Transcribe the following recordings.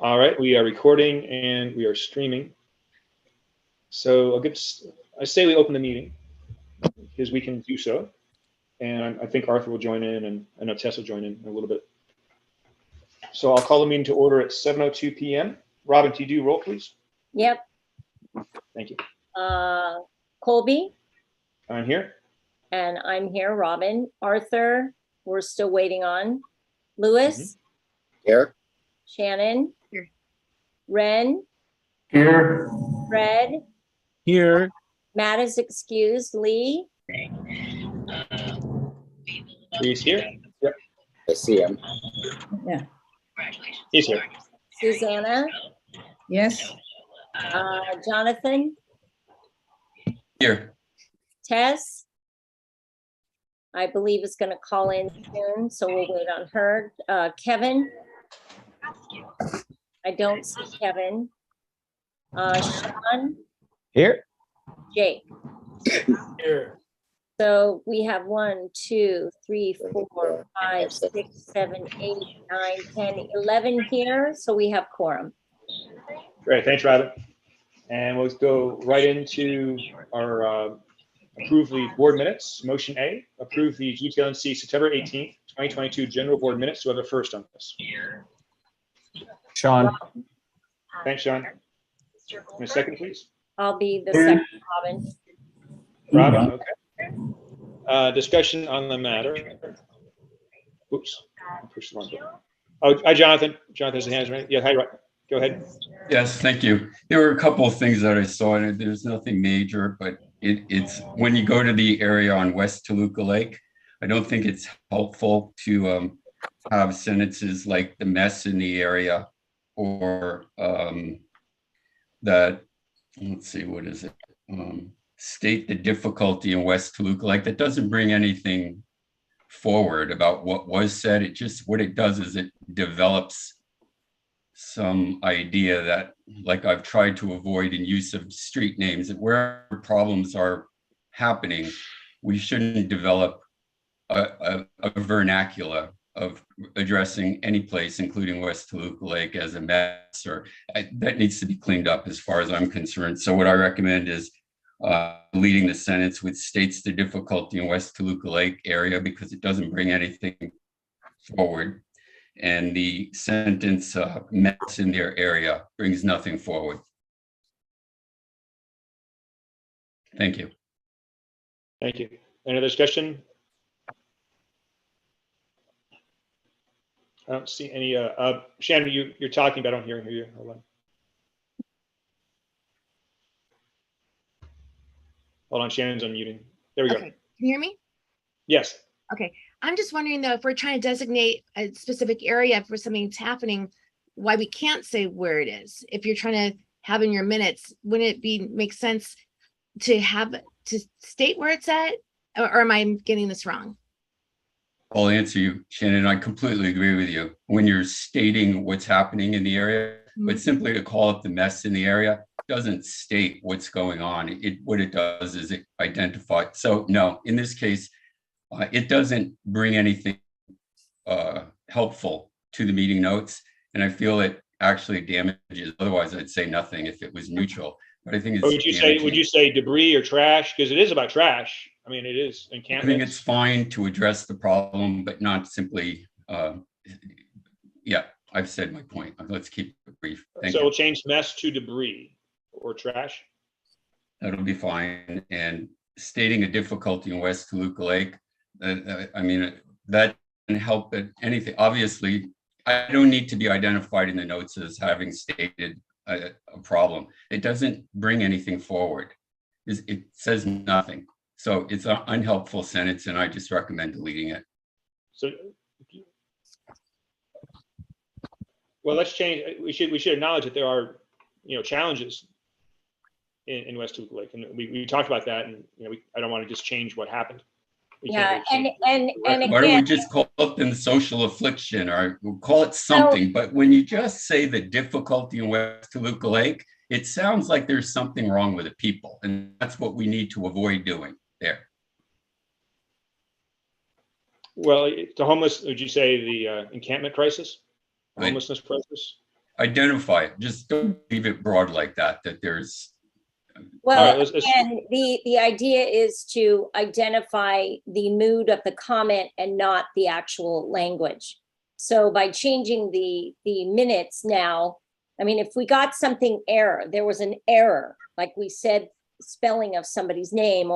All right, we are recording and we are streaming. So I say we open the meeting because we can do so. And I think Arthur will join in, and I know Tess will join in a little bit. So I'll call the meeting to order at 7:02 p.m. Robin, can you do roll, please? Yep. Thank you. Colby. I'm here. And I'm here, Robin. Arthur, we're still waiting on. Lewis. Here. Shannon. Here. Ren. Here. Fred. Here. Matt is excused. Lee. He's here. Yep. I see him. Yeah. He's here. Susanna. Yes. Jonathan. Here. Tess. I believe is going to call in soon, so we'll wait on her. Kevin. I don't see Kevin. Sean. Here. Jake. Here. So we have 1, 2, 3, 4, 5, 6, 7, 8, 9, 10, 11 here. So we have quorum. Great, thanks, Robin. And we'll go right into our approve the board minutes. Motion A, approve the GTLNC September 18th, 2022 general board minutes. Do I have a first on this? Sean. Thanks, Sean. And a second, please. I'll be the second, Robin. Robin, okay. Discussion on the matter. Oops, I pushed the wrong button. Oh, hi, Jonathan. Jonathan has a hand right. Yeah, hi, go ahead. Yes, thank you. There were a couple of things that I saw, and there's nothing major, but it's when you go to the area on West Toluca Lake, I don't think it's helpful to have sentences like the mess in the area, or that, let's see, what is it? State the difficulty in West Toluca Lake. That doesn't bring anything forward about what was said. It just, what it does is it develops some idea that, like I've tried to avoid in use of street names, that where problems are happening, we shouldn't develop a vernacular of addressing any place, including West Toluca Lake, as a mess, or that needs to be cleaned up as far as I'm concerned. So what I recommend is leading the sentence with states the difficulty in West Toluca Lake area, because it doesn't bring anything forward. And the sentence mess in their area brings nothing forward. Thank you. Thank you. Any other discussion? I don't see any. Shannon, you're talking, but I don't hear you. Hold on. Hold on, Shannon's unmuting. There we go. Okay. Can you hear me? Yes. Okay. I'm just wondering though, if we're trying to designate a specific area for something that's happening, why we can't say where it is. If you're trying to have in your minutes, wouldn't it make sense to state where it's at? Or am I getting this wrong? I'll answer you, Shannon. I completely agree with you. When you're stating what's happening in the area, but simply to call it the mess in the area doesn't state what's going on. What it does is it identifies. So no, in this case, it doesn't bring anything helpful to the meeting notes. And I feel it actually damages. Otherwise, I'd say nothing if it was neutral. But I think it's would you say debris or trash? Because it is about trash. I mean, it is encampments. I think it's fine to address the problem, but not simply, yeah, I've said my point. Let's keep it brief. Thank you. We'll change mess to debris or trash. That'll be fine. And stating a difficulty in West Toluca Lake, I mean, that can help at anything. Obviously, I don't need to be identified in the notes as having stated a problem. It doesn't bring anything forward. It says nothing. So it's an unhelpful sentence, and I just recommend deleting it. So, well, let's change. We should acknowledge that there are, challenges in West Toluca Lake, and we talked about that. And I don't want to just change what happened. Yeah, and Why don't we just call it the social affliction, or we'll call it something? But when you just say the difficulty in West Toluca Lake, it sounds like there's something wrong with the people, and that's what we need to avoid doing there. Well, the homeless, would you say the encampment crisis, homelessness crisis? Identify it. Just don't leave it broad like that, that there's, Well, let's- and the idea is to identify the mood of the comment and not the actual language. So by changing the minutes now, I mean, if we got something error, there was an error, like we said, spelling of somebody's name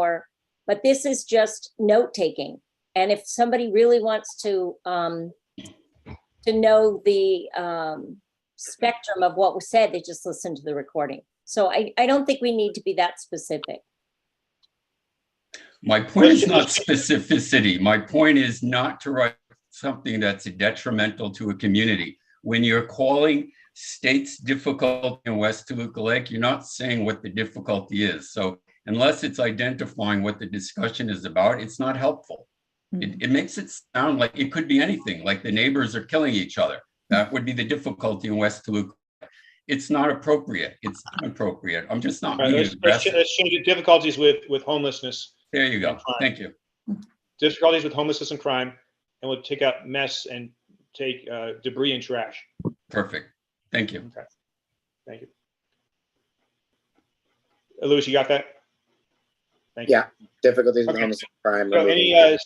but this is just note taking. And if somebody really wants to know the spectrum of what was said, they just listen to the recording. So I don't think we need to be that specific. my point is not specificity. My point is not to write something that's detrimental to a community. When you're calling states difficult in West Toluca Lake, you're not saying what the difficulty is. So unless it's identifying what the discussion is about, it's not helpful. It makes it sound like it could be anything, like the neighbors are killing each other. That would be the difficulty in West Toluca. It's not appropriate. It's inappropriate. I'm just not All right, being let's aggressive. change it. Difficulties with homelessness. There you go. and crime. Thank you. Difficulties with homelessness and crime, and we'll take out mess and take debris and trash. Perfect. Thank you. Okay, thank you. Louis, you got that? Thank Yeah. Difficulties with Okay. homeless crime. you. So removing- any,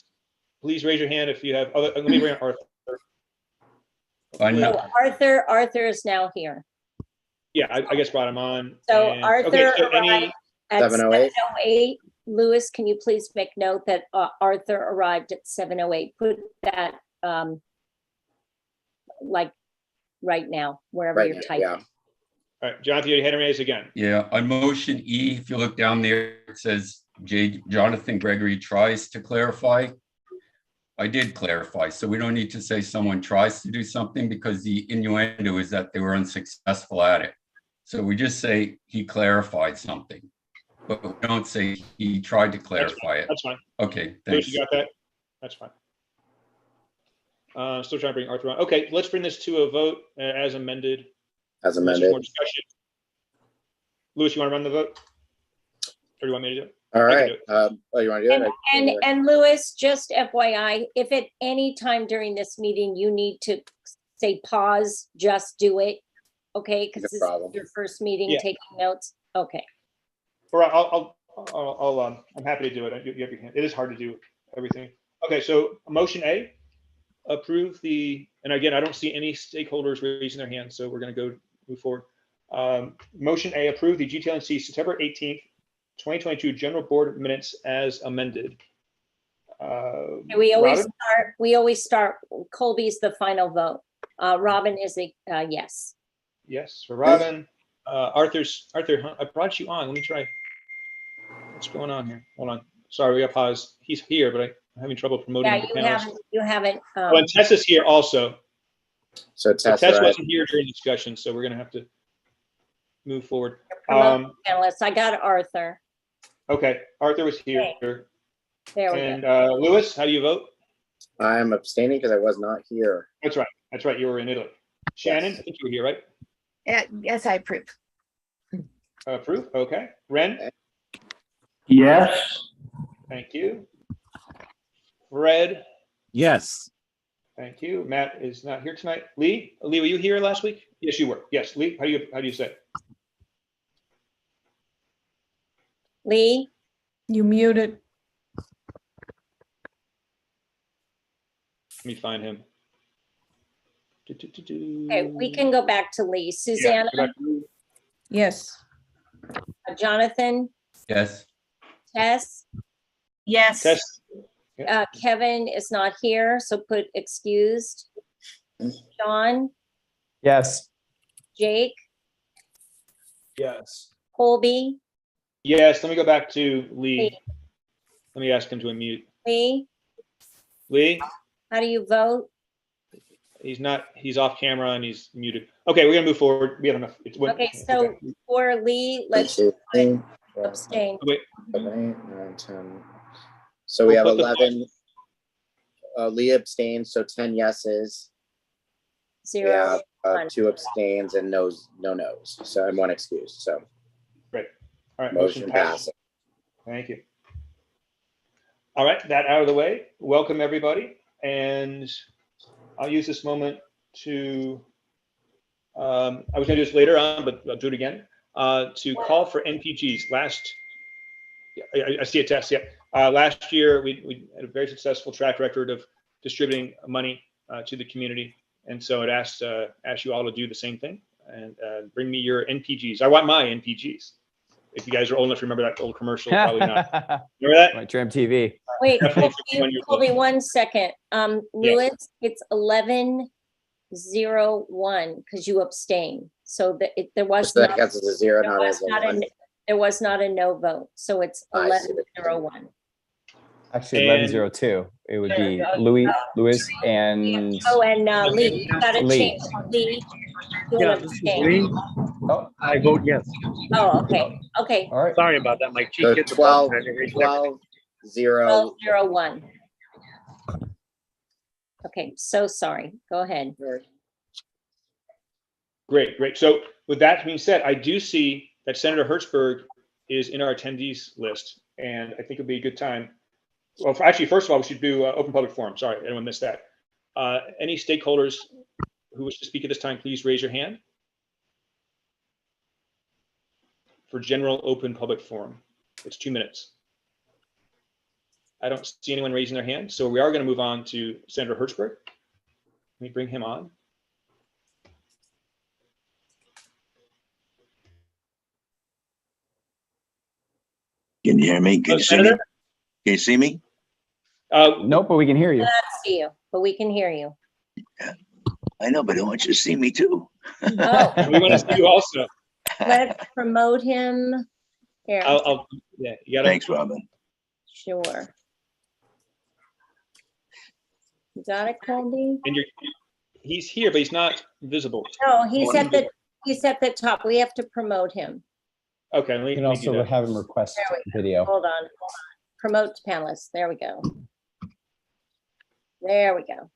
please raise your hand if you have, let me bring Arthur. I know. So Arthur is now here. Yeah, I guess brought him on. So and- Arthur okay, so any, arrived at 7:08. 7:08. Louis, can you please make note that Arthur arrived at 7:08? Put that like right now, wherever Right you're now, typing. yeah. all right, Jonathan, your hand raised again. Yeah, on motion E, if you look down there, it says Jonathan Gregory tries to clarify. I did clarify, so we don't need to say someone tries to do something because the innuendo is that they were unsuccessful at it. So we just say he clarified something, but we don't say he tried to clarify it. That's fine. Okay, Louis, thanks. you got that? That's fine. Still trying to bring Arthur on. Okay, let's bring this to a vote as amended. As Unless there's more amended. discussion. Louis, you want to run the vote? Or do you want me to do it? All I can right. do it. Oh, you want to do it? And Louis, just FYI, if at any time during this meeting you need to say pause, just do it. Okay, because No this is problem. your first meeting, Yeah. taking notes. Okay. Or I'm happy to do it. You have your hand. It is hard to do everything. Okay, so motion A, approve and again, I don't see any stakeholders raising their hands, so we're going to move forward. Motion A, approve the GTLNC September 18th, 2022 General Board Minutes as amended. We Robin? always start, Colby's the final vote. Robin is a yes. Yes, for Robin. Arthur, I brought you on. Let me try. What's going on here? Hold on. Sorry, we got pause. He's here, but I'm having trouble promoting. Yeah, the panelists. you haven't. Oh, and Tess is here also. So So Tess, Tess right? wasn't here during discussion, so we're gonna have to move forward. promote panelists. I got Arthur. Okay, Arthur was here. There we go. And Louis, how do you vote? I'm abstaining because I was not here. That's right. That's right. You were in Italy. Shannon, I think you were here, right? Yes, I approve. Approve. Okay. Ren, Yes. thank you. Fred, Yes. thank you. Matt is not here tonight. Lee, were you here last week? Yes, you were. Yes, Lee. How do you say it? Lee, You muted. Let me find him. okay, we can go back to Lee. Yeah, Susanna, go back to Lee. Yes. Jonathan, Yes, Tess, Yes. Tess, Kevin is not here, so put excused. Sean, Yes. Jake, Yes. Colby, yes, let me go back to Lee. Lee. Let me ask him to unmute. Lee, Lee, how do you vote? he's off camera and he's muted. Okay, we're gonna move forward. We have enough. Okay, so for Lee, let's 13, abstain. Wait, 7, 8, 9, 10. So we have We'll put the 11. Leah abstains, so 10 yeses. We 0. have one. 2 abstains and no nos. So and 1 excuse. So all right, motion motion passes. passes. Thank you. All right, that out of the way. Welcome, everybody. And I'll use this moment to I was going to do this later on, but I'll do it again. To call for NPGs. I see a test. Yeah. Last year, we had a very successful track record of distributing money to the community, and so it asked you all to do the same thing and bring me your NPGs. I want my NPGs. If you guys are old enough to remember that old commercial, probably not. Remember that? My tram TV. Wait, Definitely 51 years old. Colby, 1 second. Louis, it's 11:01 because you abstained. So there was So that not, counts as a zero, there not was as a not one. there was not a no vote. So it's I see what you're saying. 11:01. Actually, And- 11:02. It would be Louis, and Oh, and Lee, you got to Lee. change. Lee, you Yeah, wanna this is abstain. Lee. oh, I vote yes. Oh, okay, okay. all right. Sorry about that. My cheek So hit the 12, button. I didn't reach 12-0. 12:01. Okay, so sorry. Go ahead. Great. So with that being said, I do see that Senator Hertzberg is in our attendees list, and I think it'd be a good time. Well, actually, first of all, we should do open public forum. Sorry, anyone missed that. Any stakeholders who wish to speak at this time, please raise your hand for general open public forum. It's 2 minutes. I don't see anyone raising their hand, so we are going to move on to Senator Hertzberg. Let me bring him on. Can you hear me? Can you see me? Senator? Can you see me? Nope, but we can hear you. Cannot see you, but we can hear you. I know, but I want you to see me too. Oh, we want to see you also. let's promote him. Here, Yeah, you got to. Thanks, Robin. sure. You got it, Colby? And he's here, but he's not visible. No, he's at the top. We have to promote him. Okay, let me You can do also that. have him request There video. Hold on. Promote to panelists. There we go. There we go.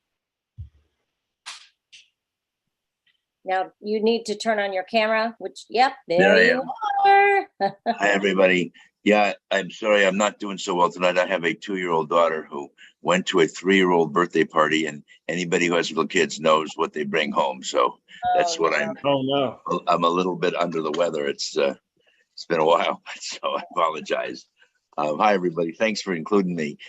Now you need to turn on your camera, which, yep, There I there you are. Hi, everybody. Yeah, I'm sorry, I'm not doing so well tonight. I have a 2-year-old daughter who went to a 3-year-old birthday party, and anybody who has little kids knows what they bring home. So that's Oh, what no. Oh no. I'm a little bit under the weather. It's been a while, so I apologize. Hi, everybody. Thanks for including me.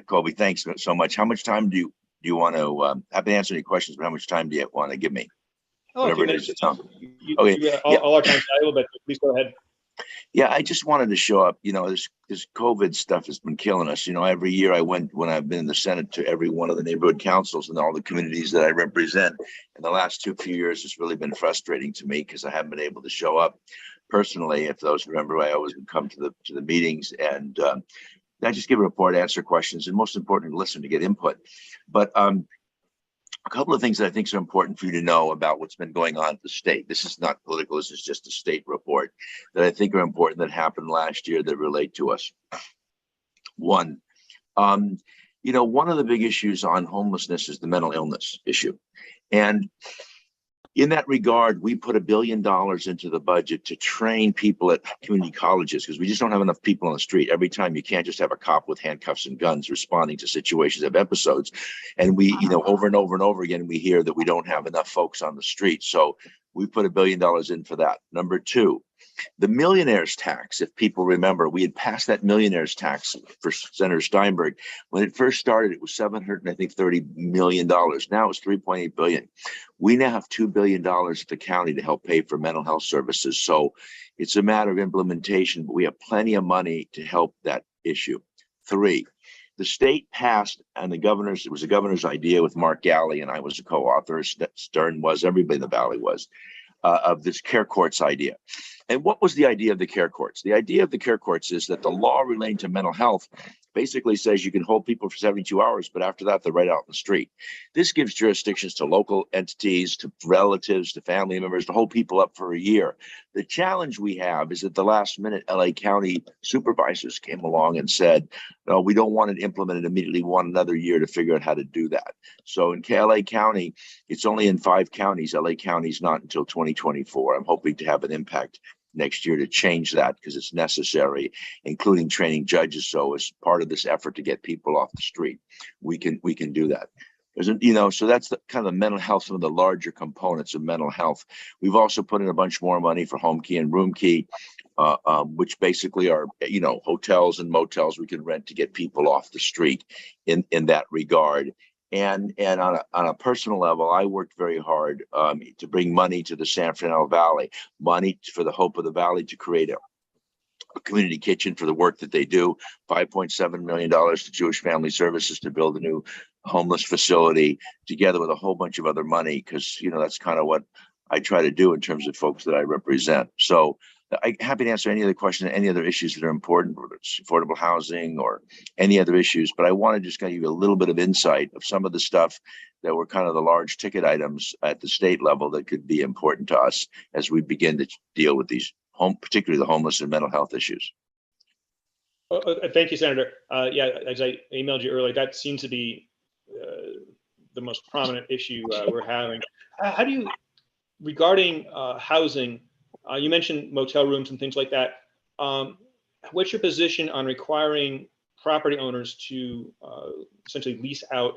Colby, thanks so much. How much time do you want to, happy to answer any questions, but how much time do you want to give me? Oh, a few Whatever it minutes. is, Tom. You- Okay, you, yeah. all our time is valuable, but please go ahead. Yeah, I just wanted to show up. You know, this COVID stuff has been killing us. You know, every year I went, when I've been in the Senate, to every one of the neighborhood councils and all the communities that I represent. And the last few years, it's really been frustrating to me because I haven't been able to show up personally. If those remember, I always would come to the meetings and I just give a report, answer questions, and most importantly, listen to get input. But a couple of things that I think are important for you to know about what's been going on at the state. This is not political. This is just a state report that I think are important that happened last year that relate to us. One, you know, one of the big issues on homelessness is the mental illness issue. And in that regard, we put $1 billion into the budget to train people at community colleges because we just don't have enough people on the street. Every time, you can't just have a cop with handcuffs and guns responding to situations of episodes. And we, you know, over and over and over again, we hear that we don't have enough folks on the street. So we put $1 billion in for that. Number two, the millionaire's tax, if people remember, we had passed that millionaire's tax for Senator Steinberg. When it first started, it was $730 million. Now it's $3.8 billion. We now have $2 billion at the county to help pay for mental health services. So it's a matter of implementation, but we have plenty of money to help that issue. Three, the state passed, and it was a governor's idea with Mark Galley, and I was a co-author, Stern was, everybody in the Valley was, of this care courts idea. And what was the idea of the care courts? The idea of the care courts is that the law relating to mental health basically says you can hold people for 72 hours, but after that, they're right out in the street. This gives jurisdictions to local entities, to relatives, to family members, to hold people up for a year. The challenge we have is at the last minute, LA County supervisors came along and said, no, we don't want it implemented immediately. We want another year to figure out how to do that. So in LA County, it's only in 5 counties. LA County's not until 2024. I'm hoping to have an impact next year to change that because it's necessary, including training judges. So as part of this effort to get people off the street, we can do that. So that's the kind of the mental health, some of the larger components of mental health. We've also put in a bunch more money for home key and room key, which basically are, hotels and motels we can rent to get people off the street in that regard. And on a personal level, I worked very hard to bring money to the San Fernando Valley, money for the Hope of the Valley to create a community kitchen for the work that they do, $5.7 million to Jewish Family Services to build a new homeless facility, together with a whole bunch of other money, because that's kind of what I try to do in terms of folks that I represent. So I'm happy to answer any other questions, any other issues that are important, whether it's affordable housing or any other issues. But I want to just give you a little bit of insight of some of the stuff that were kind of the large ticket items at the state level that could be important to us as we begin to deal with these particularly the homeless and mental health issues. Thank you, Senator. Yeah, as I emailed you earlier, that seems to be the most prominent issue we're having. How do you, regarding housing, you mentioned motel rooms and things like that. What's your position on requiring property owners to essentially lease out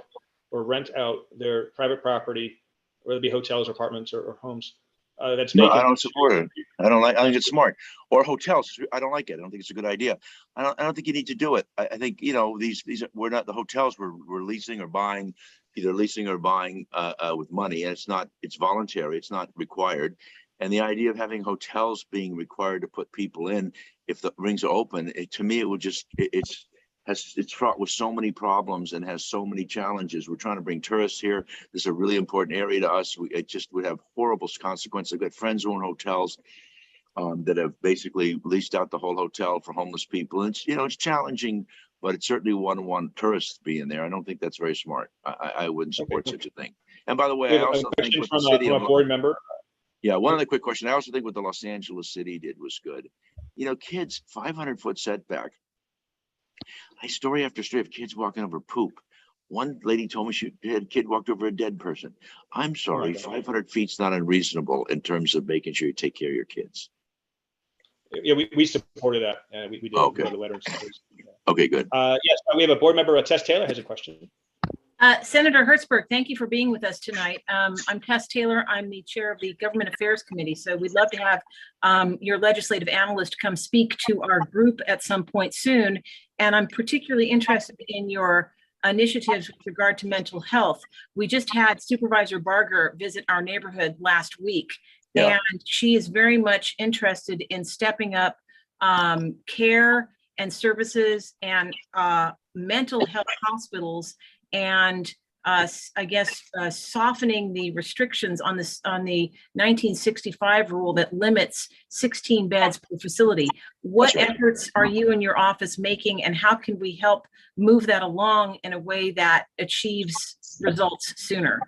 or rent out their private property, whether it be hotels, or apartments, or homes? That's No, vacant. I don't support it. I think it's smart. Or hotels. I don't like it. I don't think it's a good idea. I don't think you need to do it. I think, these we're not the hotels we're leasing or buying, either leasing or buying with money. And it's voluntary. It's not required. And the idea of having hotels being required to put people in, if the rings are open, to me, it would just, it's fraught with so many problems and has so many challenges. We're trying to bring tourists here. This is a really important area to us. It just would have horrible consequences. I've got friends who own hotels that have basically leased out the whole hotel for homeless people. And it's challenging, but it's certainly want tourists being there. I don't think that's very smart. I wouldn't support such a thing. And by the way, I also think with the city from a board member. Yeah, one other quick question. I also think what the Los Angeles city did was good. Kids, 500-foot setback. Story after story of kids walking over poop. One lady told me she had a kid walked over a dead person. I'm sorry, 500 feet's not unreasonable in terms of making sure you take care of your kids. Yeah, we supported that. We did. Okay. The letter. Okay, good. Yes, we have a board member. Tess Taylor has a question. Senator Hertzberg, thank you for being with us tonight. I'm Tess Taylor. I'm the chair of the Government Affairs Committee. So we'd love to have your legislative analyst come speak to our group at some point soon. And I'm particularly interested in your initiatives with regard to mental health. We just had Supervisor Barger visit our neighborhood last week, and she is very much interested in stepping up care and services and mental health hospitals, and softening the restrictions on the 1965 rule that limits 16 beds per facility. What efforts are you and your office making, and how can we help move that along in a way that achieves results sooner?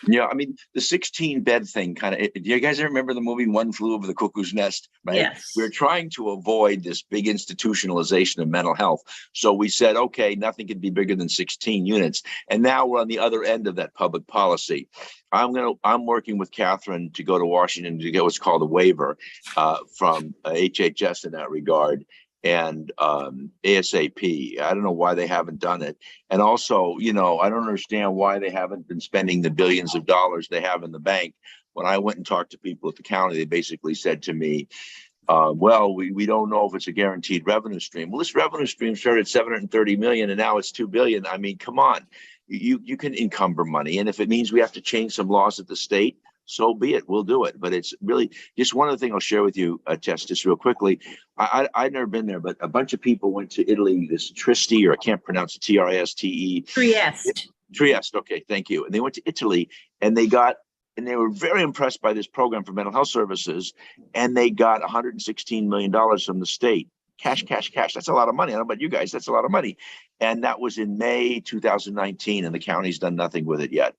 Yeah, I mean, the 16-bed thing do you guys remember the movie One Flew Over the Cuckoo's Nest? Right? Yes. We're trying to avoid this big institutionalization of mental health. So we said, okay, nothing can be bigger than 16 units. And now we're on the other end of that public policy. I'm working with Catherine to go to Washington to get what's called a waiver from HHS in that regard. And ASAP. I don't know why they haven't done it. And also, I don't understand why they haven't been spending the billions of dollars they have in the bank. When I went and talked to people at the county, they basically said to me, well, we don't know if it's a guaranteed revenue stream. Well, this revenue stream started at 730 million and now it's 2 billion. I mean, come on, you can encumber money. And if it means we have to change some laws at the state, so be it, we'll do it. But it's really just one other thing I'll share with you, Tess, just real quickly. I've never been there, but a bunch of people went to Italy, this Trieste, or I can't pronounce it, Trieste. Trieste, okay, thank you. And they went to Italy and they were very impressed by this program for mental health services. And they got $116 million from the state. Cash. That's a lot of money. I don't know about you guys, that's a lot of money. And that was in May 2019, and the county's done nothing with it yet.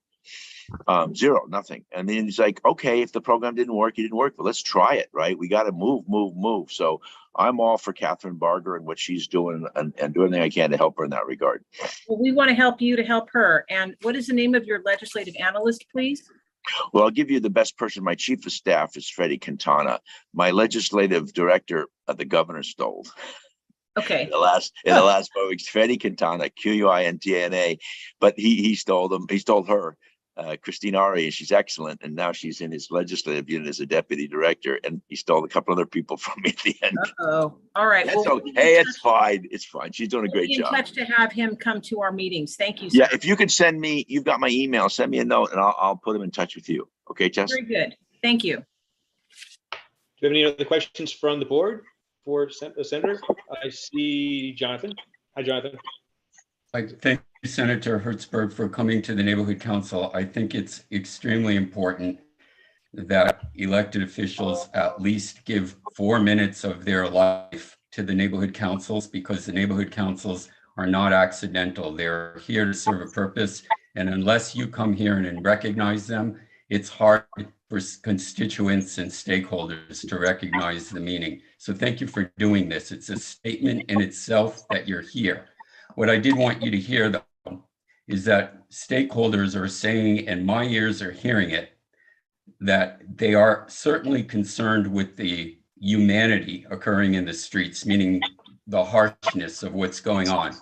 Zero, nothing. And then he's like, okay, if the program didn't work, it didn't work, but let's try it, right? We got to move. So I'm all for Catherine Barger and what she's doing and do everything I can to help her in that regard. Well, we want to help you to help her. And what is the name of your legislative analyst, please? Well, I'll give you the best person. My chief of staff is Freddie Quintana. My legislative director, the governor stole. Okay. in the last 4 weeks. Freddie Quintana, Quintana, but he stole them. He stole her, Christine Ari, and she's excellent. And now she's in his legislative unit as a deputy director. And he stole a couple other people from me at the end. Uh-oh. All right. That's okay. Hey, it's fine. It's fine. She's doing a great Be in job. touch to have him come to our meetings. Thank you, sir. Yeah, if you could send me, you've got my email, send me a note and I'll put him in touch with you. Okay, Tess? Very good. Thank you. Do you have any other questions from the board for the senator? I see Jonathan. Hi, Jonathan. I thank you, Senator Hertzberg, for coming to the Neighborhood Council. I think it's extremely important that elected officials at least give 4 minutes of their life to the neighborhood councils, because the neighborhood councils are not accidental. They're here to serve a purpose. And unless you come here and recognize them, it's hard for constituents and stakeholders to recognize the meaning. So thank you for doing this. It's a statement in itself that you're here. What I did want you to hear, though, is that stakeholders are saying, and my ears are hearing it, that they are certainly concerned with the humanity occurring in the streets, meaning the harshness of what's going on.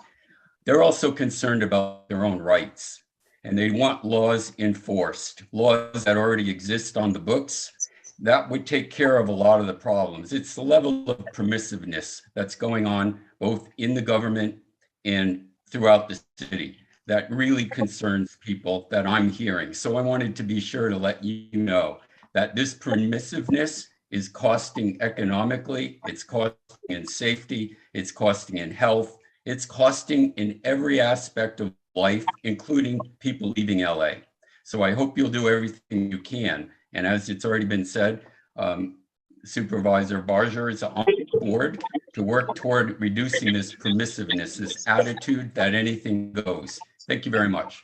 They're also concerned about their own rights, and they want laws enforced, laws that already exist on the books. That would take care of a lot of the problems. It's the level of permissiveness that's going on both in the government and throughout the city that really concerns people that I'm hearing. So I wanted to be sure to let you know that this permissiveness is costing economically, it's costing in safety, it's costing in health, it's costing in every aspect of life, including people leaving LA. So I hope you'll do everything you can. And as it's already been said, Supervisor Barger is on board to work toward reducing this permissiveness, this attitude that anything goes. Thank you very much.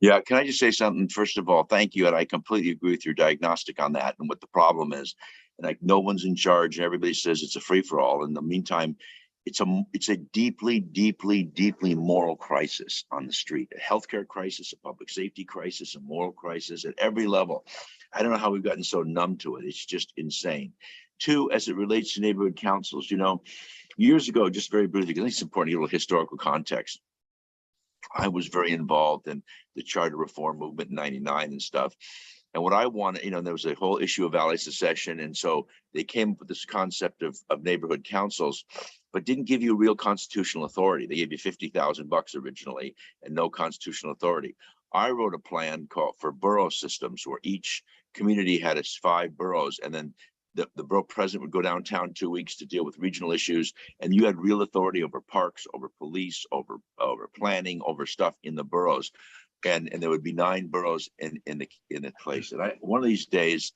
Yeah, can I just say something? First of all, thank you. And I completely agree with your diagnostic on that and what the problem is. And like, no one's in charge and everybody says it's a free-for-all. In the meantime, it's a deeply, deeply, deeply moral crisis on the street, a healthcare crisis, a public safety crisis, a moral crisis at every level. I don't know how we've gotten so numb to it. It's just insane. Two, as it relates to neighborhood councils, you know, years ago, just very briefly, because I think it's important to get a little historical context. I was very involved in the charter reform movement in '99 and stuff. And what I wanted, you know, there was a whole issue of valley secession. And so they came up with this concept of neighborhood councils, but didn't give you real constitutional authority. They gave you $50,000 originally and no constitutional authority. I wrote a plan called for borough systems where each community had its 5 boroughs, and then the borough president would go downtown 2 weeks to deal with regional issues, and you had real authority over parks, over police, over planning, over stuff in the boroughs, and there would be 9 boroughs in the place. And one of these days,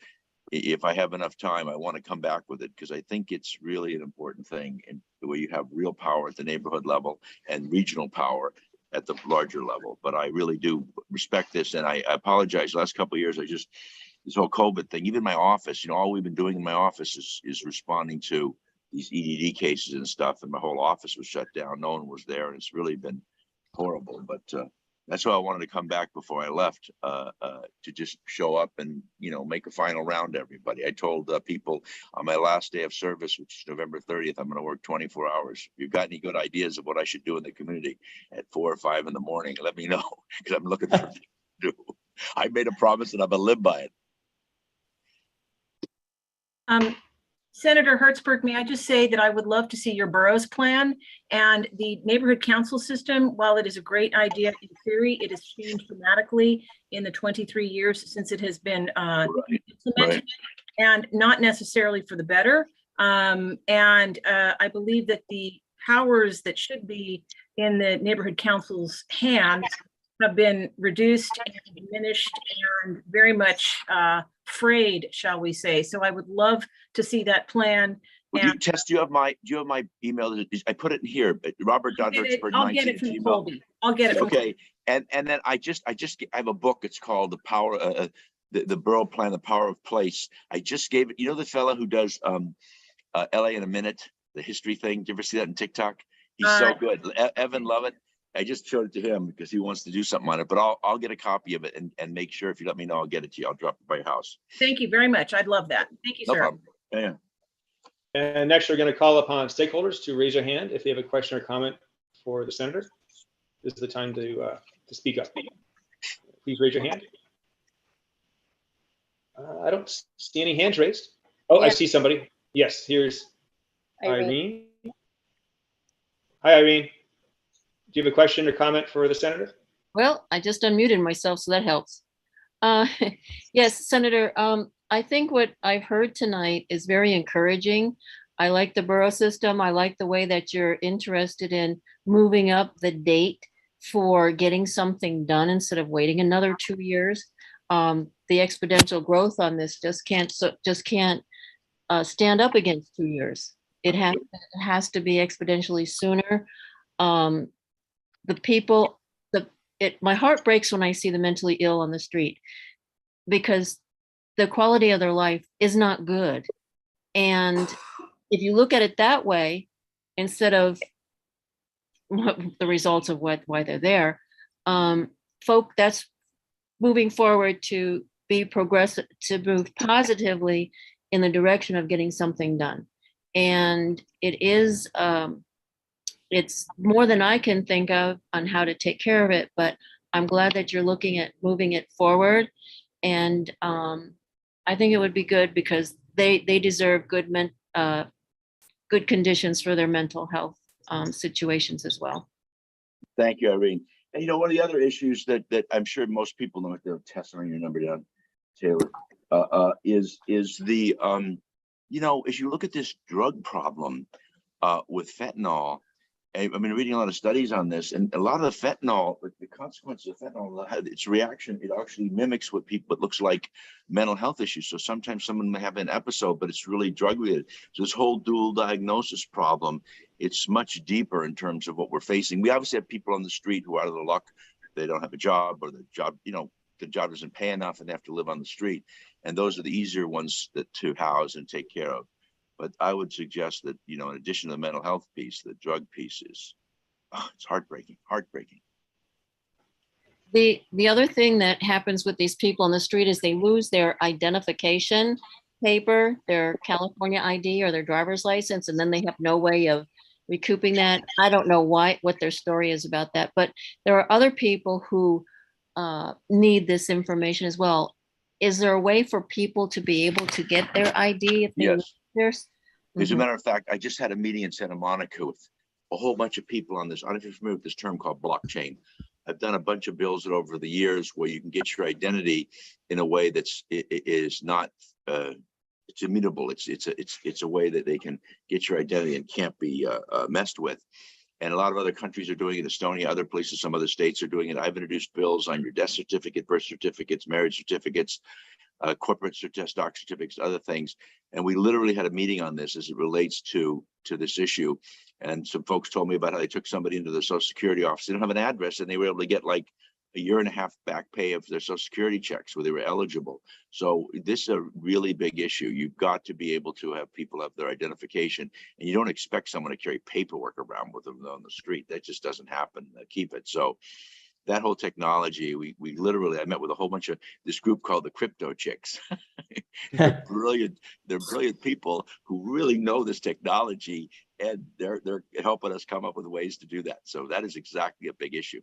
if I have enough time, I want to come back with it, because I think it's really an important thing, in the way you have real power at the neighborhood level and regional power at the larger level. But I really do respect this, and I apologize. The last couple of years, this whole COVID thing, even my office, you know, all we've been doing in my office is responding to these EDD cases and stuff, and my whole office was shut down. No one was there, and it's really been horrible. But that's why I wanted to come back before I left, to just show up and, you know, make a final round to everybody. I told people on my last day of service, which is November 30th, I'm going to work 24 hours. If you've got any good ideas of what I should do in the community at 4 or 5 in the morning, let me know, because I'm looking for things to do. I made a promise and I'm going to live by it. Senator Hertzberg, may I just say that I would love to see your boroughs plan, and the neighborhood council system. While it is a great idea in theory, it has changed dramatically in the 23 years since it has been implemented, and not necessarily for the better. I believe that the powers that should be in the neighborhood council's hands have been reduced and diminished and very much frayed, shall we say. So I would love to see that plan. Well, Tess, do you have my email? I put it in here, Robert.Hertzberg. I'll get it from Colby. I'll get it from okay. And then I have a book. It's called The Power, the Borough Plan, The Power of Place. I just gave it, you know, the fella who does LA in a Minute, the history thing. Do you ever see that on TikTok? He's so good. Evan Lovett. I just showed it to him because he wants to do something on it, but I'll get a copy of it and make sure, if you let me know, I'll get it to you. I'll drop it by your house. Thank you very much. I'd love that. Thank you, No sir. problem. Yeah. And next, we're going to call upon stakeholders to raise their hand if they have a question or comment for the senator. This is the time to speak up. Please raise your hand. I don't see any hands raised. Oh, I Yeah. see somebody. Yes, here's Irene. Irene. Hi, Irene. Do you have a question or comment for the senator? Well, I just unmuted myself, so that helps. Yes, Senator, I think what I've heard tonight is very encouraging. I like the borough system. I like the way that you're interested in moving up the date for getting something done instead of waiting another 2 years. The exponential growth on this just can't stand up against 2 years. It has to be exponentially sooner. The people, my heart breaks when I see the mentally ill on the street because the quality of their life is not good. And if you look at it that way, instead of the results of why they're there, that's moving forward to be progressive, to move positively in the direction of getting something done. And it is, it's more than I can think of on how to take care of it, but I'm glad that you're looking at moving it forward. And I think it would be good because they deserve good conditions for their mental health situations as well. Thank you, Irene. And one of the other issues that I'm sure most people know, if they're testing your number down, Taylor, is the as you look at this drug problem with fentanyl. I've been reading a lot of studies on this, and a lot of the fentanyl, the consequences of fentanyl, its reaction, it actually mimics what looks like mental health issues. So sometimes someone may have an episode, but it's really drug related. So this whole dual diagnosis problem, it's much deeper in terms of what we're facing. We obviously have people on the street who are out of their luck. They don't have a job, or the job, the job doesn't pay enough and they have to live on the street. And those are the easier ones to house and take care of. But I would suggest that, in addition to the mental health piece, the drug piece is, it's heartbreaking. The other thing that happens with these people on the street is they lose their identification paper, their California ID or their driver's license, and then they have no way of recouping that. I don't know what their story is about that, but there are other people who need this information as well. Is there a way for people to be able to get their ID if they Yes. theirs? As a matter of fact, I just had a meeting in Santa Monica with a whole bunch of people on this. I don't know if you're familiar with this term called blockchain. I've done a bunch of bills over the years where you can get your identity in a way that's is not it's immutable. It's a way that they can get your identity and can't be messed with. And a lot of other countries are doing it. Estonia, other places, some other states are doing it. I've introduced bills on your death certificate, birth certificates, marriage certificates, corporate stock certificates, other things. And we literally had a meeting on this as it relates to this issue. And some folks told me about how they took somebody into the Social Security office. They didn't have an address, and they were able to get like a year and a half back pay of their Social Security checks where they were eligible. So this is a really big issue. You've got to be able to have people have their identification, and you don't expect someone to carry paperwork around with them on the street. That just doesn't happen. Keep it. So that whole technology, we literally, I met with a whole bunch of this group called the Crypto Chicks. They're brilliant people who really know this technology, and they're helping us come up with ways to do that. So that is exactly a big issue.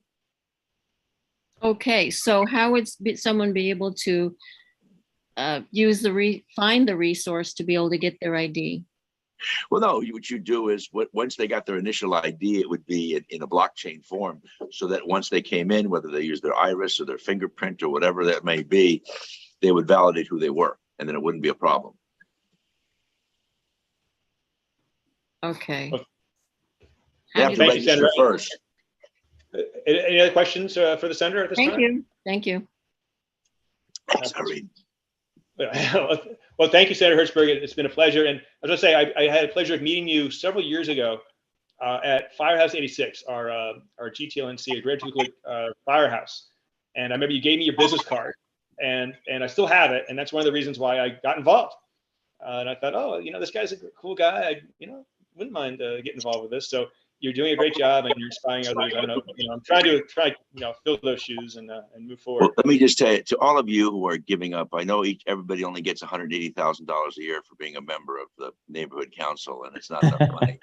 Okay, so how would someone be able to find the resource to be able to get their ID? Well, no, what you do is once they got their initial ID, it would be in a blockchain form, so that once they came in, whether they use their iris or their fingerprint or whatever that may be, they would validate who they were, and then it wouldn't be a problem. Okay. They have to register first. Any other questions for the senator at this time? Thank you. Thanks, Irene. Well, thank you, Senator Hertzberg. It's been a pleasure. And as I say, I had a pleasure of meeting you several years ago at Firehouse 86, our GTLNC, a Greater Toluca firehouse. And I remember you gave me your business card, and I still have it. And that's one of the reasons why I got involved. And I thought, oh, this guy's a cool guy. I, wouldn't mind getting involved with this. So you're doing a great job and you're inspiring others. I don't know, I'm trying to fill those shoes and move forward. Well, let me just tell you, to all of you who are giving up, I know everybody only gets $180,000 a year for being a member of the neighborhood council, and it's not enough money.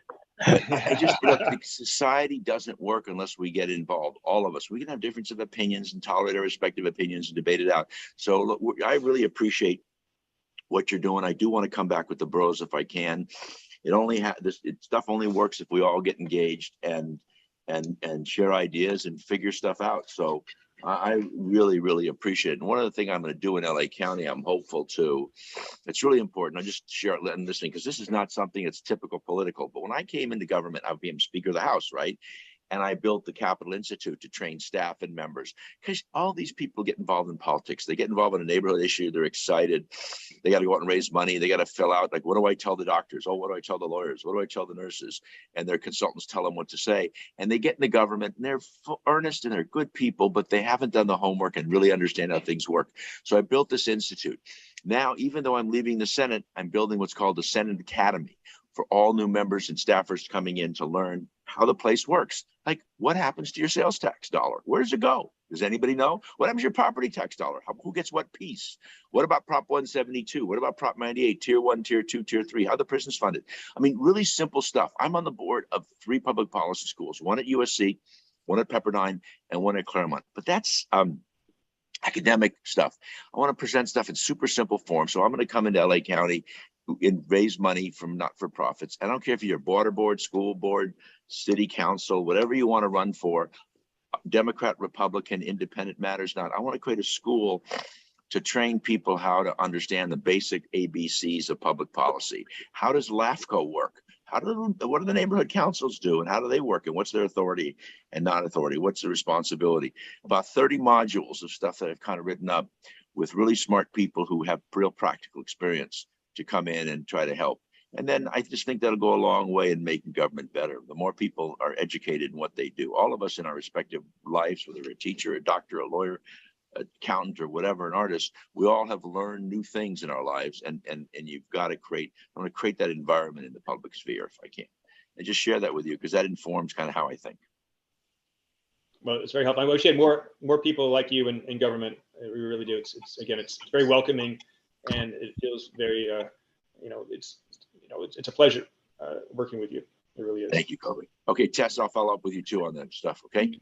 But I just look, society doesn't work unless we get involved. All of us, we can have difference of opinions and tolerate our respective opinions and debate it out. So look, I really appreciate what you're doing. I do want to come back with the bros if I can. Stuff only works if we all get engaged and share ideas and figure stuff out. So I really, really appreciate it. And one of the things I'm going to do in LA County, I'm hopeful to, it's really important. I just share it and listening, because this is not something that's typical political. But when I came into government, I became Speaker of the House, right? And I built the Capital Institute to train staff and members, because all these people get involved in politics. They get involved in a neighborhood issue. They're excited. They got to go out and raise money. They got to fill out, like, what do I tell the doctors? Oh, what do I tell the lawyers? What do I tell the nurses? And their consultants tell them what to say. And they get in the government and they're earnest and they're good people, but they haven't done the homework and really understand how things work. So I built this institute. Now, even though I'm leaving the Senate, I'm building what's called the Senate Academy for all new members and staffers coming in to learn how the place works. Like, what happens to your sales tax dollar? Where does it go? Does anybody know? What happens to your property tax dollar? Who gets what piece? What about Prop 172? What about Prop 98, Tier 1, Tier 2, Tier 3? How the prison's funded? I mean, really simple stuff. I'm on the board of 3 public policy schools, one at USC, one at Pepperdine, and one at Claremont. But that's academic stuff. I want to present stuff in super simple form. So I'm going to come into LA County and raise money from not-for-profits. I don't care if you're water board, school board, city council, whatever you want to run for, Democrat, Republican, independent, matters not. I want to create a school to train people how to understand the basic ABCs of public policy. How does LAFCO work? What do the neighborhood councils do, and how do they work, and what's their authority and non-authority? What's the responsibility? About 30 modules of stuff that I've kind of written up with really smart people who have real practical experience to come in and try to help. And then I just think that'll go a long way in making government better. The more people are educated in what they do, all of us in our respective lives, whether a teacher, a doctor, a lawyer, an accountant, or whatever, an artist, we all have learned new things in our lives. And you've got to I want to create that environment in the public sphere if I can. And just share that with you, because that informs kind of how I think. Well, it's very helpful. I wish we had more people like you in government. We really do. It's very welcoming, and it feels very, it's a pleasure working with you. It really is. Thank you, Kobe. Okay, Tess, I'll follow up with you too on that stuff. Okay.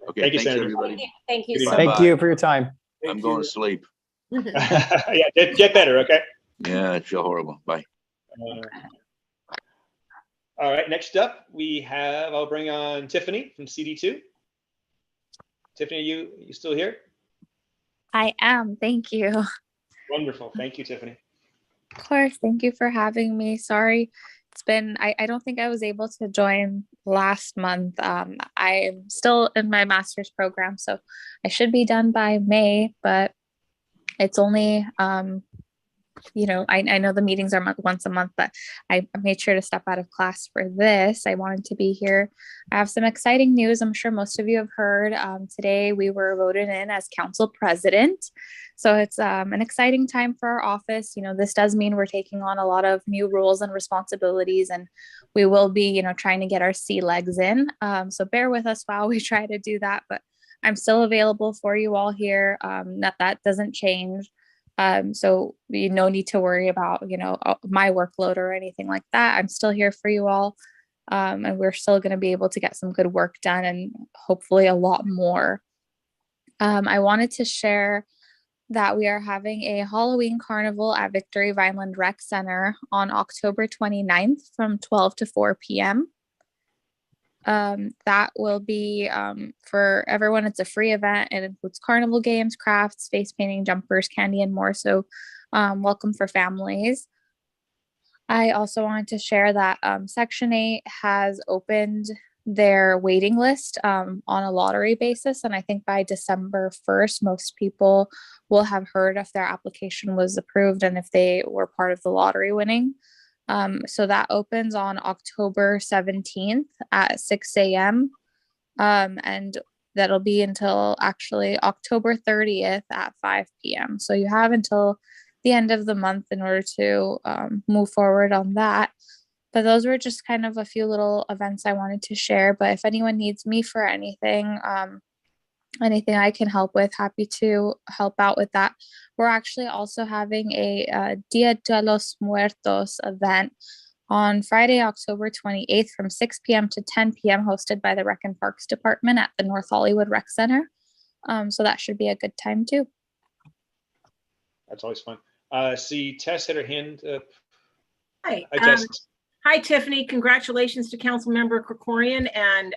Okay. Thank you, thanks, Senator. everybody. Thank you. Bye-bye. Thank you for your time. I'm going to sleep. Yeah, get better. Okay. Yeah, I feel horrible. Bye. All right. Next up, I'll bring on Tiffany from CD2. Tiffany, you still here? I am. Thank you. Wonderful. Thank you, Tiffany. Of course. Thank you for having me. Sorry. It's been, I don't think I was able to join last month. I'm still in my master's program, so I should be done by May, but it's only, I know the meetings are once a month, but I made sure to step out of class for this. I wanted to be here. I have some exciting news. I'm sure most of you have heard. Today we were voted in as council president. So it's an exciting time for our office. This does mean we're taking on a lot of new roles and responsibilities, and we will be, trying to get our sea legs in. So bear with us while we try to do that, but I'm still available for you all here. That doesn't change. So no need to worry about, my workload or anything like that. I'm still here for you all. And we're still going to be able to get some good work done, and hopefully a lot more. I wanted to share that we are having a Halloween carnival at Victory Vineland Rec Center on October 29th from 12 to 4 p.m. That will be for everyone. It's a free event. It includes carnival games, crafts, face painting, jumpers, candy, and more. So welcome for families. I also wanted to share that Section 8 has opened their waiting list on a lottery basis. And I think by December 1st, most people will have heard if their application was approved and if they were part of the lottery winning. So that opens on October 17th at 6 a.m. And that'll be until actually October 30th at 5 p.m. So you have until the end of the month in order to move forward on that. but those were just kind of a few little events I wanted to share. But if anyone needs me for anything, anything I can help with, happy to help out with that. We're actually also having a Dia de los Muertos event on Friday, October 28th from 6 p.m. to 10 p.m. hosted by the Rec and Parks Department at the North Hollywood Rec Center. So that should be a good time too. That's always fun. See Tess had her hand up. Hi. Hi, Tess. Hi, Tiffany. Congratulations to Councilmember Krikorian, and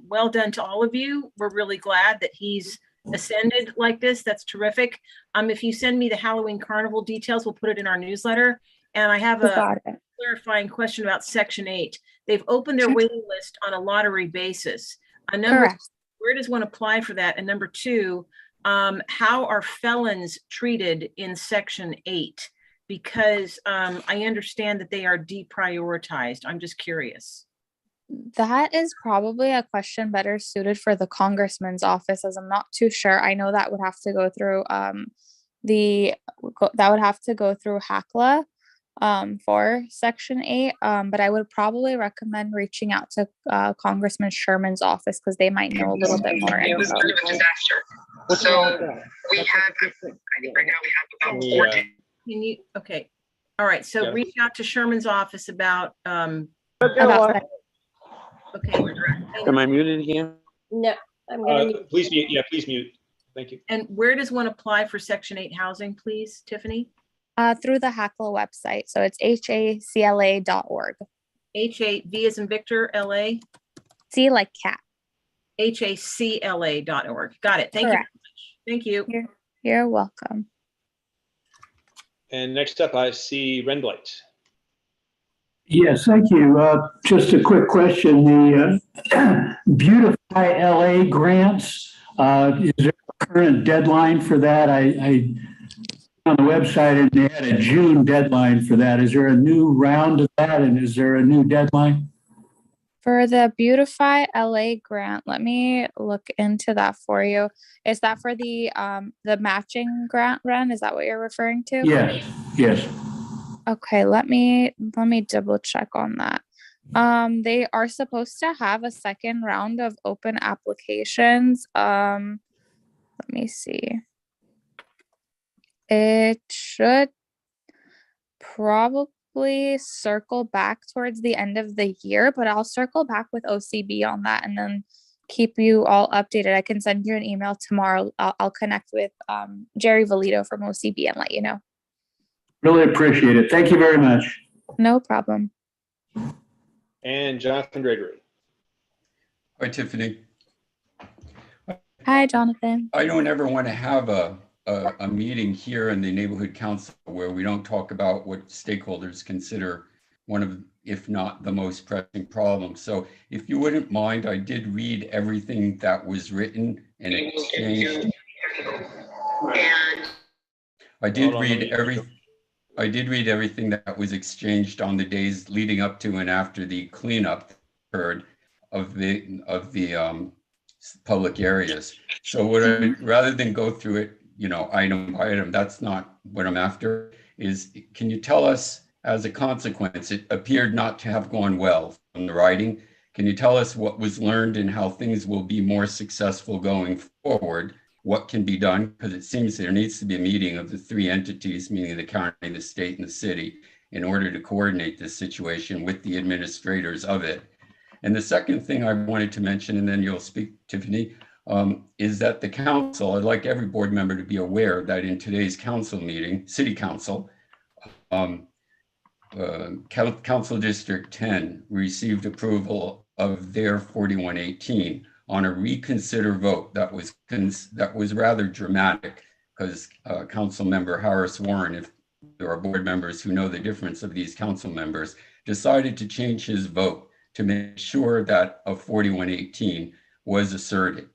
well done to all of you. We're really glad that he's ascended like this. That's terrific. If you send me the Halloween Carnival details, we'll put it in our newsletter. And I have a clarifying question about Section 8. They've opened their waiting list on a lottery basis. Where does one apply for that? And number two, how are felons treated in Section 8? Because I understand that they are deprioritized. I'm just curious. That is probably a question better suited for the congressman's office, as I'm not too sure. I know that would have to go through HACLA for Section 8, but I would probably recommend reaching out to Congressman Sherman's office because they might know a little bit more info. So we have, I think right now we have about 14. Can you, okay. All right. So reach out to Sherman's office about that. Okay. Am I muted again? No, I'm gonna mute. Please mute. Yeah, please mute. Thank you. And where does one apply for Section 8 housing, please, Tiffany? Through the HACLA website. So it's hacla.org. HAV as in Victor, LA? C like cat. HACLA.org. Got it. Thank you very much. Thank you. You're welcome. And next up, I see Renblight. Yes, thank you. Just a quick question. The Beautify LA grants, is there a current deadline for that? I on the website and they had a June deadline for that. Is there a new round of that and is there a new deadline? For the Beautify LA grant, let me look into that for you. Is that for the matching grant, Ren? Is that what you're referring to? Yes, yes. Okay, let me double check on that. They are supposed to have a second round of open applications. Let me see. It should probably circle back towards the end of the year, but I'll circle back with OCB on that and then keep you all updated. I can send you an email tomorrow. I'll connect with Jerry Valito from OCB and let you know. Really appreciate it. Thank you very much. No problem. And Jonathan Gregory. Hi, Tiffany. Hi, Jonathan. I don't ever want to have a meeting here in the neighborhood council where we don't talk about what stakeholders consider one of, if not the most pressing problems. So if you wouldn't mind, I did read everything that was written and exchanged. I did read everything that was exchanged on the days leading up to and after the cleanup occurred of the public areas. So what rather than go through it, item by item, that's not what I'm after. Can you tell us, as a consequence, it appeared not to have gone well from the writing. Can you tell us what was learned and how things will be more successful going forward? What can be done? Because it seems there needs to be a meeting of the three entities, meaning the county, the state, and the city, in order to coordinate this situation with the administrators of it. And the second thing I wanted to mention, and then you'll speak, Tiffany, is that the council, I'd like every board member to be aware that in today's council meeting, city council, Council District 10 received approval of their 4118 on a reconsider vote that was rather dramatic because Council Member Harris Warren, if there are board members who know the difference of these council members, decided to change his vote to make sure that a 4118 was asserted.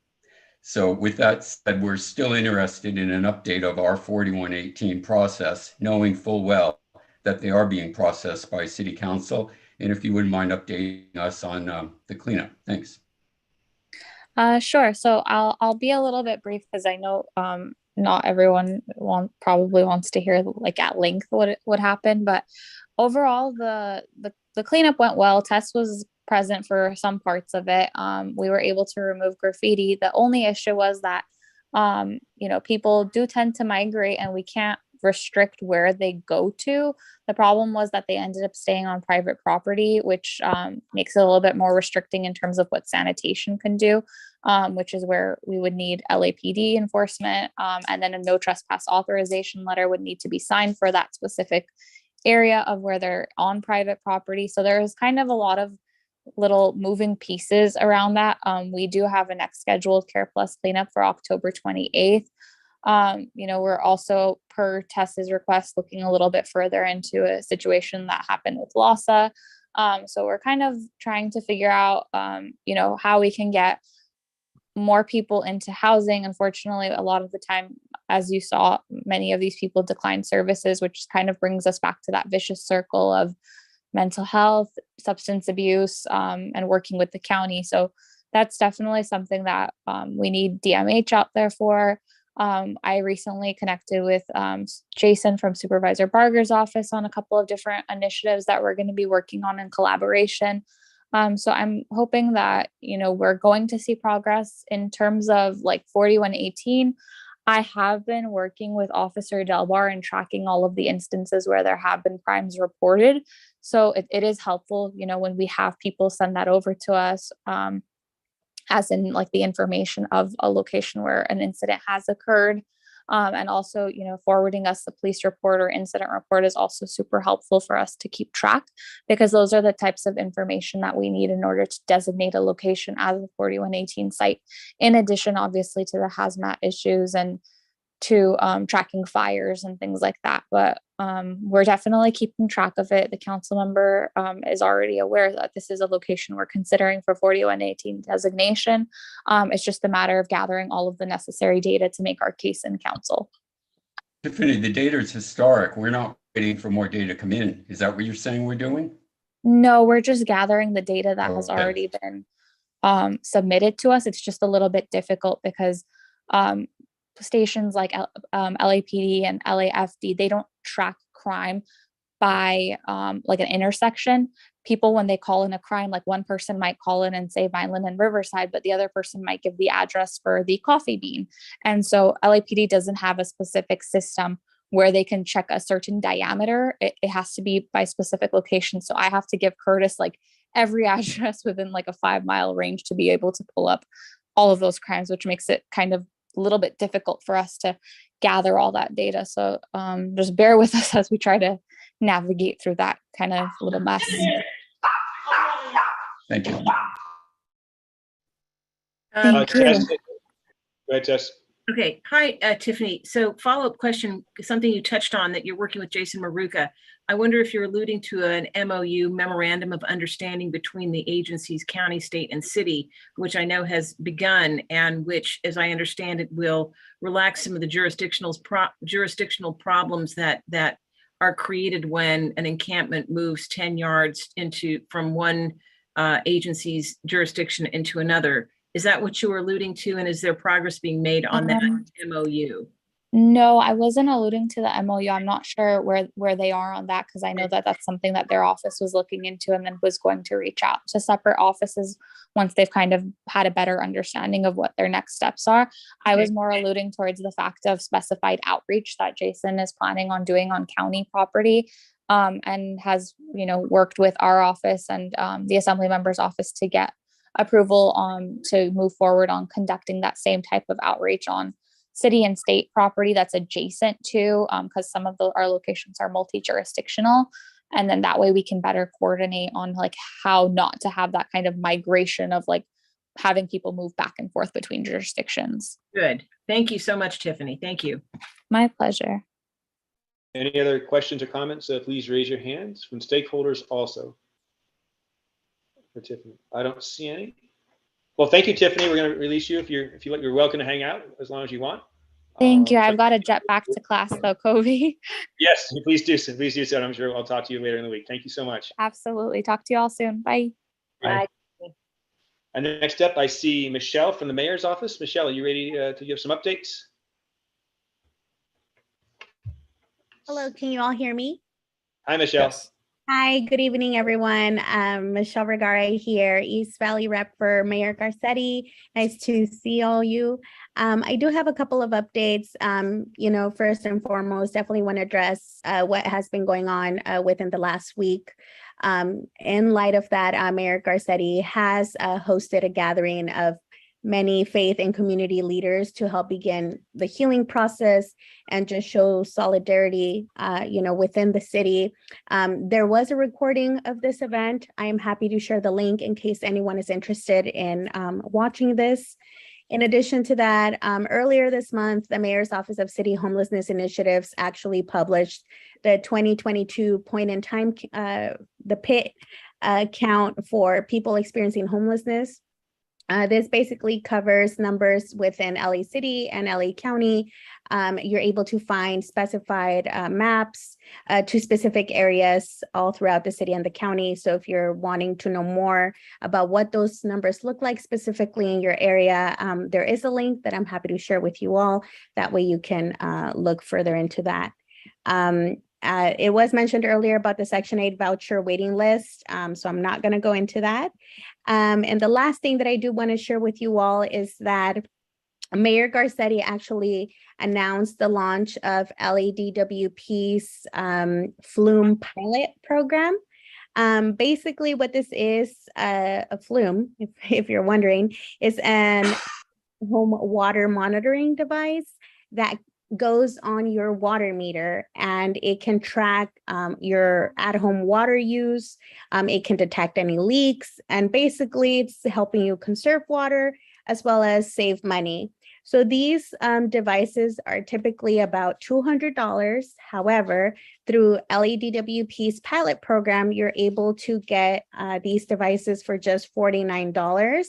So with that said, we're still interested in an update of our 4118 process, knowing full well that they are being processed by City Council. And if you wouldn't mind updating us on the cleanup, thanks. Sure. So I'll be a little bit brief because I know not everyone probably wants to hear like at length what happened, but overall, the cleanup went well. Tess was present for some parts of it. We were able to remove graffiti. The only issue was that, people do tend to migrate and we can't restrict where they go to. The problem was that they ended up staying on private property, which makes it a little bit more restricting in terms of what sanitation can do, which is where we would need LAPD enforcement. And then a no trespass authorization letter would need to be signed for that specific area of where they're on private property. So there's kind of a lot of little moving pieces around that. We do have a next scheduled Care Plus cleanup for October 28th. We're also, per Tess's request, looking a little bit further into a situation that happened with LASA. So we're kind of trying to figure out, how we can get more people into housing. Unfortunately, a lot of the time, as you saw, many of these people decline services, which kind of brings us back to that vicious circle of mental health, substance abuse, and working with the county. So that's definitely something that we need DMH out there for. I recently connected with Jason from Supervisor Barger's office on a couple of different initiatives that we're going to be working on in collaboration. So I'm hoping that, we're going to see progress in terms of like 4118. I have been working with Officer Delbar and tracking all of the instances where there have been crimes reported. So it is helpful, when we have people send that over to us, as in like the information of a location where an incident has occurred. And also, forwarding us the police report or incident report is also super helpful for us to keep track, because those are the types of information that we need in order to designate a location as a 4118 site, in addition, obviously, to the hazmat issues and to tracking fires and things like that. But we're definitely keeping track of it. The council member is already aware that this is a location we're considering for 4118 designation. It's just a matter of gathering all of the necessary data to make our case in council. Tiffany, the data is historic. We're not waiting for more data to come in. Is that what you're saying we're doing? No, we're just gathering the data that has Okay. already been submitted to us. It's just a little bit difficult because stations like LAPD and LAFD, they don't track crime by like an intersection. People, when they call in a crime, like one person might call in and say Vineland and Riverside, but the other person might give the address for the Coffee Bean. And so LAPD doesn't have a specific system where they can check a certain diameter. It has to be by specific location. So I have to give Curtis like every address within like a 5-mile range to be able to pull up all of those crimes, which makes it kind of a little bit difficult for us to gather all that data. So just bear with us as we try to navigate through that kind of little mess. Thank you. Thank you. Tess, go ahead, Tess. Okay. Hi, Tiffany. So follow-up question, something you touched on that you're working with Jason Maruka. I wonder if you're alluding to an MOU, Memorandum of Understanding, between the agencies, county, state, and city, which I know has begun, and which, as I understand it, will relax some of the jurisdictional problems that are created when an encampment moves 10 yards from one agency's jurisdiction into another. Is that what you were alluding to? And is there progress being made on that MOU? No, I wasn't alluding to the MOU. I'm not sure where they are on that, because I know that that's something that their office was looking into and then was going to reach out to separate offices once they've kind of had a better understanding of what their next steps are. I was more alluding towards the fact of specified outreach that Jason is planning on doing on county property, and has, worked with our office and the assembly member's office to get approval to move forward on conducting that same type of outreach on city and state property that's adjacent to, because some of our locations are multi-jurisdictional. And then that way we can better coordinate on like how not to have that kind of migration of like having people move back and forth between jurisdictions. Good. Thank you so much, Tiffany. Thank you. My pleasure. Any other questions or comments? Please raise your hands from stakeholders also. For Tiffany, I don't see any. Well, thank you, Tiffany. We're going to release you if you're welcome to hang out as long as you want. Thank you. I've got to jet back to class though, Kobe. Yes, please do so. Please do so. I'm sure I'll talk to you later in the week. Thank you so much. Absolutely. Talk to you all soon. Bye. Bye. And next up, I see Michelle from the mayor's office. Michelle, are you ready to give some updates? Hello, can you all hear me? Hi, Michelle. Yes. Hi, good evening, everyone. Michelle Vergara here, East Valley rep for Mayor Garcetti. Nice to see all you. I do have a couple of updates. First and foremost, definitely want to address what has been going on within the last week. In light of that, Mayor Garcetti has hosted a gathering of many faith and community leaders to help begin the healing process and just show solidarity, within the city. There was a recording of this event. I am happy to share the link in case anyone is interested in watching this. In addition to that, earlier this month, the Mayor's Office of City Homelessness Initiatives actually published the 2022 point in time, the PIT count for people experiencing homelessness. This basically covers numbers within LA City and LA County. You're able to find specified maps to specific areas all throughout the city and the county. So if you're wanting to know more about what those numbers look like specifically in your area, there is a link that I'm happy to share with you all. That way you can look further into that. It was mentioned earlier about the Section 8 voucher waiting list, so I'm not going to go into that. And the last thing that I do want to share with you all is that Mayor Garcetti actually announced the launch of LADWP's Flume pilot program. Basically what this is, a Flume, if you're wondering, is an home water monitoring device that goes on your water meter, and it can track your at-home water use. It can detect any leaks, and basically it's helping you conserve water as well as save money. So these devices are typically about $200. However, through LADWP's pilot program, you're able to get these devices for just $49.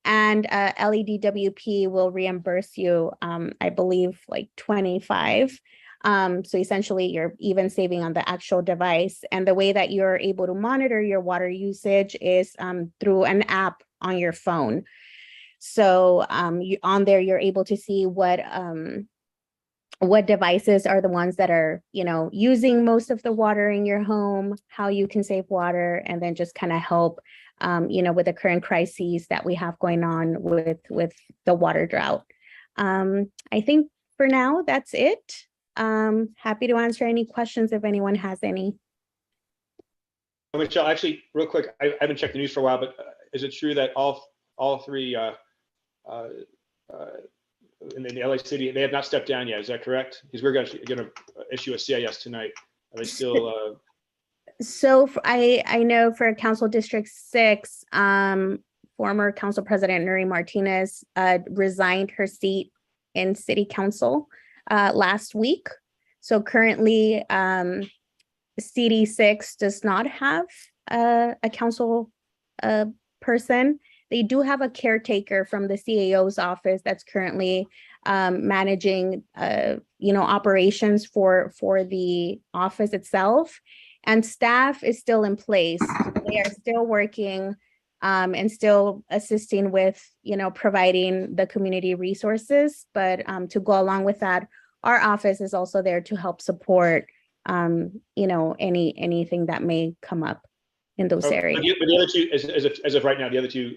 And LADWP will reimburse you, I believe, like $25. So essentially, you're even saving on the actual device. And the way that you're able to monitor your water usage is through an app on your phone. So on there, you're able to see what devices are the ones that are, using most of the water in your home, how you can save water, and then just kind of help, with the current crises that we have going on with the water drought. I think for now, that's it. Happy to answer any questions if anyone has any. Michelle, actually, real quick, I haven't checked the news for a while, but is it true that all three in the LA City, they have not stepped down yet? Is that correct? Because we're going to issue a CIS tonight. Are they still? So I know for Council District 6, former Council President Nuri Martinez resigned her seat in City Council last week. So currently, CD6 does not have a council person. They do have a caretaker from the CAO's office that's currently managing, operations for the office itself. And staff is still in place. They are still working and still assisting with, providing the community resources. But to go along with that, our office is also there to help support, anything that may come up in those areas. But the other two, as of right now, the other two.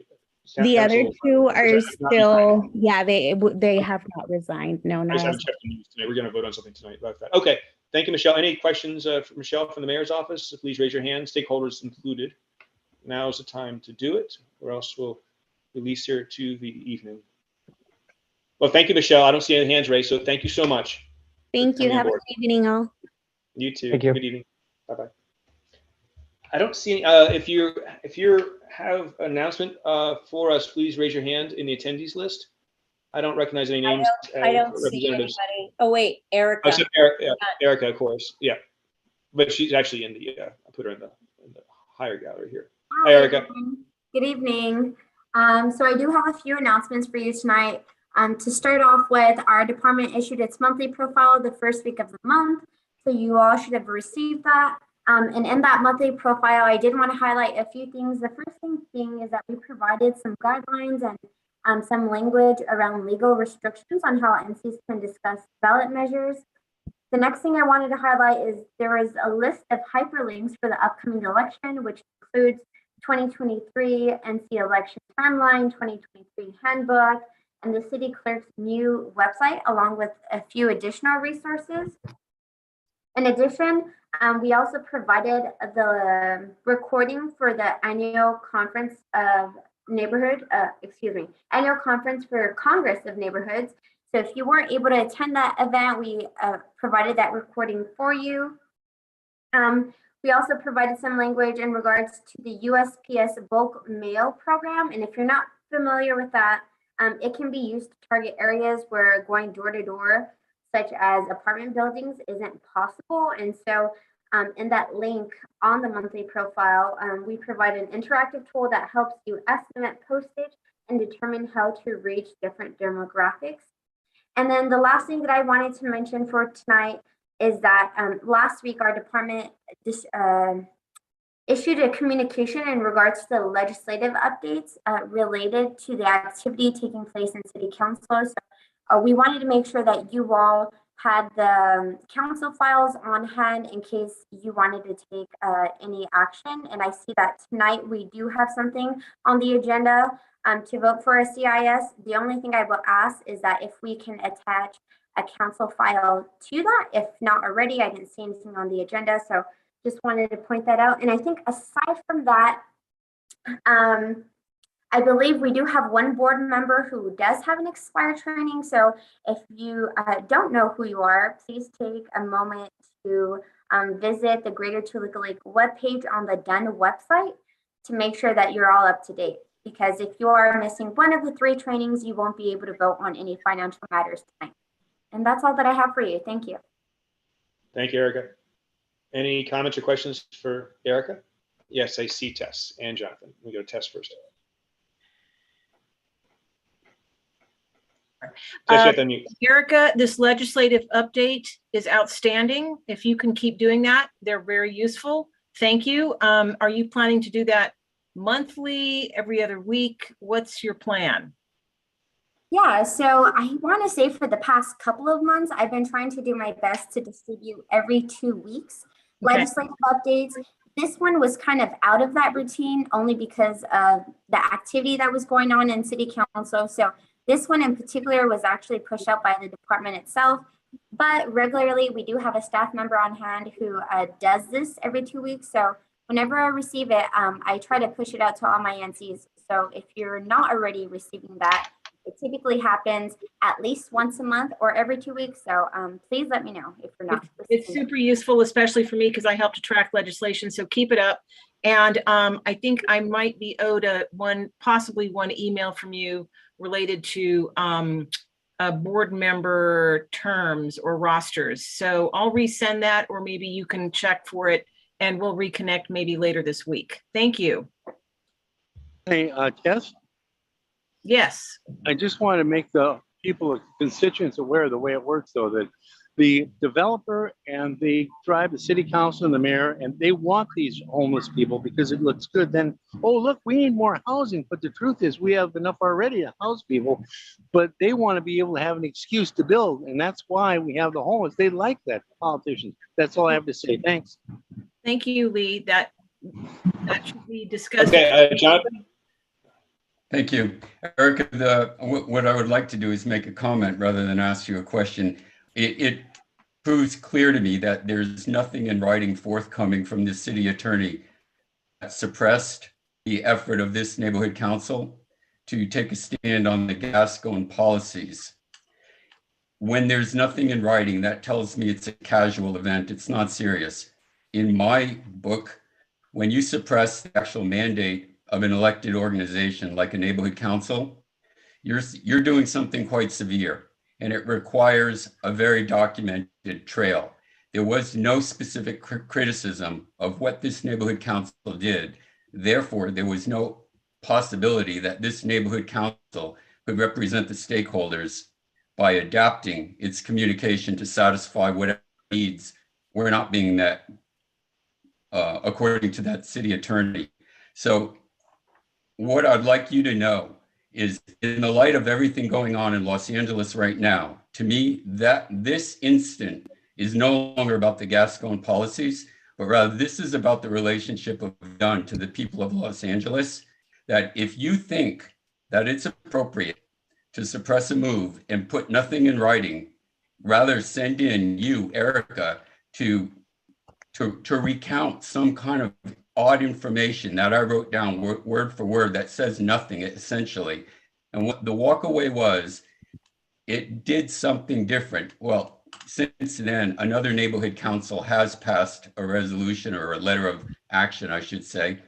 The other two are still, they have not resigned. No, I just haven't checked the news tonight. We're going to vote on something tonight about that. Okay. Thank you, Michelle. Any questions for Michelle from the mayor's office? Please raise your hand, stakeholders included. Now is the time to do it, or else we'll release her to the evening. Well, thank you, Michelle. I don't see any hands raised, so thank you so much. Thank you. Have a good evening, all. You too. Thank you. Good evening. Bye-bye. I don't see any, if you have an announcement for us, please raise your hand in the attendees list. I don't recognize any names. I don't see anybody. Oh, wait, Erica. Oh, so Erica, of course. Yeah. But she's actually in the, I put her in the higher gallery here. Hi, Erica. Good evening. So I do have a few announcements for you tonight. To start off with, our department issued its monthly profile the first week of the month. So you all should have received that. And in that monthly profile, I did want to highlight a few things. The first thing being is that we provided some guidelines and some language around legal restrictions on how MCs can discuss ballot measures. The next thing I wanted to highlight is there is a list of hyperlinks for the upcoming election, which includes 2023 NC election timeline, 2023 handbook, and the city clerk's new website, along with a few additional resources. In addition, we also provided the recording for the annual conference of annual conference for Congress of Neighborhoods. So if you weren't able to attend that event, we provided that recording for you. We also provided some language in regards to the USPS bulk mail program. And if you're not familiar with that, it can be used to target areas where going door to door, such as apartment buildings, isn't possible. And so in that link on the monthly profile, we provide an interactive tool that helps you estimate postage and determine how to reach different demographics. And then the last thing that I wanted to mention for tonight is that last week our department issued a communication in regards to the legislative updates related to the activity taking place in City Council. So we wanted to make sure that you all had the council files on hand in case you wanted to take any action. And I see that tonight we do have something on the agenda to vote for a CIS. The only thing I will ask is that if we can attach a council file to that. If not already, I didn't see anything on the agenda. So just wanted to point that out. And I think aside from that, I believe we do have one board member who does have an expired training. So if you don't know who you are, please take a moment to visit the Greater Toluca Lake webpage on the DUN website to make sure that you're all up to date. Because if you are missing one of the 3 trainings, you won't be able to vote on any financial matters tonight. And that's all that I have for you. Thank you. Thank you, Erica. Any comments or questions for Erica? Yes, I see Tess and Jonathan. We go to Tess first. Tess, you have to unmute. Erica, this legislative update is outstanding. If you can keep doing that, they're very useful. Thank you. Are you planning to do that monthly, every other week? What's your plan? Yeah, so I want to say for the past couple of months, I've been trying to do my best to distribute every 2 weeks legislative updates. This one was kind of out of that routine only because of the activity that was going on in City Council. So this one in particular was actually pushed out by the department itself. But regularly, we do have a staff member on hand who does this every 2 weeks. So whenever I receive it, I try to push it out to all my NCs. So if you're not already receiving that, it typically happens at least once a month or every 2 weeks. So please let me know if you're not. It's super useful, especially for me, because I help to track legislation. So keep it up. And I think I might be owed possibly one email from you related to board member terms or rosters. So I'll resend that, or maybe you can check for it and we'll reconnect maybe later this week. Thank you. Hey, Tess? Yes. I just want to make the people, constituents aware of the way it works, though, that the developer and the tribe, the city council and the mayor, and they want these homeless people because it looks good. Then, oh, look, we need more housing. But the truth is we have enough already to house people, but they want to be able to have an excuse to build. And that's why we have the homeless. They like that, politicians. That's all I have to say. Thanks. Thank you, Lee. That should be discussed. Okay, Jonathan? Thank you. Erica, what I would like to do is make a comment rather than ask you a question. It proves clear to me that there's nothing in writing forthcoming from the city attorney that suppressed the effort of this neighborhood council to take a stand on the Gascon policies. When there's nothing in writing, that tells me it's a casual event. It's not serious. In my book, when you suppress the actual mandate of an elected organization like a neighborhood council, you're doing something quite severe, and it requires a very documented trail. There was no specific criticism of what this neighborhood council did. Therefore, there was no possibility that this neighborhood council could represent the stakeholders by adapting its communication to satisfy whatever needs were not being met, according to that city attorney. So what I'd like you to know is, in the light of everything going on in Los Angeles right now, to me, that this instant is no longer about the Gascon policies, but rather this is about the relationship of Dunn to the people of Los Angeles, that if you think that it's appropriate to suppress a move and put nothing in writing, rather send in you, Erica, to recount some kind of odd information that I wrote down word for word that says nothing, essentially. And what the walkaway was, it did something different. Well, since then, another neighborhood council has passed a resolution or a letter of action, I should say,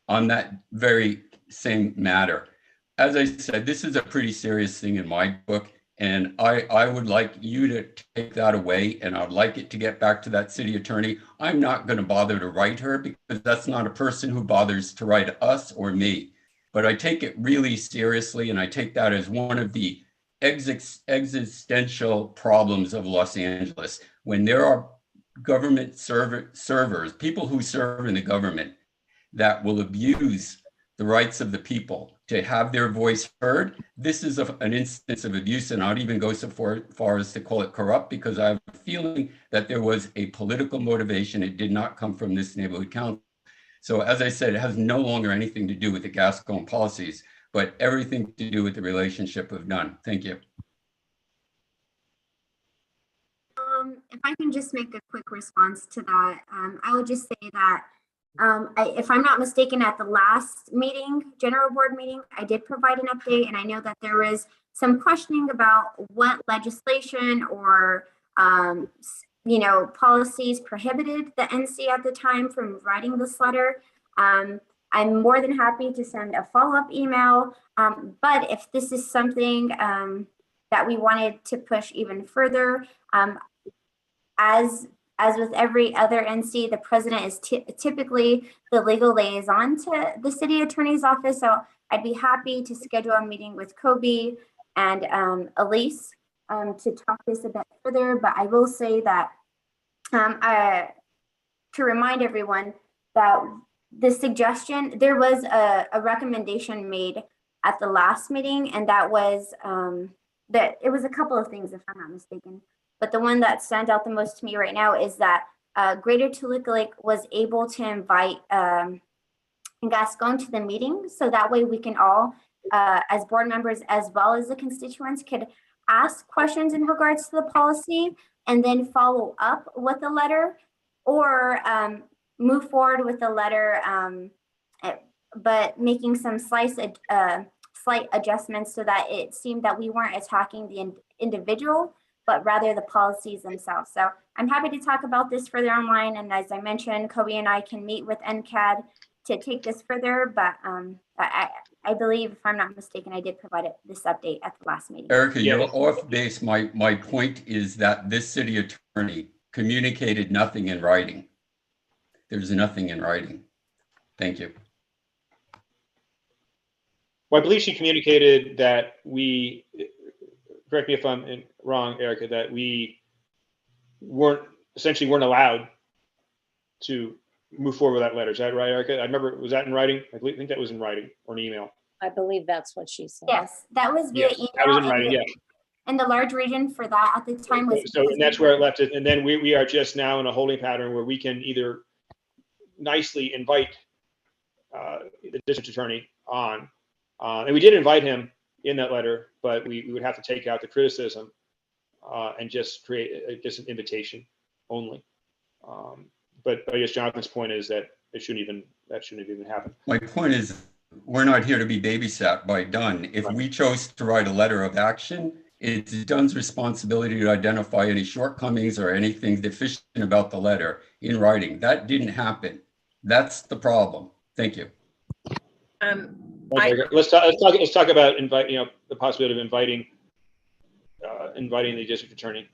on that very same matter. As I said, this is a pretty serious thing in my book, and I would like you to take that away, and I'd like it to get back to that city attorney. I'm not going to bother to write her because that's not a person who bothers to write us or me. But I take it really seriously, and I take that as one of the existential problems of Los Angeles. When there are government servers, people who serve in the government, that will abuse the rights of the people to have their voice heard. This is an instance of abuse, and I'd even go so far as to call it corrupt, because I have a feeling that there was a political motivation. It did not come from this neighborhood council. So as I said, it has no longer anything to do with the Gascon policies, but everything to do with the relationship of Dunn. Thank you. If I can just make a quick response to that, I would just say that if I'm not mistaken, at the last meeting, general board meeting, I did provide an update, and I know that there was some questioning about what legislation or policies prohibited the NC at the time from writing this letter. I'm more than happy to send a follow-up email, but if this is something that we wanted to push even further, as with every other NC, the president is typically the legal liaison to the city attorney's office. So I'd be happy to schedule a meeting with Kobe and Elise to talk this a bit further. But I will say that to remind everyone that the suggestion, there was a recommendation made at the last meeting, and that was that it was a couple of things, if I'm not mistaken. But the one that stands out the most to me right now is that Greater Toluca Lake was able to invite Gascon to the meeting. So that way we can all, as board members, as well as the constituents, could ask questions in regards to the policy and then follow up with a letter, or move forward with the letter, but making some slight adjustments so that it seemed that we weren't attacking the individual, but rather the policies themselves. So I'm happy to talk about this further online. And as I mentioned, Kobe and I can meet with NCAD to take this further. But I believe, if I'm not mistaken, I did provide this update at the last meeting. Erica, you're off base. My point is that this city attorney communicated nothing in writing. There's nothing in writing. Thank you. Well, I believe she communicated that we, correct me if I'm wrong, Erica, that we essentially weren't allowed to move forward with that letter. Is that right, Erica? I remember, was that in writing? I think that was in writing or an email. I believe that's what she said. Yes, that was via email. That was in writing, yeah. And the large region for that at the time was. So, and that's where it left it. And then we are just now in a holding pattern where we can either nicely invite the district attorney on, and we did invite him in that letter, but we would have to take out the criticism and just create just an invitation only. But I guess Jonathan's point is that that shouldn't even happen. My point is, we're not here to be babysat by Dunn. If we chose to write a letter of action, it's Dunn's responsibility to identify any shortcomings or anything deficient about the letter in writing. That didn't happen. That's the problem. Thank you. Let's talk about the possibility of inviting the district attorney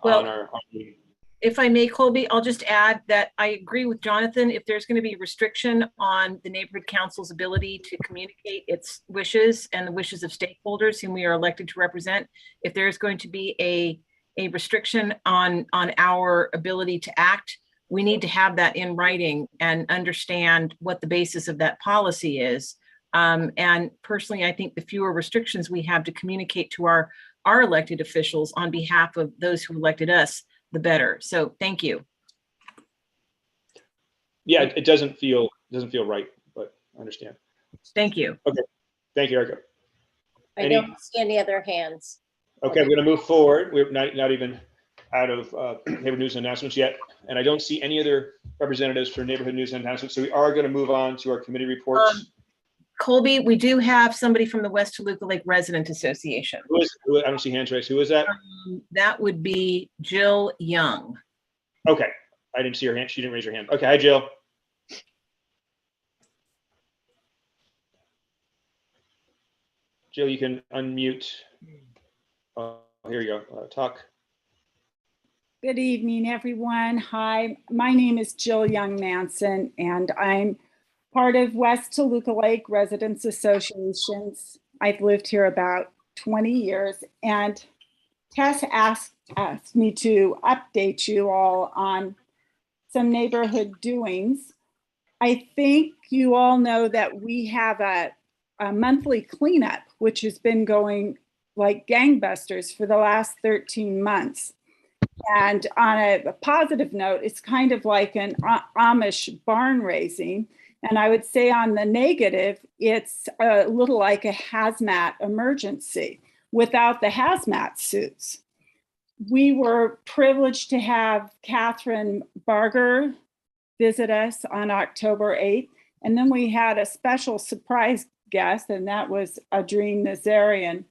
on our meeting. If I may, Colby, I'll just add that I agree with Jonathan. If there's going to be restriction on the neighborhood council's ability to communicate its wishes and the wishes of stakeholders whom we are elected to represent, if there's going to be a restriction on our ability to act, we need to have that in writing and understand what the basis of that policy is. And personally, I think the fewer restrictions we have to communicate to our elected officials on behalf of those who elected us, the better. So thank you. Yeah, it doesn't feel right, but I understand. Thank you. Okay, thank you, Erica. I don't see any other hands. Okay, we're going to move forward. We're not even out of neighborhood news and announcements yet, and I don't see any other representatives for neighborhood news and announcements. So we are going to move on to our committee reports. Colby, we do have somebody from the West Toluca Lake Resident Association. Who I don't see hands raised. Who is that? That would be Jill Young. Okay, I didn't see her hand. She didn't raise her hand. Okay, hi, Jill. Jill, you can unmute. Here you go. Talk. Good evening, everyone. Hi, my name is Jill Young Manson, and I'm part of West Toluca Lake Residents Associations. I've lived here about 20 years, and Tess asked me to update you all on some neighborhood doings. I think you all know that we have a monthly cleanup, which has been going like gangbusters for the last 13 months. And on a positive note, it's kind of like an Amish barn raising. And I would say on the negative, it's a little like a hazmat emergency without the hazmat suits. We were privileged to have Catherine Barger visit us on October 8th. And then we had a special surprise guest, and that was Adrien Nazarian,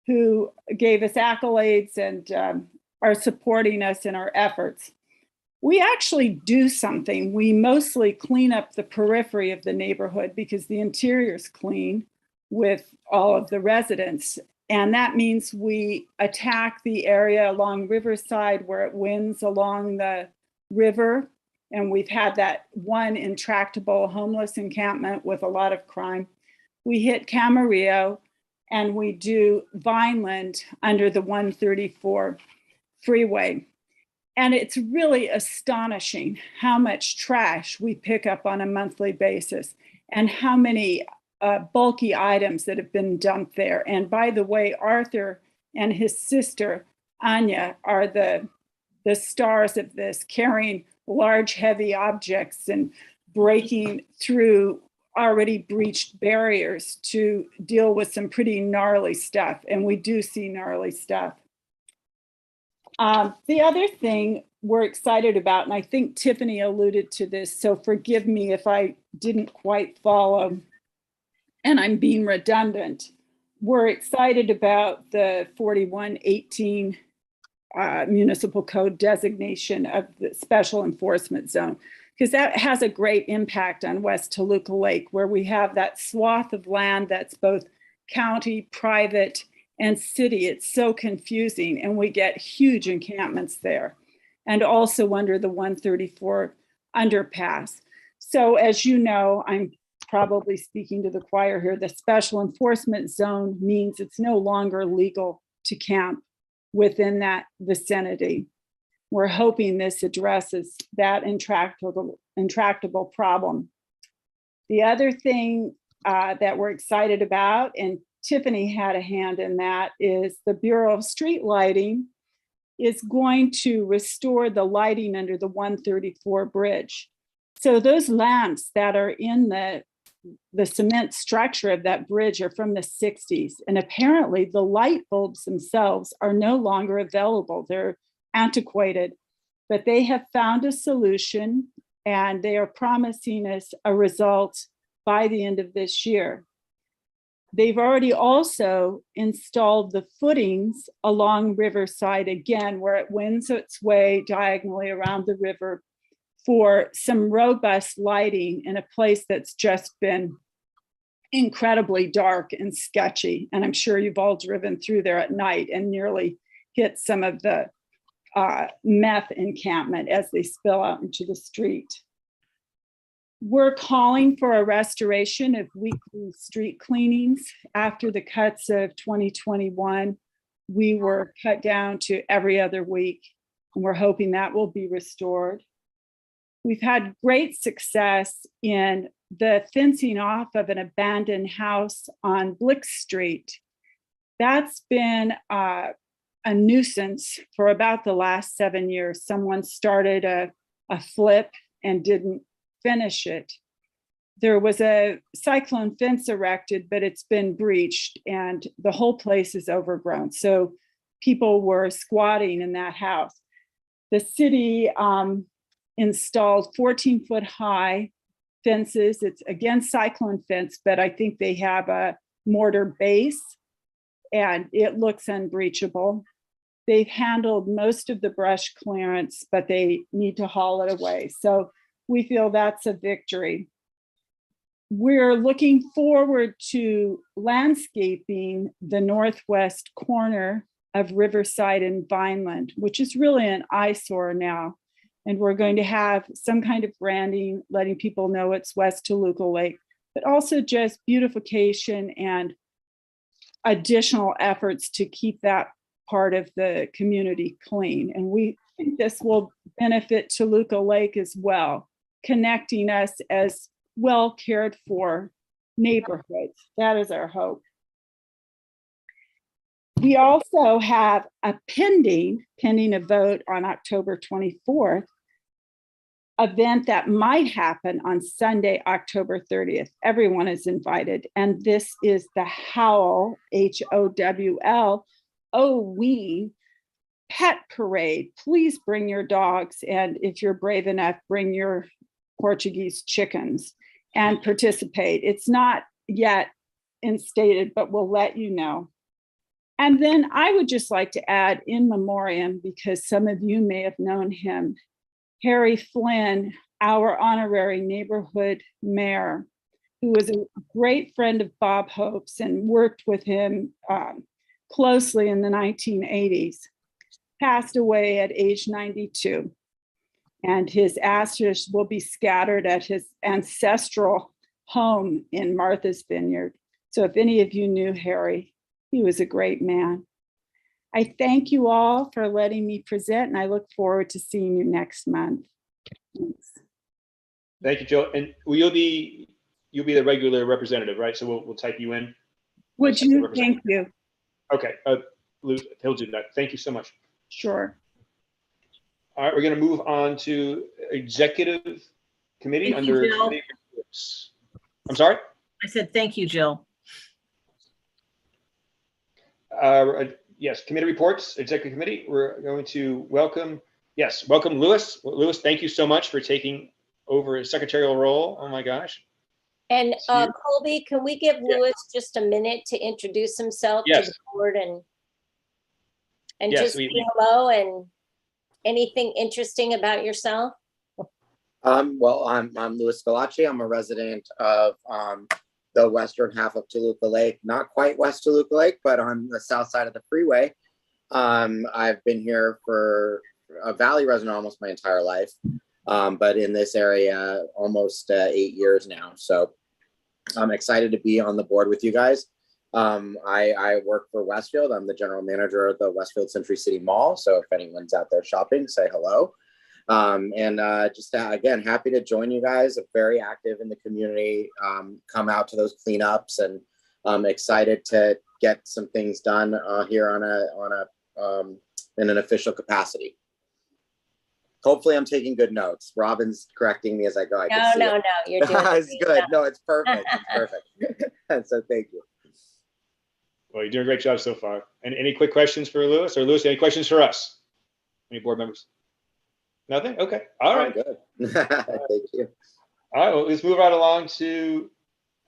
who gave us accolades and are supporting us in our efforts. We actually do something. We mostly clean up the periphery of the neighborhood because the interior is clean with all of the residents. And that means we attack the area along Riverside where it winds along the river. And we've had that one intractable homeless encampment with a lot of crime. We hit Camarillo, and we do Vineland under the 134 freeway. And it's really astonishing how much trash we pick up on a monthly basis and how many bulky items that have been dumped there. And by the way, Arthur and his sister, Anya, are the stars of this, carrying large, heavy objects and breaking through already breached barriers to deal with some pretty gnarly stuff. And we do see gnarly stuff. The other thing we're excited about, and I think Tiffany alluded to this, so forgive me if I didn't quite follow and I'm being redundant. We're excited about the 4118 municipal code designation of the special enforcement zone, because that has a great impact on West Toluca Lake, where we have that swath of land that's both county, private, and city. It's so confusing, and we get huge encampments there, and also under the 134 underpass. So as you know, I'm probably speaking to the choir here, the special enforcement zone means it's no longer legal to camp within that vicinity. We're hoping this addresses that intractable problem. The other thing that we're excited about, and Tiffany had a hand in that, is the Bureau of Street Lighting is going to restore the lighting under the 134 bridge. So those lamps that are in the cement structure of that bridge are from the 60s. And apparently the light bulbs themselves are no longer available. They're antiquated, but they have found a solution and they are promising us a result by the end of this year. They've already also installed the footings along Riverside again, where it winds its way diagonally around the river for some robust lighting in a place that's just been incredibly dark and sketchy. And I'm sure you've all driven through there at night and nearly hit some of the meth encampment as they spill out into the street. We're calling for a restoration of weekly street cleanings. After the cuts of 2021, we were cut down to every other week, and we're hoping that will be restored. We've had great success in the fencing off of an abandoned house on Blick Street. That's been a nuisance for about the last 7 years. Someone started a flip and didn't finish it. There was a cyclone fence erected, but it's been breached and the whole place is overgrown. So people were squatting in that house. The city installed 14-foot high fences. It's against cyclone fence, but I think they have a mortar base and it looks unbreachable. They've handled most of the brush clearance, but they need to haul it away. So we feel that's a victory. We're looking forward to landscaping the northwest corner of Riverside and Vineland, which is really an eyesore now. And we're going to have some kind of branding, letting people know it's West Toluca Lake, but also just beautification and additional efforts to keep that part of the community clean. And we think this will benefit Toluca Lake as well, connecting us as well cared for neighborhoods. That is our hope. We also have a pending a vote on October 24th, event that might happen on Sunday, October 30th. Everyone is invited. And this is the Howl, HOWL, we pet parade. Please bring your dogs. And if you're brave enough, bring your Portuguese chickens and participate. It's not yet instated, but we'll let you know. And then I would just like to add in memoriam, because some of you may have known him, Harry Flynn, our honorary neighborhood mayor, who was a great friend of Bob Hope's and worked with him closely in the 1980s, passed away at age 92. And his ashes will be scattered at his ancestral home in Martha's Vineyard. So if any of you knew Harry, he was a great man. I thank you all for letting me present, and I look forward to seeing you next month. Thanks. Thank you, Jill. And you'll be the regular representative, right? So we'll type you in. Would you? Thank you. Okay, he'll do that. Thank you so much. Sure. All right, we're going to move on to executive committee Thank you, under Jill. committee reports. I'm sorry? I said, thank you, Jill. Yes, committee reports, executive committee. We're going to welcome Louis. Louis, thank you so much for taking over a secretarial role. Oh my gosh. And Colby, can we give Louis just a minute to introduce himself to the board and just say hello and anything interesting about yourself? Well, I'm Louis Scalacci. I'm a resident of the western half of Toluca Lake, not quite West Toluca Lake, but on the south side of the freeway. I've been here for a Valley resident almost my entire life, but in this area almost 8 years now. So I'm excited to be on the board with you guys. I work for Westfield. I'm the general manager of the Westfield Century City Mall. So if anyone's out there shopping, say hello. Again, happy to join you guys. Very active in the community. Come out to those cleanups, and I'm excited to get some things done here in an official capacity. Hopefully, I'm taking good notes. Robin's correcting me as I go. No, you're doing it's good. No, it's perfect. It's perfect. And so, thank you. Well, you're doing a great job so far. And any quick questions for Louis? Or Louis, any questions for us? Any board members? Nothing? Okay. All right. Good. Thank you. All right. Well, let's move right along to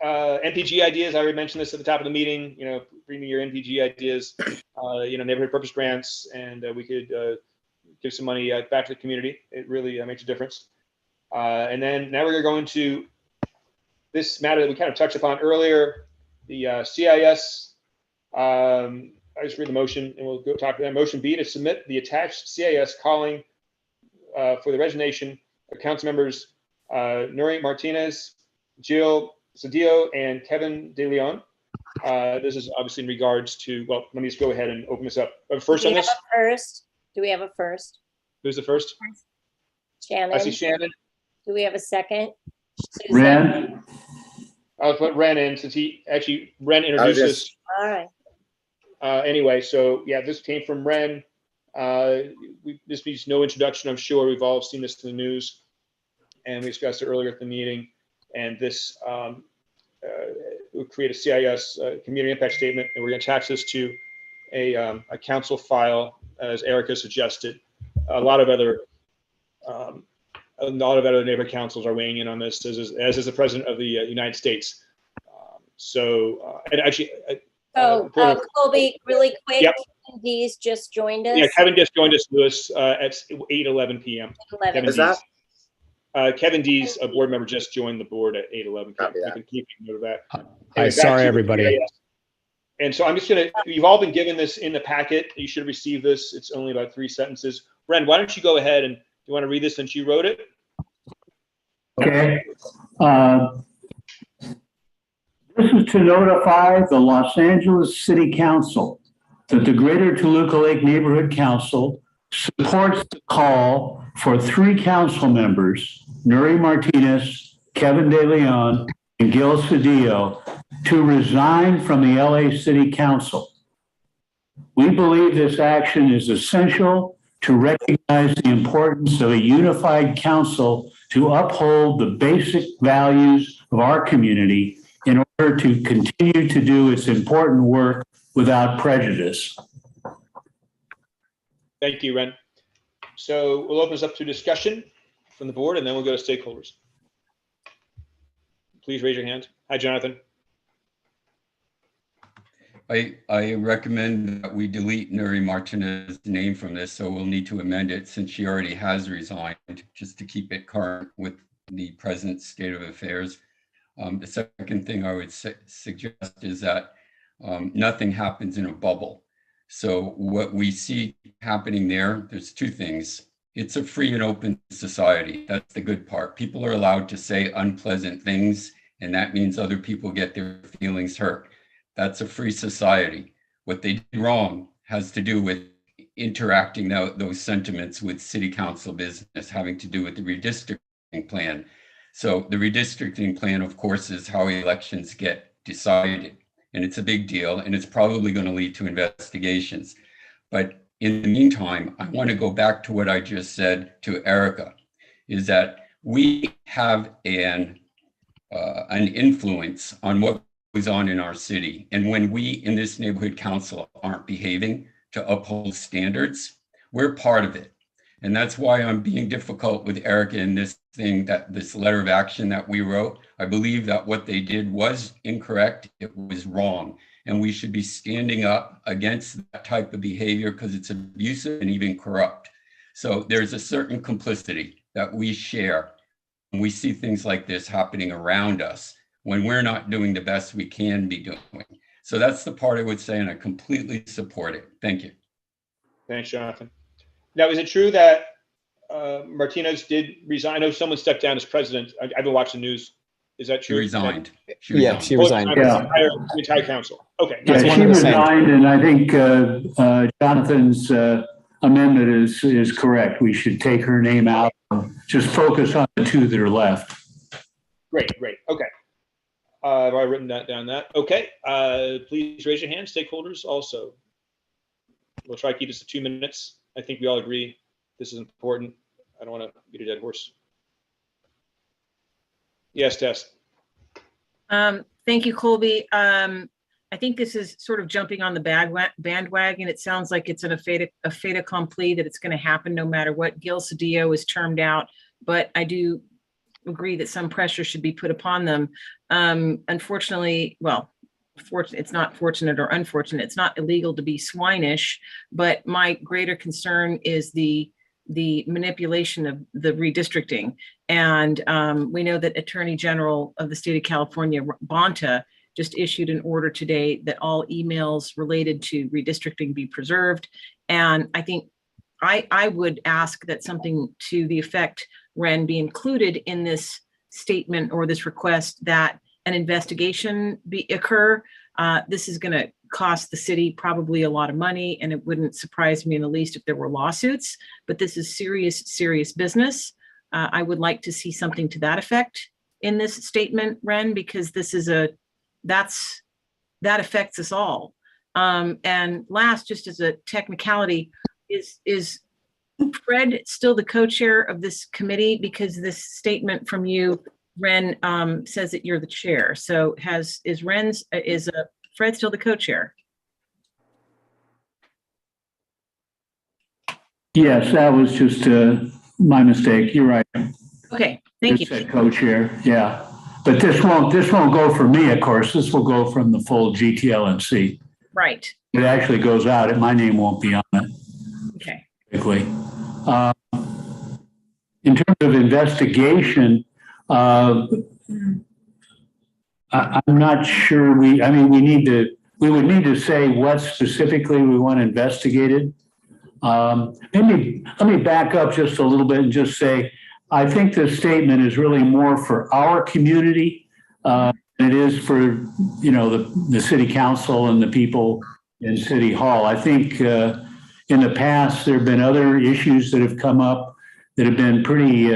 NPG ideas. I already mentioned this at the top of the meeting. Bring me your NPG ideas. Neighborhood purpose grants, and we could give some money back to the community. It really makes a difference. And then now we're going to this matter that we kind of touched upon earlier, the CIS. I just read the motion, and we'll go talk to that. Motion B, to submit the attached CIS calling for the resignation of council members Nuri Martinez, Jill Cedillo, and Kevin De Leon. This is obviously in regards to, well, let me just go ahead and open this up. First on this. Do we have a first? Who's the first? Shannon. I see Shannon. Do we have a second? Ren. I'll put Ren in since Ren introduced us. All right. Anyway, so yeah, this came from Ren. This needs no introduction, I'm sure. We've all seen this in the news, and we discussed it earlier at the meeting. And this will create a CIS, community impact statement, and we're going to attach this to a council file, as Erica suggested. A lot of other neighborhood councils are weighing in on this, as is the president of the United States. And actually, Colby, really quick, Yep. Kevin Dees just joined us. Yeah, Kevin just joined us, Lewis, at 8:11 p.m. 11. Kevin Is that? Dees. Kevin Dees, a board member, just joined the board at 8:11. Copy that. You can keep note of that. Hi, Anyway, back sorry, to everybody. CIS. And so I'm just you've all been given this in the packet. You should have received this. It's only about 3 sentences. Ren, why don't you go ahead and you want to read this since you wrote it? Okay. This is to notify the Los Angeles City Council that the Greater Toluca Lake Neighborhood Council supports the call for 3 council members, Nuri Martinez, Kevin De Leon, and Gil Cedillo, to resign from the LA City Council. We believe this action is essential to recognize the importance of a unified council to uphold the basic values of our community in order to continue to do its important work without prejudice. Thank you, Ren. So we'll open this up to discussion from the board, and then we'll go to stakeholders. Please raise your hand. Hi, Jonathan. I recommend that we delete Nuri Martinez's name from this, so we'll need to amend it since she already has resigned, just to keep it current with the present state of affairs. The second thing I would suggest is that nothing happens in a bubble. So what we see happening there's 2 things. It's a free and open society. That's the good part. People are allowed to say unpleasant things, and that means other people get their feelings hurt. That's a free society. What they did wrong has to do with interacting those sentiments with city council business, having to do with the redistricting plan. So the redistricting plan, of course, is how elections get decided. And it's a big deal, and it's probably going to lead to investigations. But in the meantime, I want to go back to what I just said to Erica, is that we have an influence on what goes on in our city. And when we in this neighborhood council aren't behaving to uphold standards, we're part of it. And that's why I'm being difficult with Erica in this this letter of action that we wrote. I believe that what they did was incorrect. It was wrong. And we should be standing up against that type of behavior because it's abusive and even corrupt. So there's a certain complicity that we share when we see things like this happening around us when we're not doing the best we can be doing. So that's the part I would say, and I completely support it. Thank you. Thanks, Jonathan. Now, is it true that Martinez did resign? I know someone stepped down as president. I've been watching the news. Is that She true? resigned. Yeah, she resigned. The entire council. Okay. Yeah, That's one she and the same. resigned, and I think Jonathan's amendment is correct. We should take her name out, just focus on the 2 that are left. Great. Okay. I've already written that down. Okay. Please raise your hand, stakeholders also. We'll try to keep this to 2 minutes. I think we all agree this is important. I don't want to beat a dead horse. Yes, Tess. Thank you, Colby. I think this is sort of jumping on the bandwagon. It sounds like it's a fait accompli, that it's going to happen no matter what. Gil Cedillo is termed out, but I do agree that some pressure should be put upon them. Unfortunately, it's not fortunate or unfortunate. It's not illegal to be swinish, but my greater concern is the manipulation of the redistricting. And we know that Attorney General of the state of California, Bonta, just issued an order today that all emails related to redistricting be preserved. And I think I would ask that something to the effect, Ren, be included in this statement or this request, that an investigation occur. This is going to cost the city probably a lot of money, and it wouldn't surprise me in the least if there were lawsuits, but this is serious business. I would like to see something to that effect in this statement, Ren, because this is that affects us all. And last, just as a technicality, is Fred still the co-chair of this committee? Because this statement from you, Ren, says that you're the chair. So is Fred still the co-chair? Yes, that was just my mistake. You're right. Okay, thank you. Said co-chair, yeah. But this won't go for me, of course. This will go from the full GTLNC. Right. It actually goes out, and my name won't be on it. Okay. Typically. In terms of investigation, I'm not sure we would need to say what specifically we want investigated. Maybe let me back up just a little bit and just say, I think this statement is really more for our community than it is for, the city council and the people in City Hall. I think in the past, there have been other issues that have come up that have been pretty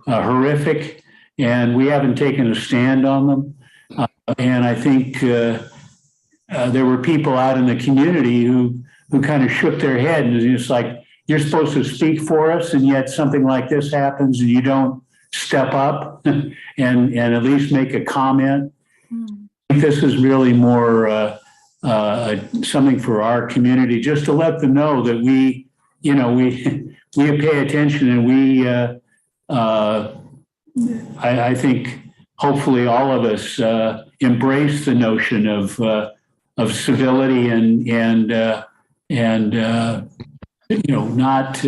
horrific, and we haven't taken a stand on them. And I think there were people out in the community who kind of shook their head and it's like, you're supposed to speak for us, and yet something like this happens and you don't step up and at least make a comment. I think this is really more something for our community, just to let them know that we pay attention, and I think hopefully all of us embrace the notion of civility and not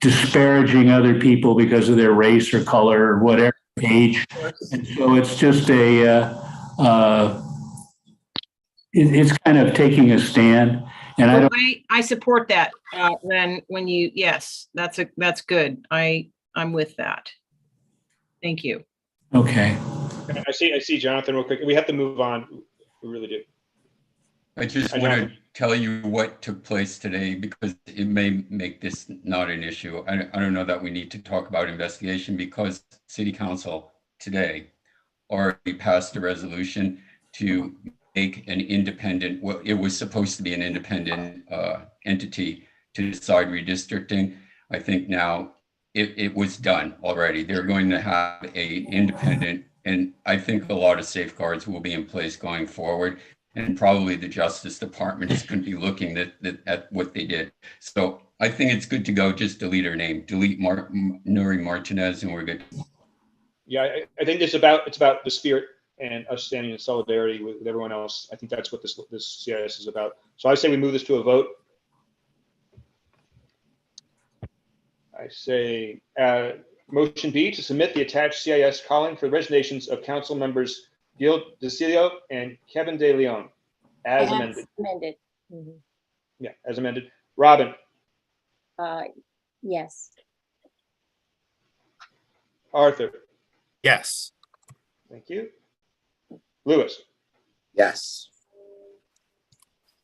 disparaging other people because of their race or color or whatever age. And so it's just it's kind of taking a stand. And I support that. Then yes, that's good. I'm with that. Thank you. Okay. I see Jonathan real quick. We have to move on. We really do. I just want to tell you what took place today, because it may make this not an issue. I don't know that we need to talk about investigation, because City Council today already passed a resolution to make an independent, well, it was supposed to be an independent entity to decide redistricting. I think now it was done already. They're going to have a independent, and I think a lot of safeguards will be in place going forward. And probably the Justice Department is going to be looking at what they did. So I think it's good to go. Just delete her name, delete Nuri Martinez, and we're good. Yeah, I think it's about the spirit and us standing in solidarity with everyone else. I think that's what this CIS is about. So I say we move this to a vote. I say motion B, to submit the attached CIS calling for the resignations of council members Gil DeCilio and Kevin De Leon, as amended. Mm-hmm. Yeah, as amended. Robin? Yes. Arthur? Yes. Thank you. Lewis? Yes.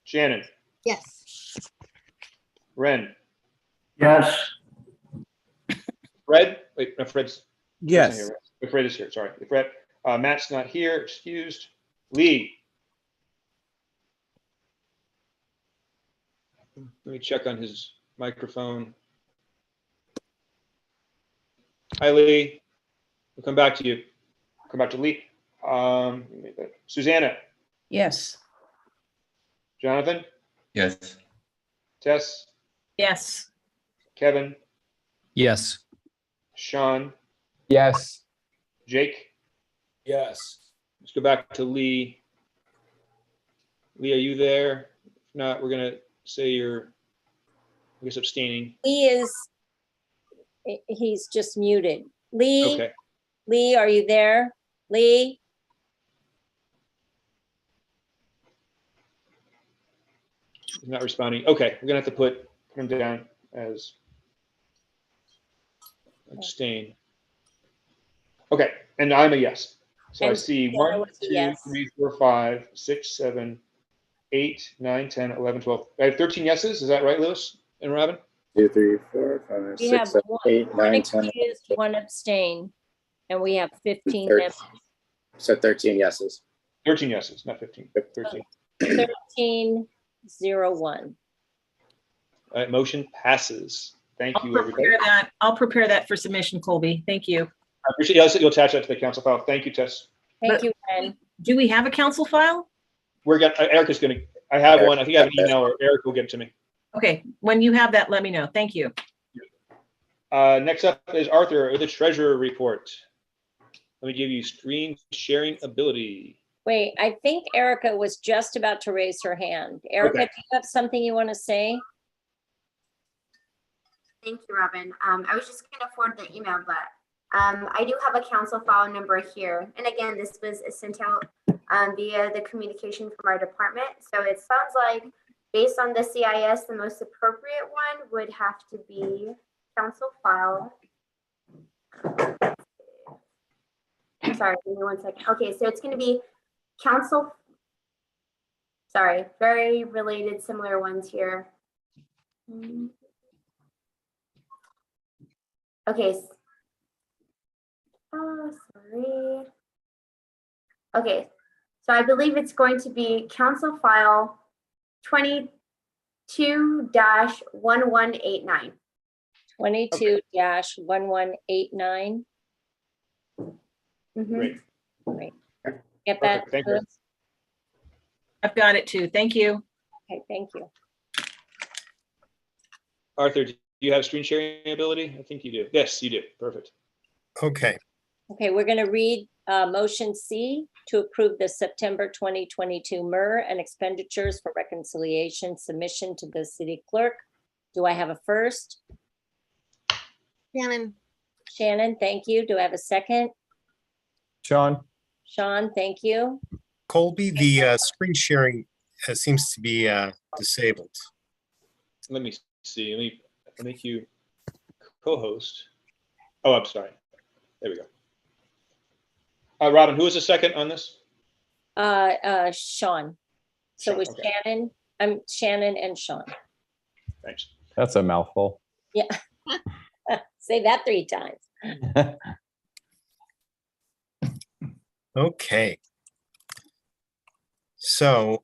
Shannon? Yes. Ren? Yes. Fred? Wait, no, Fred's. Yes. Fred is here, sorry. Fred. Matt's not here, excused. Lee? Let me check on his microphone. Hi, Lee. We'll come back to you. Come back to Lee. Susanna? Yes. Jonathan? Yes. Tess? Yes. Kevin? Yes. Sean? Yes. Jake? Yes. Let's go back to Lee. Lee, are you there? If not, we're going to say you're, I guess, abstaining. He's just muted. Lee? Okay. Lee, are you there? Lee? He's not responding. Okay, we're going to have to put him down as abstain. Okay, and I'm a yes. So I see 1, 2, 3, 4, 5, 6, 7, 8, 9, 10, 11, 12. I have 13 yeses. Is that right, Lewis and Robin? 2, 3, 4, 5, We 6, have 7, 8, one 9, 10. excused, one abstain, and we have 15 13. members. So 13 yeses. 13 yeses, not 15. 13. 1301. All right, motion passes. Thank I'll you, everybody. prepare that. I'll prepare that for submission, Colby. Thank you. I appreciate you'll attach that to the council file. Thank you, Tess. Thank you, Ren. Do we have a council file? Erica's gonna, I have one. I think I have an email, or Eric will get it to me. Okay, when you have that, let me know. Thank you. Next up is Arthur, the treasurer report. Let me give you screen sharing ability. Wait, I think Erica was just about to raise her hand. Erica, Okay. do you have something you want to say? Thank you, Robin. I was just going to forward the email, but I do have a council file number here. And again, this was sent out via the communication from our department. So it sounds like based on the CIS, the most appropriate one would have to be council file. I'm sorry, give me 1 second. Okay, so it's going to be council. Sorry, very related, similar ones here. Okay. Oh, sorry. Okay, so I believe it's going to be council file 22-1189. 22-1189. Great. Great. Get that? Perfect. Thank you. I've got it too. Thank you. Okay, thank you. Arthur, do you have screen sharing ability? I think you do. Yes, you do. Perfect. Okay. Okay, we're going to read motion C to approve the September 2022 MER and expenditures for reconciliation submission to the city clerk. Do I have a first? Shannon. Shannon, thank you. Do I have a second? Sean? Sean, thank you. Colby, the screen sharing seems to be disabled. Let me see. Let me make you co-host. Oh, I'm sorry. There we go. Robin, who was the second on this? Sean. So it was okay. Shannon. I'm Shannon and Sean. Thanks. That's a mouthful. Yeah. Say that 3 times. Okay. So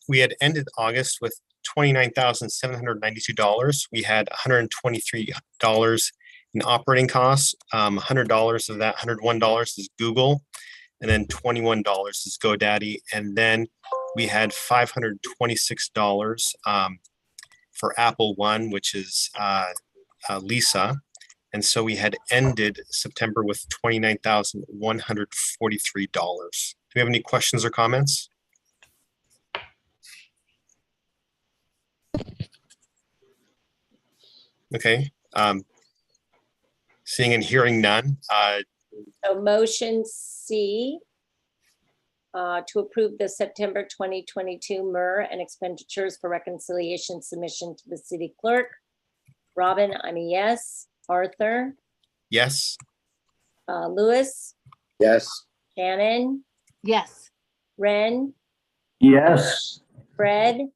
we had ended August with $29,792. We had $123 in operating costs. $100 of that, $101 is Google, and then $21 is GoDaddy. And then we had $526 for Apple One, which is Lisa. And so we had ended September with $29,143. Do we have any questions or comments? Okay. Seeing and hearing none. So motion C to approve the September 2022 MER and expenditures for reconciliation submission to the city clerk. Robin, I'm a yes. Arthur? Yes. Lewis? Yes. Shannon? Yes. Ren? Yes. Fred?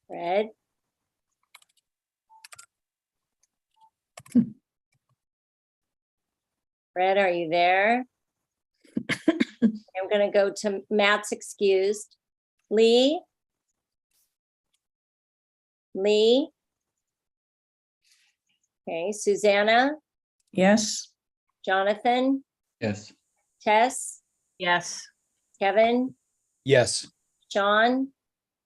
Fred? Fred, are you there? I'm going to go to Matt's excused. Lee? Lee? Okay, Susanna? Yes. Jonathan? Yes. Tess? Yes. Kevin? Yes. Sean?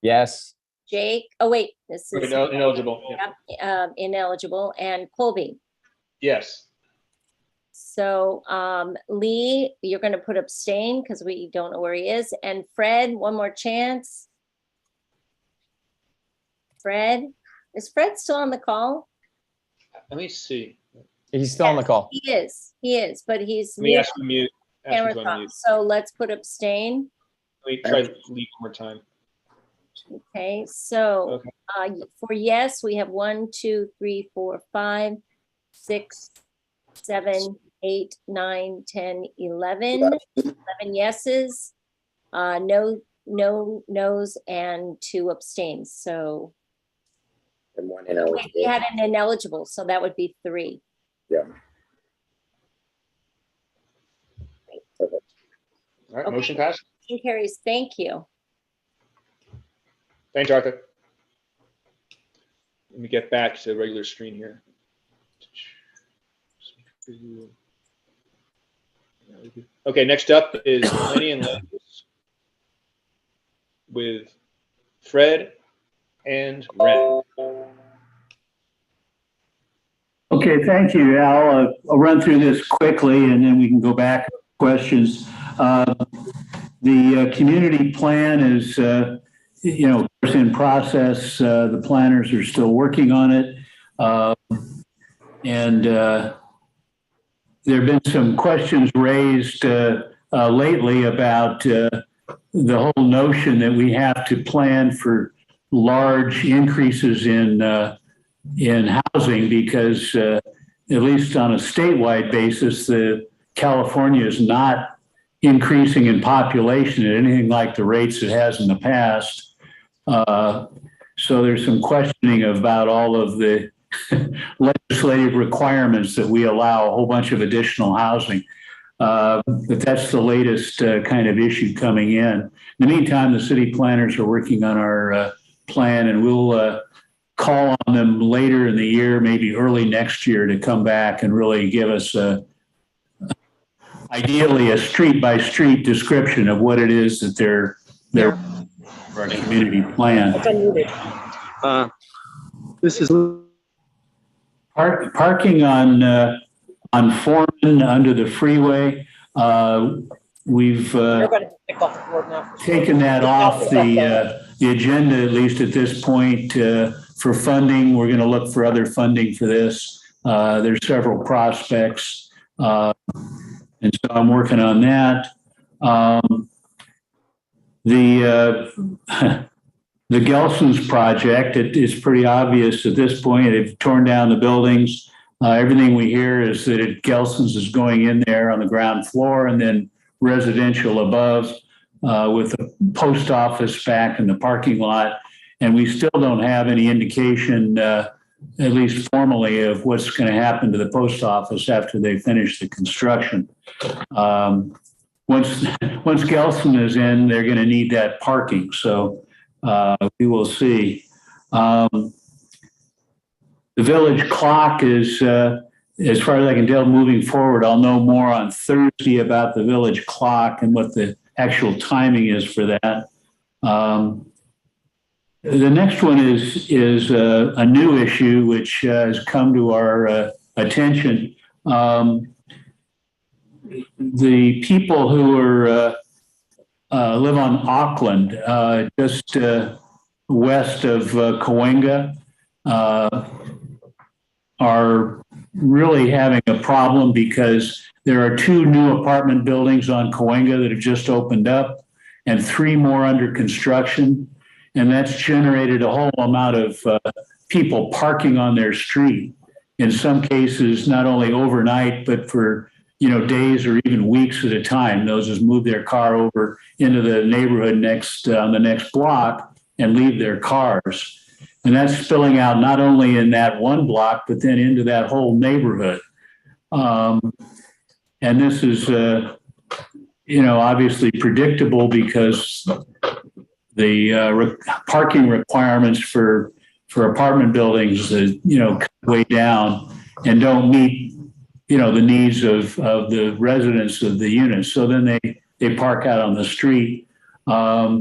Yes. Jake? Oh, wait, this is Ineligible. Yeah. ineligible. And Colby? Yes. So Lee, you're going to put abstain because we don't know where he is. And Fred, one more chance. Fred, is Fred still on the call? Let me see. He's still on the call. He is, but he's Let me ask him to mute. Ask him camera to off. unmute. So let's put abstain. Let me try to leave one more time. Okay, so Okay. for yes, we have 1, 2, 3, 4, 5, 6, 7, 8, 9, 10, 11. 11 yeses, no no's, and 2 abstains. So And one wait, ineligible. we had an ineligible, so that would be 3. Yeah. Perfect. All right, Okay. motion passed. Motion carries. Thank you. Thanks, Arthur. Let me get back to the regular screen here. Okay, next up is Lenny and Lenny's with Fred and Ren. Okay, thank you, Al. I'll run through this quickly and then we can go back to questions. The community plan is, in process. The planners are still working on it. And there have been some questions raised lately about the whole notion that we have to plan for large increases in housing because at least on a statewide basis, California is not increasing in population at anything like the rates it has in the past. So there's some questioning about all of the legislative requirements that we allow a whole bunch of additional housing. But that's the latest kind of issue coming in. In the meantime, the city planners are working on our plan, and we'll call on them later in the year, maybe early next year, to come back and really give us ideally a street by street description of what it is that they're for our community plan. This is Parking on Foreman under the freeway. We've taken that off the agenda, at least at this point, for funding. We're going to look for other funding for this. There's several prospects, and so I'm working on that. The Gelson's project, it is pretty obvious at this point. They've torn down the buildings. Everything we hear is that Gelson's is going in there on the ground floor and then residential above with the post office back in the parking lot. And we still don't have any indication, at least formally, of what's going to happen to the post office after they finish the construction. Once Gelson is in, they're going to need that parking. So we will see. The village clock is, as far as I can tell, moving forward. I'll know more on Thursday about the village clock and what the actual timing is for that. The next one is a new issue which has come to our attention. The people who are live on Auckland, just west of Cahuenga, are really having a problem because there are 2 new apartment buildings on Cahuenga that have just opened up and 3 more under construction. And that's generated a whole amount of people parking on their street. In some cases, not only overnight, but for days or even weeks at a time. Those just move their car over into the neighborhood next on the next block and leave their cars. And that's spilling out not only in that one block, but then into that whole neighborhood. And this is, obviously predictable because the parking requirements for apartment buildings, way down and don't meet the needs of the residents of the units. So then they park out on the street. I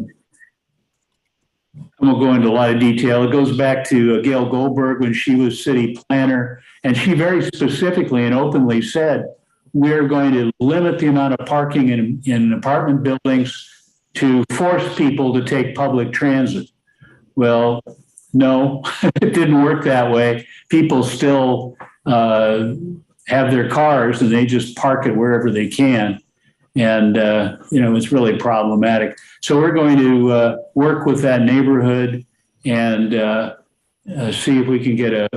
won't go into a lot of detail. It goes back to Gail Goldberg when she was city planner, and she very specifically and openly said, we're going to limit the amount of parking in apartment buildings to force people to take public transit. Well, no, it didn't work that way. People still have their cars and they just park it wherever they can. And, it's really problematic. So we're going to work with that neighborhood and see if we can get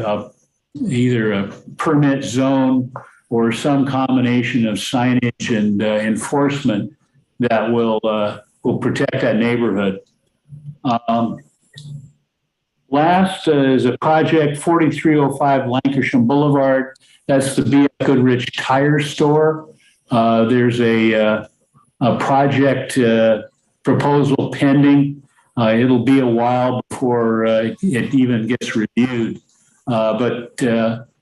either a permit zone or some combination of signage and enforcement that will protect that neighborhood. Last is a project 4305 Lancashire Boulevard. That's the B.F. Goodrich Tire Store. There's a project proposal pending. It'll be a while before it even gets reviewed. But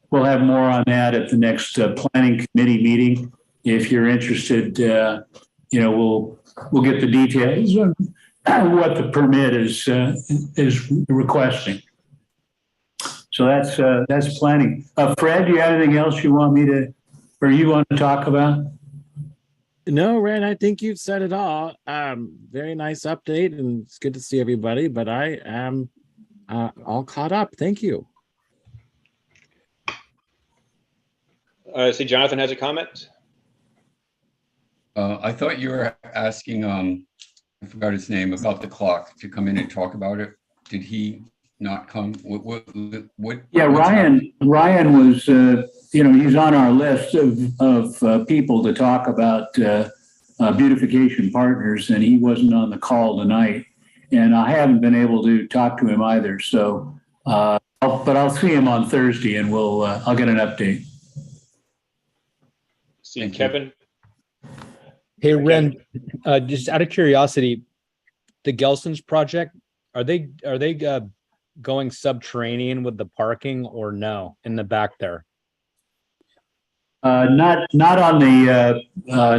we'll have more on that at the next planning committee meeting. If you're interested, we'll get the details on what the permit is requesting. So that's planning. Fred, do you have anything else you want me to, or you want to talk about? No, Ren, I think you've said it all. Very nice update, and it's good to see everybody, but I am all caught up. Thank you. I see Jonathan has a comment. I thought you were asking, I forgot his name, about the clock to come in and talk about it. Did he not come? What Yeah, Ryan was, he's on our list of people to talk about beautification partners, and he wasn't on the call tonight. And I haven't been able to talk to him either. So, but I'll see him on Thursday, and I'll get an update. See Kevin. Hey, Ren, just out of curiosity, the Gelson's project, are they going subterranean with the parking or no in the back there? Not on the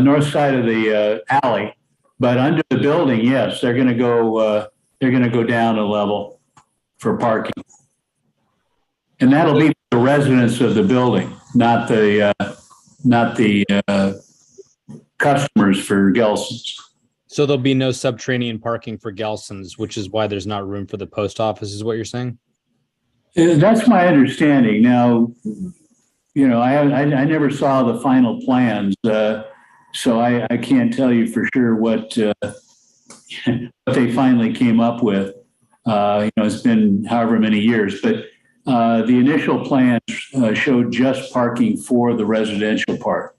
north side of the alley, but under the building, yes, they're going to go down a level for parking, and that'll be the residents of the building, not the customers for Gelson's. So there'll be no subterranean parking for Gelson's, which is why there's not room for the post office, is what you're saying? That's my understanding. Now, I never saw the final plans, so I can't tell you for sure what they finally came up with. It's been however many years, but the initial plans showed just parking for the residential part.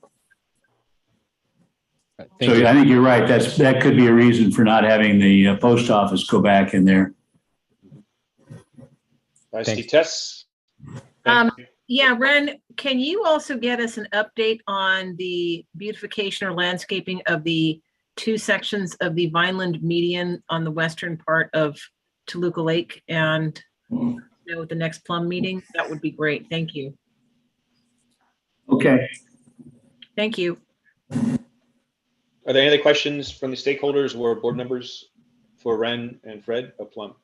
So I think you're right. That could be a reason for not having the post office go back in there. I see Tess. Yeah, Ren, can you also get us an update on the beautification or landscaping of the two sections of the Vineland median on the western part of Toluca Lake and with the next plum meeting? That would be great. Thank you. Okay. Thank you. Are there any other questions from the stakeholders or board members for Ren and Fred of Plum?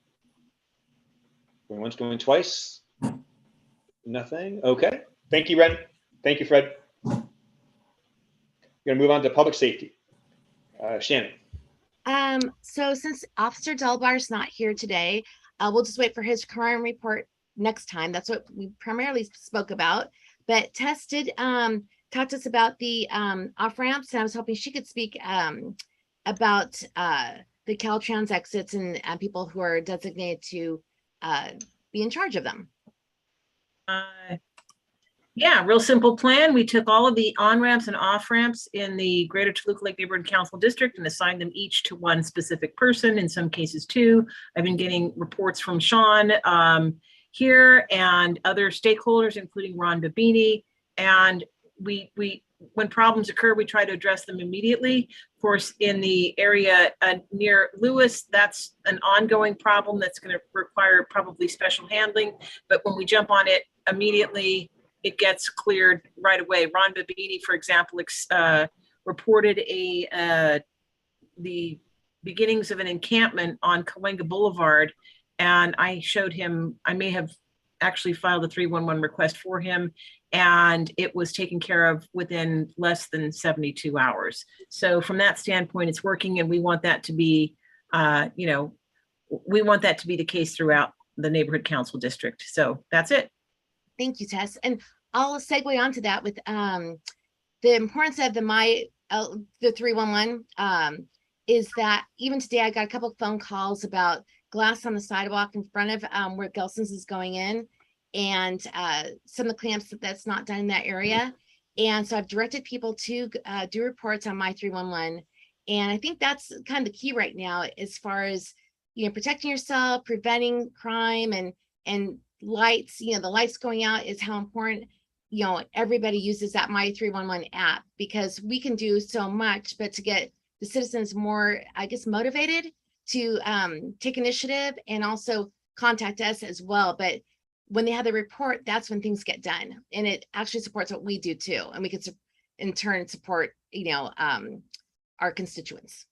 Going once, going twice? Nothing? Okay. Thank you, Ren. Thank you, Fred. We're going to move on to public safety. Shannon. So since Officer Delbar's not here today, we'll just wait for his crime report next time. That's what we primarily spoke about. But Tess did talk to us about the off-ramps, and I was hoping she could speak about the Caltrans exits and people who are designated to be in charge of them. Yeah, real simple plan. We took all of the on-ramps and off-ramps in the Greater Toluca Lake Neighborhood Council District and assigned them each to one specific person, in some cases two. I've been getting reports from Sean here and other stakeholders, including Ron Babini. And we when problems occur, we try to address them immediately. Of course, in the area near Lewis, that's an ongoing problem that's going to require probably special handling. But when we jump on it immediately, it gets cleared right away. Ron Babini, for example, reported the beginnings of an encampment on Cahuenga Boulevard, and I showed him, I may have actually filed a 311 request for him, and it was taken care of within less than 72 hours. So from that standpoint, it's working, and we want that to be, we want that to be the case throughout the neighborhood council district. So that's it. Thank you, Tess. And I'll segue onto that with the importance of the 311 is that even today I got a couple of phone calls about glass on the sidewalk in front of where Gelson's is going in, and some of the clamps that's not done in that area. And so I've directed people to do reports on my 311. And I think that's kind of the key right now as far as, protecting yourself, preventing crime, and lights, the lights going out is how important, everybody uses that My 311 app, because we can do so much, but to get the citizens more, I guess, motivated to take initiative and also contact us as well. But when they have the report, that's when things get done, and it actually supports what we do too, and we can in turn support, our constituents.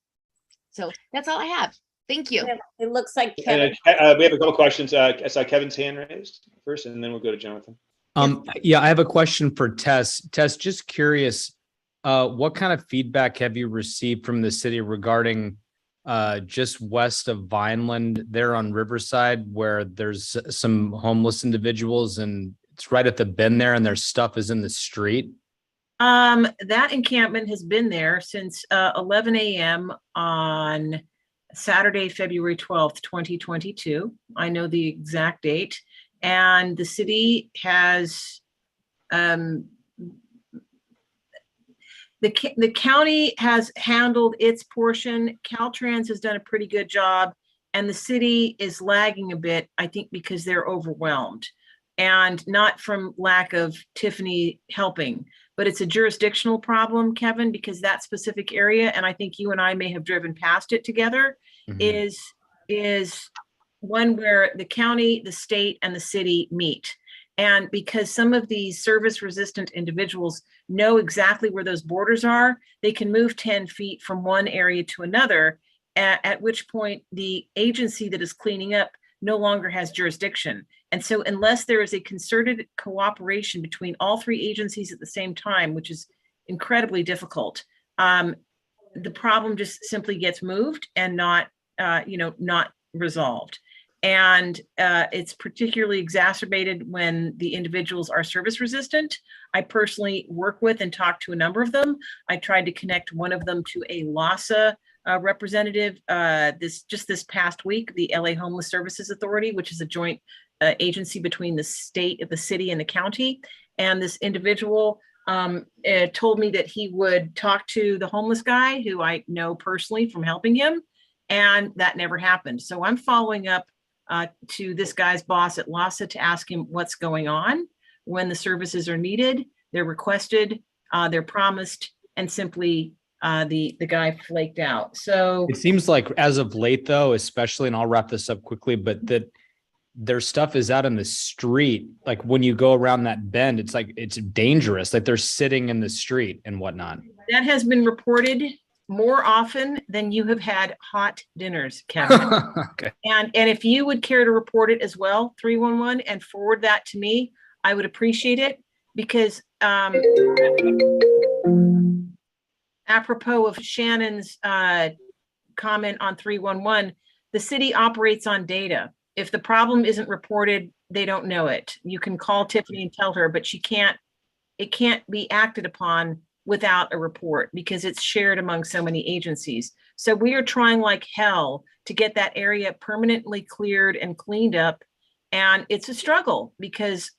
So that's all I have. Thank you. It looks like Kevin. We have a couple questions. I saw Kevin's hand raised first, and then we'll go to Jonathan. Yeah, I have a question for Tess. Tess, just curious, what kind of feedback have you received from the city regarding just west of Vineland there on Riverside, where there's some homeless individuals and it's right at the bend there and their stuff is in the street? That encampment has been there since 11 a.m. on Saturday, February 12th, 2022. I know the exact date. And the city has, the county has handled its portion. Caltrans has done a pretty good job, and the city is lagging a bit, I think, because they're overwhelmed, and not from lack of Tiffany helping, but it's a jurisdictional problem, Kevin, because that specific area, and I think you and I may have driven past it together, is one where the county, the state, and the city meet. And because some of these service resistant individuals know exactly where those borders are, they can move 10 feet from one area to another, at which point the agency that is cleaning up no longer has jurisdiction. And so unless there is a concerted cooperation between all three agencies at the same time, which is incredibly difficult, the problem just simply gets moved and not resolved. And it's particularly exacerbated when the individuals are service resistant. I personally work with and talk to a number of them. I tried to connect one of them to a LAHSA representative this past week, the LA Homeless Services Authority, which is a joint agency between the state, the city, and the county. And this individual told me that he would talk to the homeless guy who I know personally from helping him, and that never happened. So I'm following up to this guy's boss at LAHSA to ask him what's going on, when the services are needed, they're requested, they're promised, and simply the guy flaked out. So it seems like as of late though, especially, and I'll wrap this up quickly, but that their stuff is out in the street. Like when you go around that bend, it's like, it's dangerous. Like they're sitting in the street and whatnot. That has been reported more often than you have had hot dinners, Kevin. Okay. And if you would care to report it as well, 311, and forward that to me, I would appreciate it, because apropos of Shannon's comment on 311, the city operates on data. If the problem isn't reported, they don't know it. You can call Tiffany and tell her, but it can't be acted upon without a report, because it's shared among so many agencies. So we are trying like hell to get that area permanently cleared and cleaned up. And it's a struggle, because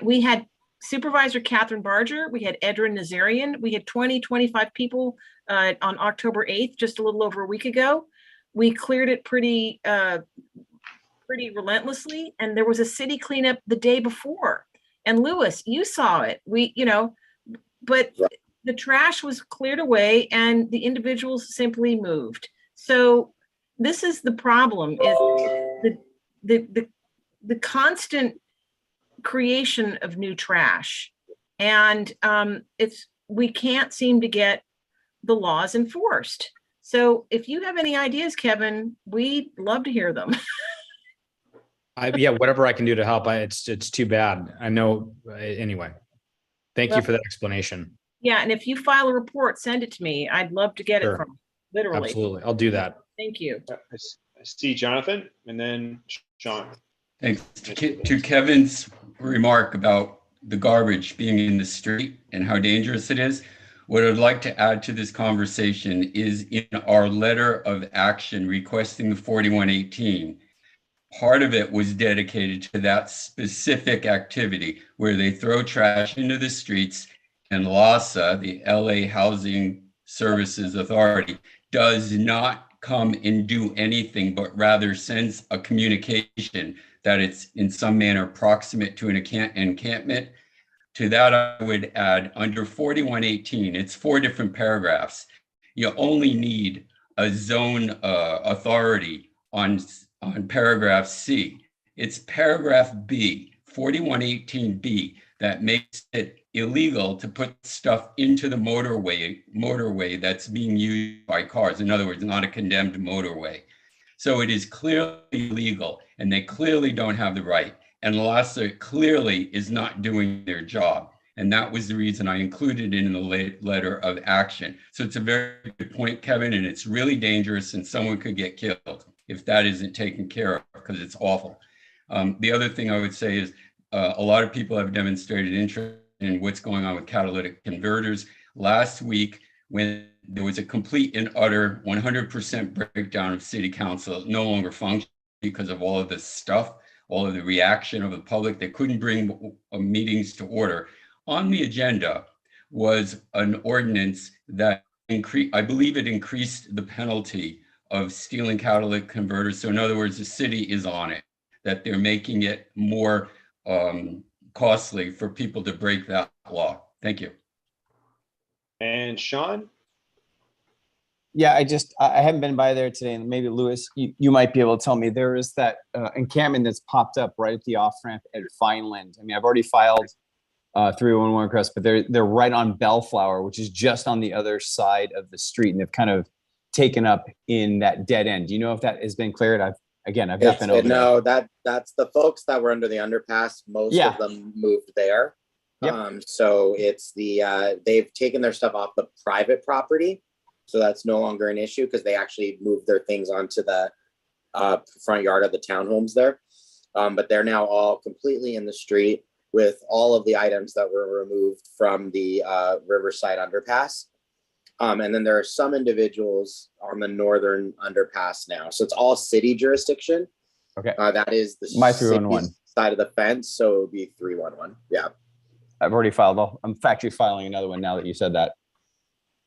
we had Supervisor Catherine Barger, we had Edrin Nazarian, we had 25 people on October 8th, just a little over a week ago. We cleared it pretty relentlessly, and there was a city cleanup the day before. And Lewis, you saw it. But the trash was cleared away and the individuals simply moved. So this is the problem, is the constant creation of new trash. And we can't seem to get the laws enforced. So if you have any ideas, Kevin, we'd love to hear them. Yeah, whatever I can do to help. It's too bad. I know. Anyway, thank you for that explanation. Yeah, and if you file a report, send it to me. I'd love to get it from you, literally. Absolutely, I'll do that. Thank you. I see Jonathan, and then Sean. Thanks. To Kevin's remark about the garbage being in the street and how dangerous it is, what I'd like to add to this conversation is in our letter of action requesting the 4118, part of it was dedicated to that specific activity where they throw trash into the streets, and LAHSA, the LA Housing Services Authority, does not come and do anything, but rather sends a communication that it's in some manner proximate to an encampment. To that, I would add under 4118, it's 4 different paragraphs. You only need a zone authority on paragraph C. It's paragraph B, 4118B, that makes it illegal to put stuff into the motorway that's being used by cars. In other words, not a condemned motorway. So it is clearly illegal, and they clearly don't have the right. And LASA clearly is not doing their job. And that was the reason I included it in the letter of action. So it's a very good point, Kevin, and it's really dangerous, and someone could get killed if that isn't taken care of, because it's awful. The other thing I would say is a lot of people have demonstrated interest in what's going on with catalytic converters. Last week, when there was a complete and utter 100% breakdown of city council, it no longer functioned because of all of this stuff, all of the reaction of the public. They couldn't bring meetings to order. On the agenda was an ordinance that I believe it increased the penalty of stealing catalytic converters. So in other words, the city is on it, that they're making it more costly for people to break that law. Thank you. And Sean? Yeah, I haven't been by there today, and maybe Louis, you might be able to tell me. There is that encampment that's popped up right at the off ramp at Vineland. I mean, I've already filed 311 requests, but they're right on Bellflower, which is just on the other side of the street, and they've kind of taken up in that dead end. Do you know if that has been cleared? I've not been over there. No, that's the folks that were under the underpass. Most of them moved there. Yep. So it's they've taken their stuff off the private property. So that's no longer an issue because they actually moved their things onto the front yard of the townhomes there. But they're now all completely in the street with all of the items that were removed from the Riverside underpass. And then there are some individuals on the northern underpass now. So it's all city jurisdiction. Okay. That is the my 311 side of the fence. So it would be 311. Yeah. I've already filed. I'm factory filing another one now that you said that.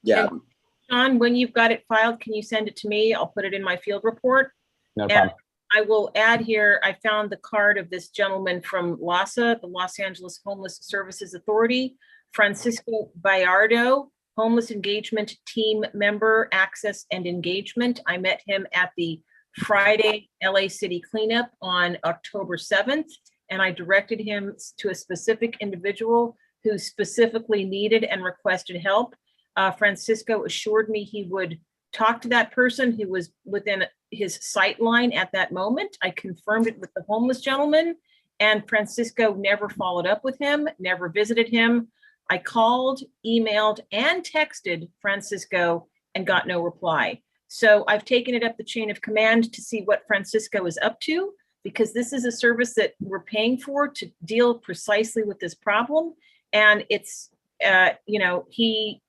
Yeah. And Sean, when you've got it filed, can you send it to me? I'll put it in my field report. No problem. I will add here, I found the card of this gentleman from LASA, the Los Angeles Homeless Services Authority, Francisco Bayardo, Homeless Engagement Team Member, Access and Engagement. I met him at the Friday LA City Cleanup on October 7th, and I directed him to a specific individual who specifically needed and requested help. Francisco assured me he would talk to that person who was within his sight line at that moment. I confirmed it with the homeless gentleman, and Francisco never followed up with him, never visited him. I called, emailed, and texted Francisco and got no reply. So I've taken it up the chain of command to see what Francisco is up to, because this is a service that we're paying for to deal precisely with this problem. And it's, he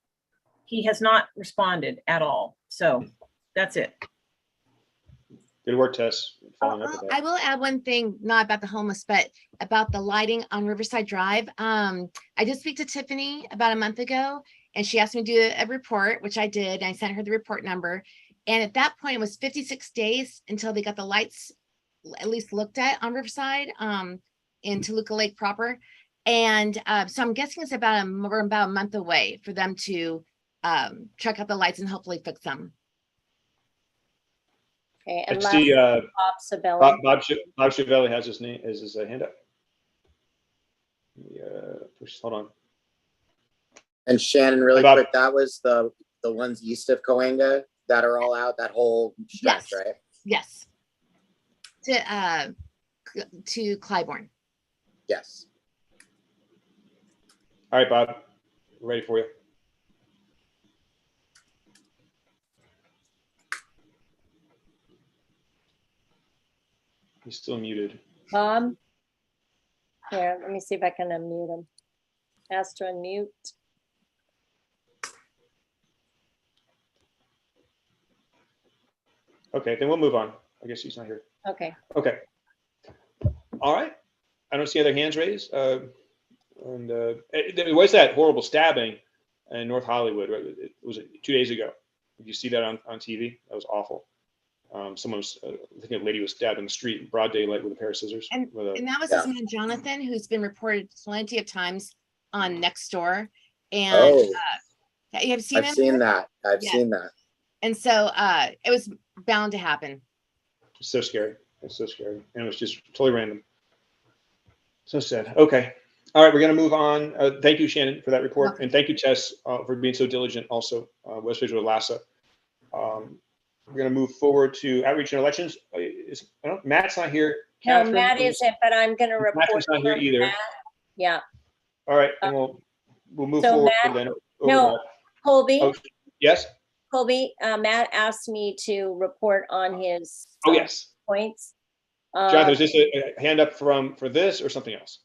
has not responded at all. So that's it. Good work, Tess. Following up with that. I will add one thing, not about the homeless, but about the lighting on Riverside Drive. I did speak to Tiffany about a month ago, and she asked me to do a report, which I did. I sent her the report number. And at that point, it was 56 days until they got the lights at least looked at on Riverside in Toluca Lake proper. And so I'm guessing it's about a month away for them to check out the lights and hopefully fix them. Okay, I and see Bob Sabelli. Bob Chiavelli has his name as his hand up. Hold on. And Shannon, really Bob. quick, that was the ones east of Coanga that are all out, that whole stretch, right? Yes. To Clybourne. Yes. All right, Bob, we're ready for you. He's still muted. Bob? Here, let me see if I can unmute him. Ask to unmute. Okay, then we'll move on. I guess he's not here. Okay. Okay. All right. I don't see other hands raised. There was that horrible stabbing in North Hollywood. Right? It was 2 days ago. Did you see that on TV? That was awful. Someone was, I think a lady was stabbed in the street in broad daylight with a pair of scissors. And that was his man, Jonathan, who's been reported plenty of times on Nextdoor. And You have seen I've him? seen that. I've Yeah. seen that. And so it was bound to happen. It's so scary. It's so scary. And it was just totally random. So sad. Okay. All right, we're going to move on. Thank you, Shannon, for that report. And thank you, Tess, for being so diligent also, West Visual LASA. We're going to move forward to outreach and elections. Matt's not here. No, Catherine, Matt isn't, but I'm going to report. Catherine's not here from either. Matt. Yeah. All right, and we'll move So forward Matt, then. no, Colby. Oh, yes. Colby, Matt asked me to report on his Oh, yes. points. Jonathan, is this a hand up for this or something else?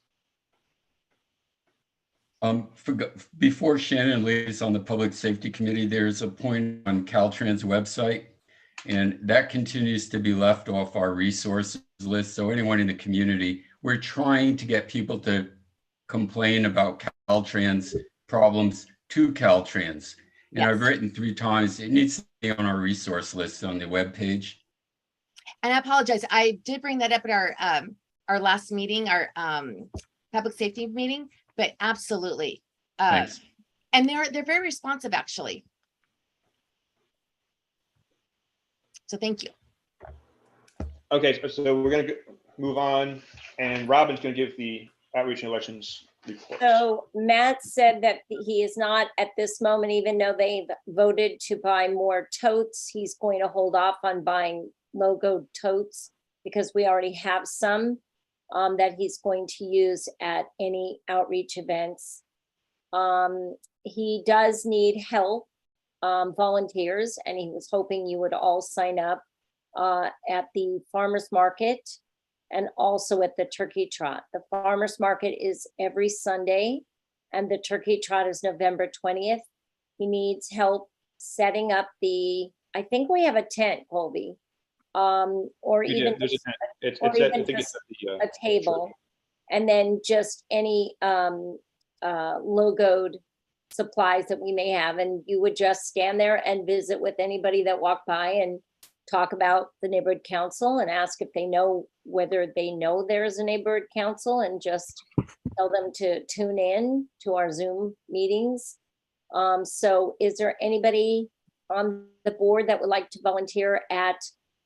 Before Shannon leaves on the Public Safety Committee, there's a point on Caltrans website, and that continues to be left off our resources list. So anyone in the community, we're trying to get people to complain about Caltrans problems to Caltrans. And I've written 3 times, it needs to be on our resource list on the webpage. And I apologize. I did bring that up at our last meeting, our public safety meeting, but absolutely. Thanks. And they're very responsive, actually. So thank you. Okay, so we're going to move on, and Robin's going to give the outreach and elections report. So Matt said that he is not at this moment, even though they've voted to buy more totes, he's going to hold off on buying logo totes because we already have some that he's going to use at any outreach events. He does need help, volunteers, and he was hoping you would all sign up at the farmer's market and also at the turkey trot. The farmer's market is every Sunday and the turkey trot is November 20th. He needs help setting up I think we have a tent, Colby, or even there's a tent. It's a table, and then just any logoed supplies that we may have. And you would just stand there and visit with anybody that walked by and talk about the neighborhood council and ask if they know whether they know there's a neighborhood council, and just tell them to tune in to our Zoom meetings. So is there anybody on the board that would like to volunteer at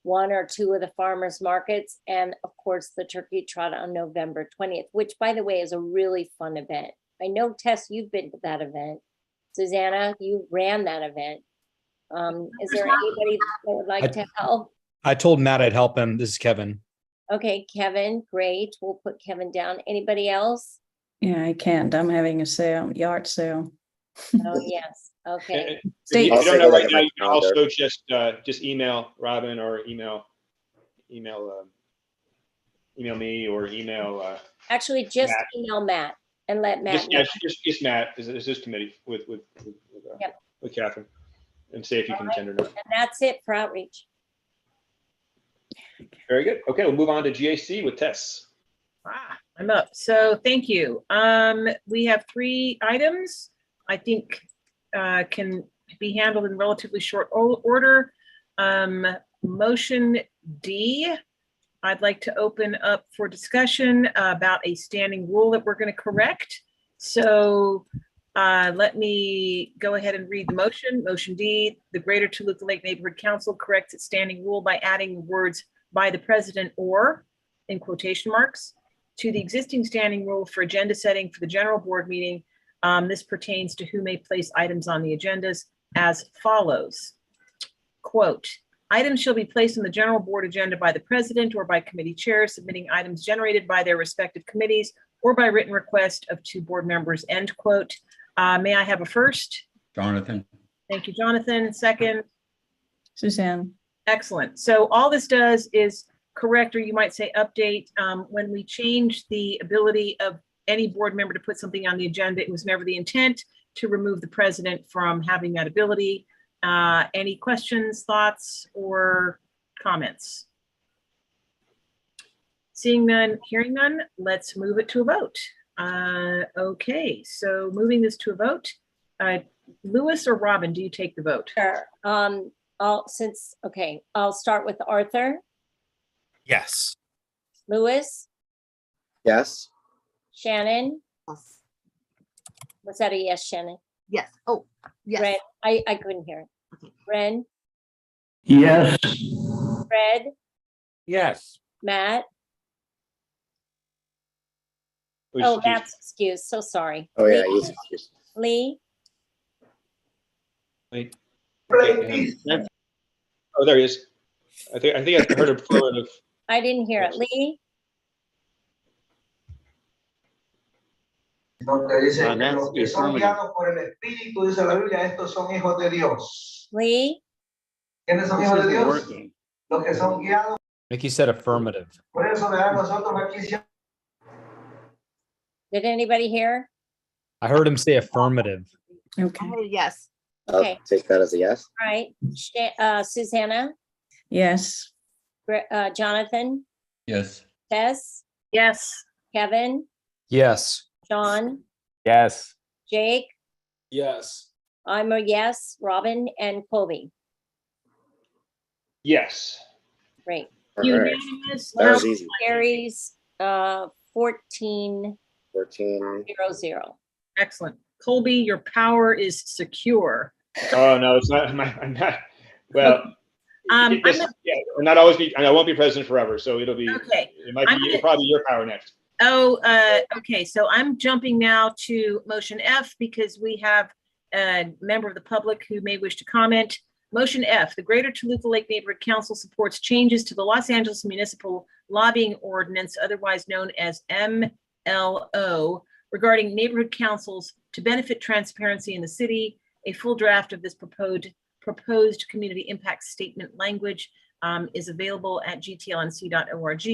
1 or 2 of the farmers markets? And of course, the turkey trot on November 20th, which by the way, is a really fun event. I know, Tess, you've been to that event. Susanna, you ran that event. Is there anybody that would like to help? I told Matt I'd help him. This is Kevin. Okay, Kevin, great. We'll put Kevin down. Anybody else? Yeah, I can't. I'm having a sale, yard sale. Oh, yes. Okay. If you don't know right now, you can also just email Robin or email me or email. Actually, just Matt. email Matt and let Matt know. Just Matt is this committee with Catherine, and say if you can attend or not. And that's it for outreach. Very good. Okay, we'll move on to GAC with Tess. I'm up. So thank you. We have 3 items I think can be handled in relatively short order. Motion D, I'd like to open up for discussion about a standing rule that we're going to correct. So let me go ahead and read the motion. Motion D, the Greater Toluca Lake Neighborhood Council corrects its standing rule by adding the words "by the president" or, in quotation marks, to the existing standing rule for agenda setting for the general board meeting. This pertains to who may place items on the agendas as follows. Quote, items shall be placed on the general board agenda by the president or by committee chairs submitting items generated by their respective committees or by written request of 2 board members, end quote. May I have a first? Jonathan. Thank you, Jonathan. Second? Suzanne. Excellent. So all this does is correct, or you might say update. When we changed the ability of any board member to put something on the agenda, it was never the intent to remove the president from having that ability. Any questions, thoughts, or comments? Seeing none, hearing none, let's move it to a vote. Okay, so moving this to a vote. Louis or Robin, do you take the vote? Sure. I'll start with Arthur. Yes. Louis, Yes. Shannon. Was that a yes, Shannon? Yes. Oh, yes. Ren, I couldn't hear it. Ren, Yes. Fred, Yes. Matt. Who's Oh, excused? Matt's excused. So sorry. Oh, yeah, Lee, he's excused. Lee, Wait. Okay, oh, there he is. I think I heard a affirmative. I didn't hear it. Lee, Donde dice que That's los the que son affirmative. guiados por el Espíritu, dice la Biblia, estos son hijos de Dios. Lee, ¿Quiénes son This hijos de isn't Dios? working. Los que son guiados. Mickey said affirmative. Por eso, ¿verdad? Nosotros aquí siempre. did anybody hear? I heard him say affirmative. Okay. Yes. I'll Okay. take that as a yes. All right. Susanna, Yes. Jonathan, Yes. Tess, Yes. Kevin, Yes. Sean, Yes. Jake, Yes. I'm a yes, Robin, and Colby. Yes. Great. All right. Unanimous. That was easy. Carries 14-0-0. 14. Excellent. Colby, your power is secure. Oh no, it's not. I'm not. Well, I'm I'll not always be. I won't be president forever, so it'll be. Okay. It might I'm be gonna- probably your power next. Okay. So I'm jumping now to motion F because we have a member of the public who may wish to comment. Motion F, the Greater Toluca Lake Neighborhood Council supports changes to the Los Angeles Municipal Lobbying Ordinance, otherwise known as MLO, regarding neighborhood councils to benefit transparency in the city. A full draft of this proposed community impact statement language is available at gtlnc.org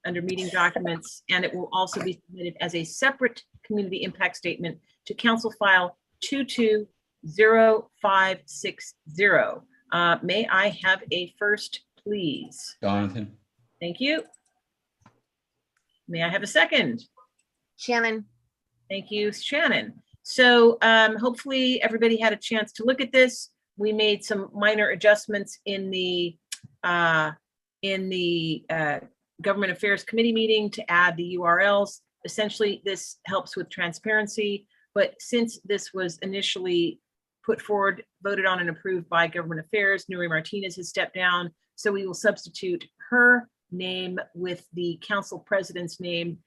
under meeting documents, and it will also be submitted as a separate community impact statement to Council File 220560. May I have a first, please? Jonathan. Thank you. May I have a second? Shannon. Thank you, Shannon. So hopefully everybody had a chance to look at this. We made some minor adjustments in the Government Affairs Committee meeting to add the URLs. Essentially, this helps with transparency, but since this was initially put forward, voted on and approved by Government Affairs, Nuri Martinez has stepped down, so we will substitute her name with the council president's name,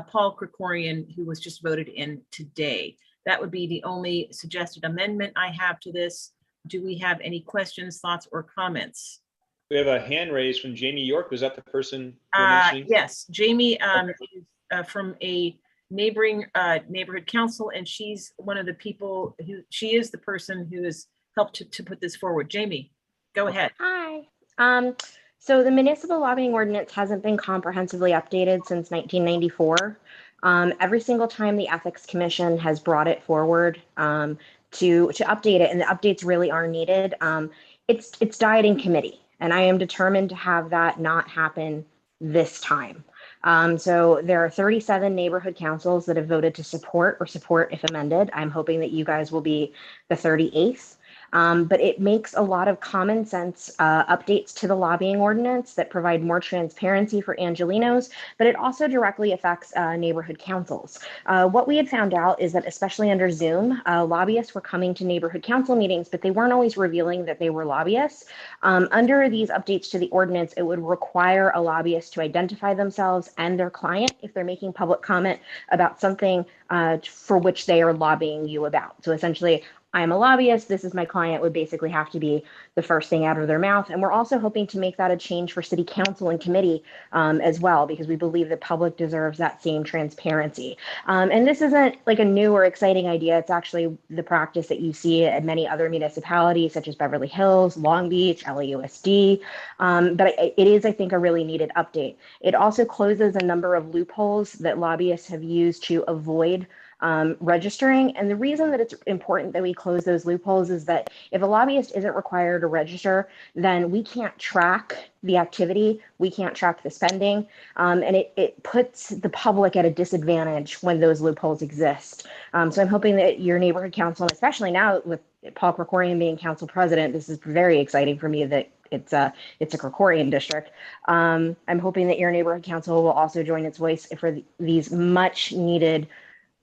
Paul Krikorian, who was just voted in today. That would be the only suggested amendment I have to this. Do we have any questions, thoughts, or comments? We have a hand raised from Jamie York. Was that the person you're mentioning? Yes, Jamie is from a neighboring neighborhood council, and she's one of the people she is the person who has helped to put this forward. Jamie, go ahead. Hi. So the municipal lobbying ordinance hasn't been comprehensively updated since 1994. Every single time the Ethics Commission has brought it forward to update it, and the updates really are needed, it's died in committee, and I am determined to have that not happen this time. So there are 37 neighborhood councils that have voted to support or support if amended. I'm hoping that you guys will be the 38th. But it makes a lot of common sense updates to the lobbying ordinance that provide more transparency for Angelenos, but it also directly affects neighborhood councils. What we had found out is that especially under Zoom, lobbyists were coming to neighborhood council meetings, but they weren't always revealing that they were lobbyists. Under these updates to the ordinance, it would require a lobbyist to identify themselves and their client if they're making public comment about something for which they are lobbying you about. So essentially, I'm a lobbyist, this is my client would basically have to be the first thing out of their mouth. And we're also hoping to make that a change for city council and committee as well, because we believe the public deserves that same transparency. And this isn't like a new or exciting idea. It's actually the practice that you see at many other municipalities, such as Beverly Hills, Long Beach, LAUSD. But it is, I think, a really needed update. It also closes a number of loopholes that lobbyists have used to avoid registering. And the reason that it's important that we close those loopholes is that if a lobbyist isn't required to register, then we can't track the activity, we can't track the spending, and it puts the public at a disadvantage when those loopholes exist. So I'm hoping that your neighborhood council, and especially now with Paul Krikorian being council president, this is very exciting for me that it's a Krikorian district. I'm hoping that your neighborhood council will also join its voice for these much needed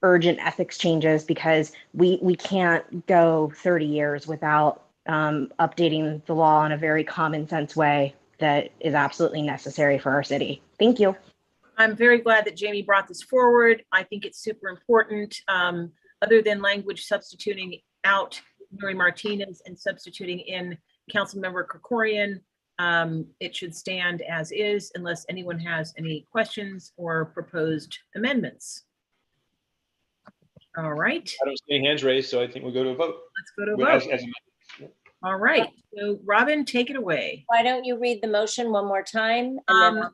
urgent ethics changes because we can't go 30 years without updating the law in a very common sense way that is absolutely necessary for our city. Thank you. I'm very glad that Jamie brought this forward. I think it's super important. Other than language substituting out Mary Martinez and substituting in Councilmember Krikorian, it should stand as is unless anyone has any questions or proposed amendments. All right. I don't see any hands raised, so I think we'll go to a vote. Let's go to a vote. All right. So Robin, take it away. Why don't you read the motion one more time? And then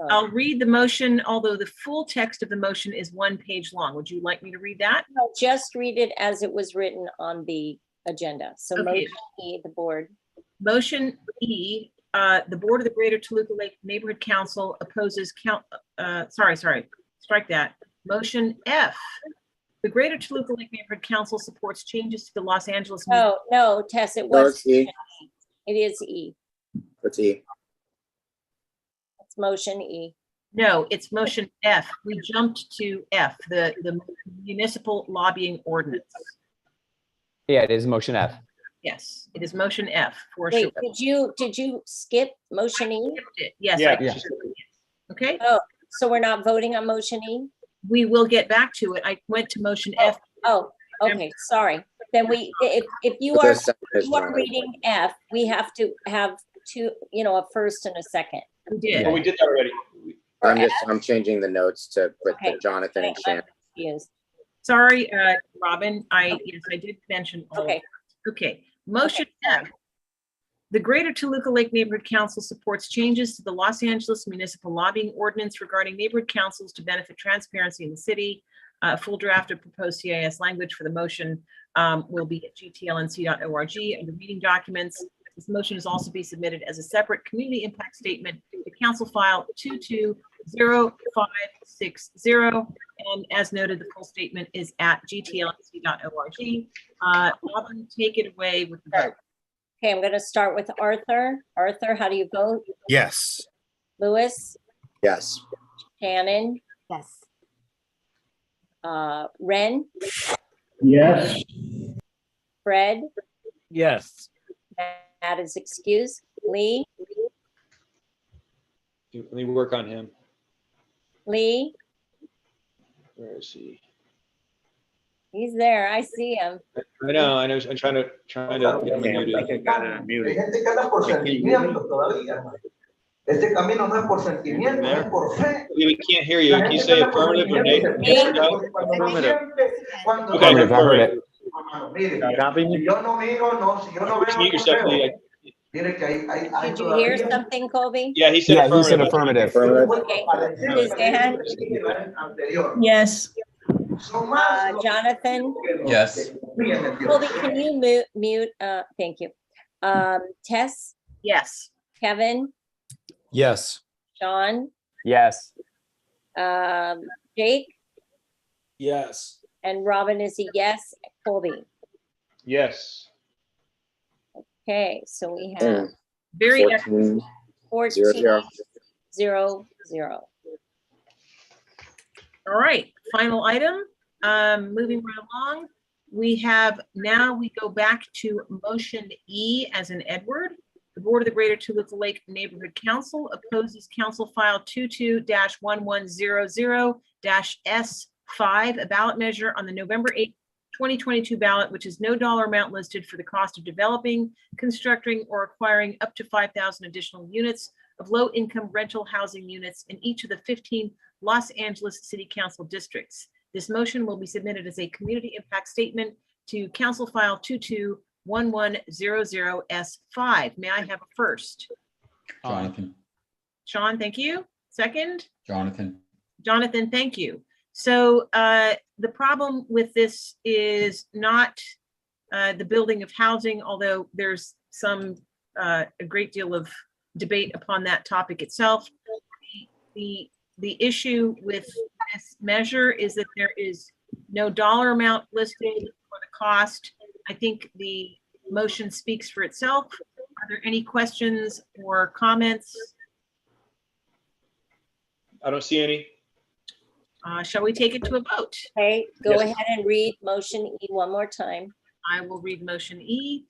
I'll read the motion, although the full text of the motion is 1 page long. Would you like me to read that? No, just read it as it was written on the agenda. So Okay. motion E, the board. Motion E, the Board of the Greater Toluca Lake Neighborhood Council opposes strike that. Motion F, the Greater Toluca Lake Neighborhood Council supports changes to the Los Angeles. No, Tess, it No, was. it's E. It is E. It's E. It's motion E. No, it's motion F. We jumped to F, the municipal lobbying ordinance. Yeah, it is motion F. Yes, it is motion F for Wait, sure. did you skip motion E? Yes. Yeah. Okay. Oh, so we're not voting on motion E? We will get back to it. I went to motion F. Oh, okay, sorry. Then if you But are, there's second as well. reading F, we have to have two, a first and a second. We did. Well, we did that already. I'm changing the notes to put Okay. Jonathan and Shannon. Yes. Sorry, Robin. Yes, I did mention all of Okay. that. Okay. Motion F. The Greater Toluca Lake Neighborhood Council supports changes to the Los Angeles Municipal Lobbying Ordinance regarding neighborhood councils to benefit transparency in the city. Full draft of proposed CIS language for the motion will be at gtlnc.org under meeting documents. This motion is also be submitted as a separate community impact statement to Council File 220560. And as noted, the full statement is at gtlnc.org. Robin, take it away with the vote. Okay, I'm gonna start with Arthur. Arthur, how do you vote? Yes. Louis, Yes. Shannon, Yes. Ren, Yes. Fred, Yes. Matt is excused. Lee, Let me work on him. Lee, Where is he? he's there. I see him. I know. I'm trying to get him muted. Hay gente que anda por sentimientos todavía. Este camino no es por sentimientos, es por fe. We can't hear you. Can you say affirmative or negative? Affirmative. Okay, Affirmative, I heard it. Mire, si yo no miro, si yo no Just veo mute yourself, Lee. mire que hay Did you hear something, Colby? Yeah, he said Yeah, he said affirmative. affirmative. Okay, Suzanne, Yes. Jonathan, Yes. Colby, can you mute? Thank you. Tess, Yes. Kevin, Yes. Sean, Yes. Jake, Yes. and Robin is a yes. Colby. Yes. Okay, so we have Very 14, 14, 0, 0, 0. All right, final item. Moving right along, we go back to motion E as in Edward. The Board of the Greater Toluca Lake Neighborhood Council opposes Council File 22-1100-S5, a ballot measure on the November 8th, 2022 ballot, which is no dollar amount listed for the cost of developing, constructing, or acquiring up to 5,000 additional units of low-income rental housing units in each of the 15 Los Angeles City Council districts. This motion will be submitted as a community impact statement to Council File 22-1100-S5. May I have a first? Jonathan. Sean, thank you. Second? Jonathan. Jonathan, thank you. So the problem with this is not the building of housing, although there's a great deal of debate upon that topic itself. The issue with this measure is that there is no dollar amount listed for the cost. I think the motion speaks for itself. Are there any questions or comments? I don't see any. Shall we take it to a vote? Okay, go Yes. ahead and read motion E one more time. I will read motion E.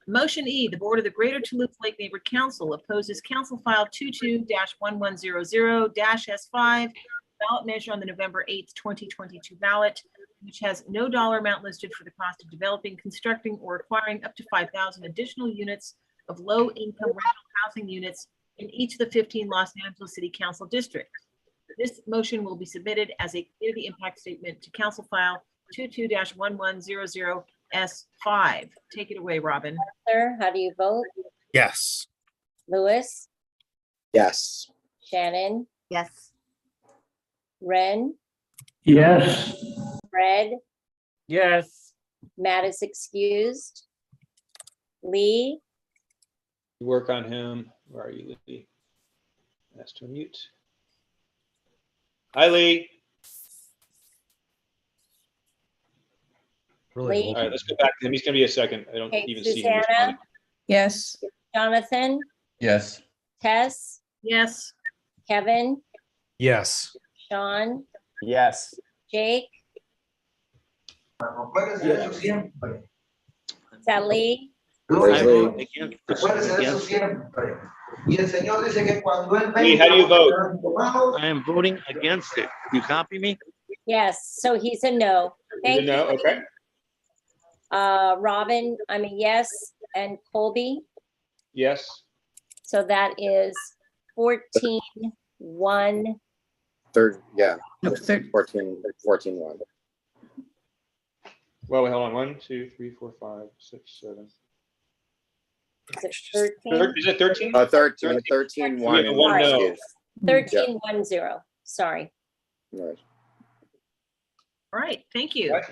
Motion E, the Board of the Greater Toluca Lake Neighborhood Council opposes Council File 22-1100-S5 ballot measure on the November 8th, 2022 ballot, which has no dollar amount listed for the cost of developing, constructing, or acquiring up to 5,000 additional units of low-income rental housing units in each of the 15 Los Angeles City Council districts. This motion will be submitted as a community impact statement to Council File 22-1100-S5. Take it away, Robin. Sir, how do you vote? Yes. Louis, Yes. Shannon, Yes. Ren, Yes. Fred, Yes. Matt is excused. Lee, Work on him. Where are you, Lee? That's to unmute. Hi, Lee. Lee. All right, let's go back to him. He's going to be a second. I don't Okay, even see him responding. Susanna, Yes. Jonathan, Yes. Tess, Yes. Kevin, Yes. Sean, Yes. Jake, Acuérdese de eso siempre. is that Lee? Luis, Lee. acuérdese de eso siempre. Y el Señor dice que cuando Él Lee, venga, how do you vote? I am voting against it. You copy me? Yes, so he's a no. Thank you. No, okay. Robin, I'm a yes, and Colby, Yes. so that is 14-1. Third, yeah. No, third. 14-1. Well, wait, hold on. 1, 2, 3, 4, 5, 6, 7. Is it 13? Is it 13? 13-1 We have and one no. excuse. 13-1-0, sorry. Right. All right, thank you. Right.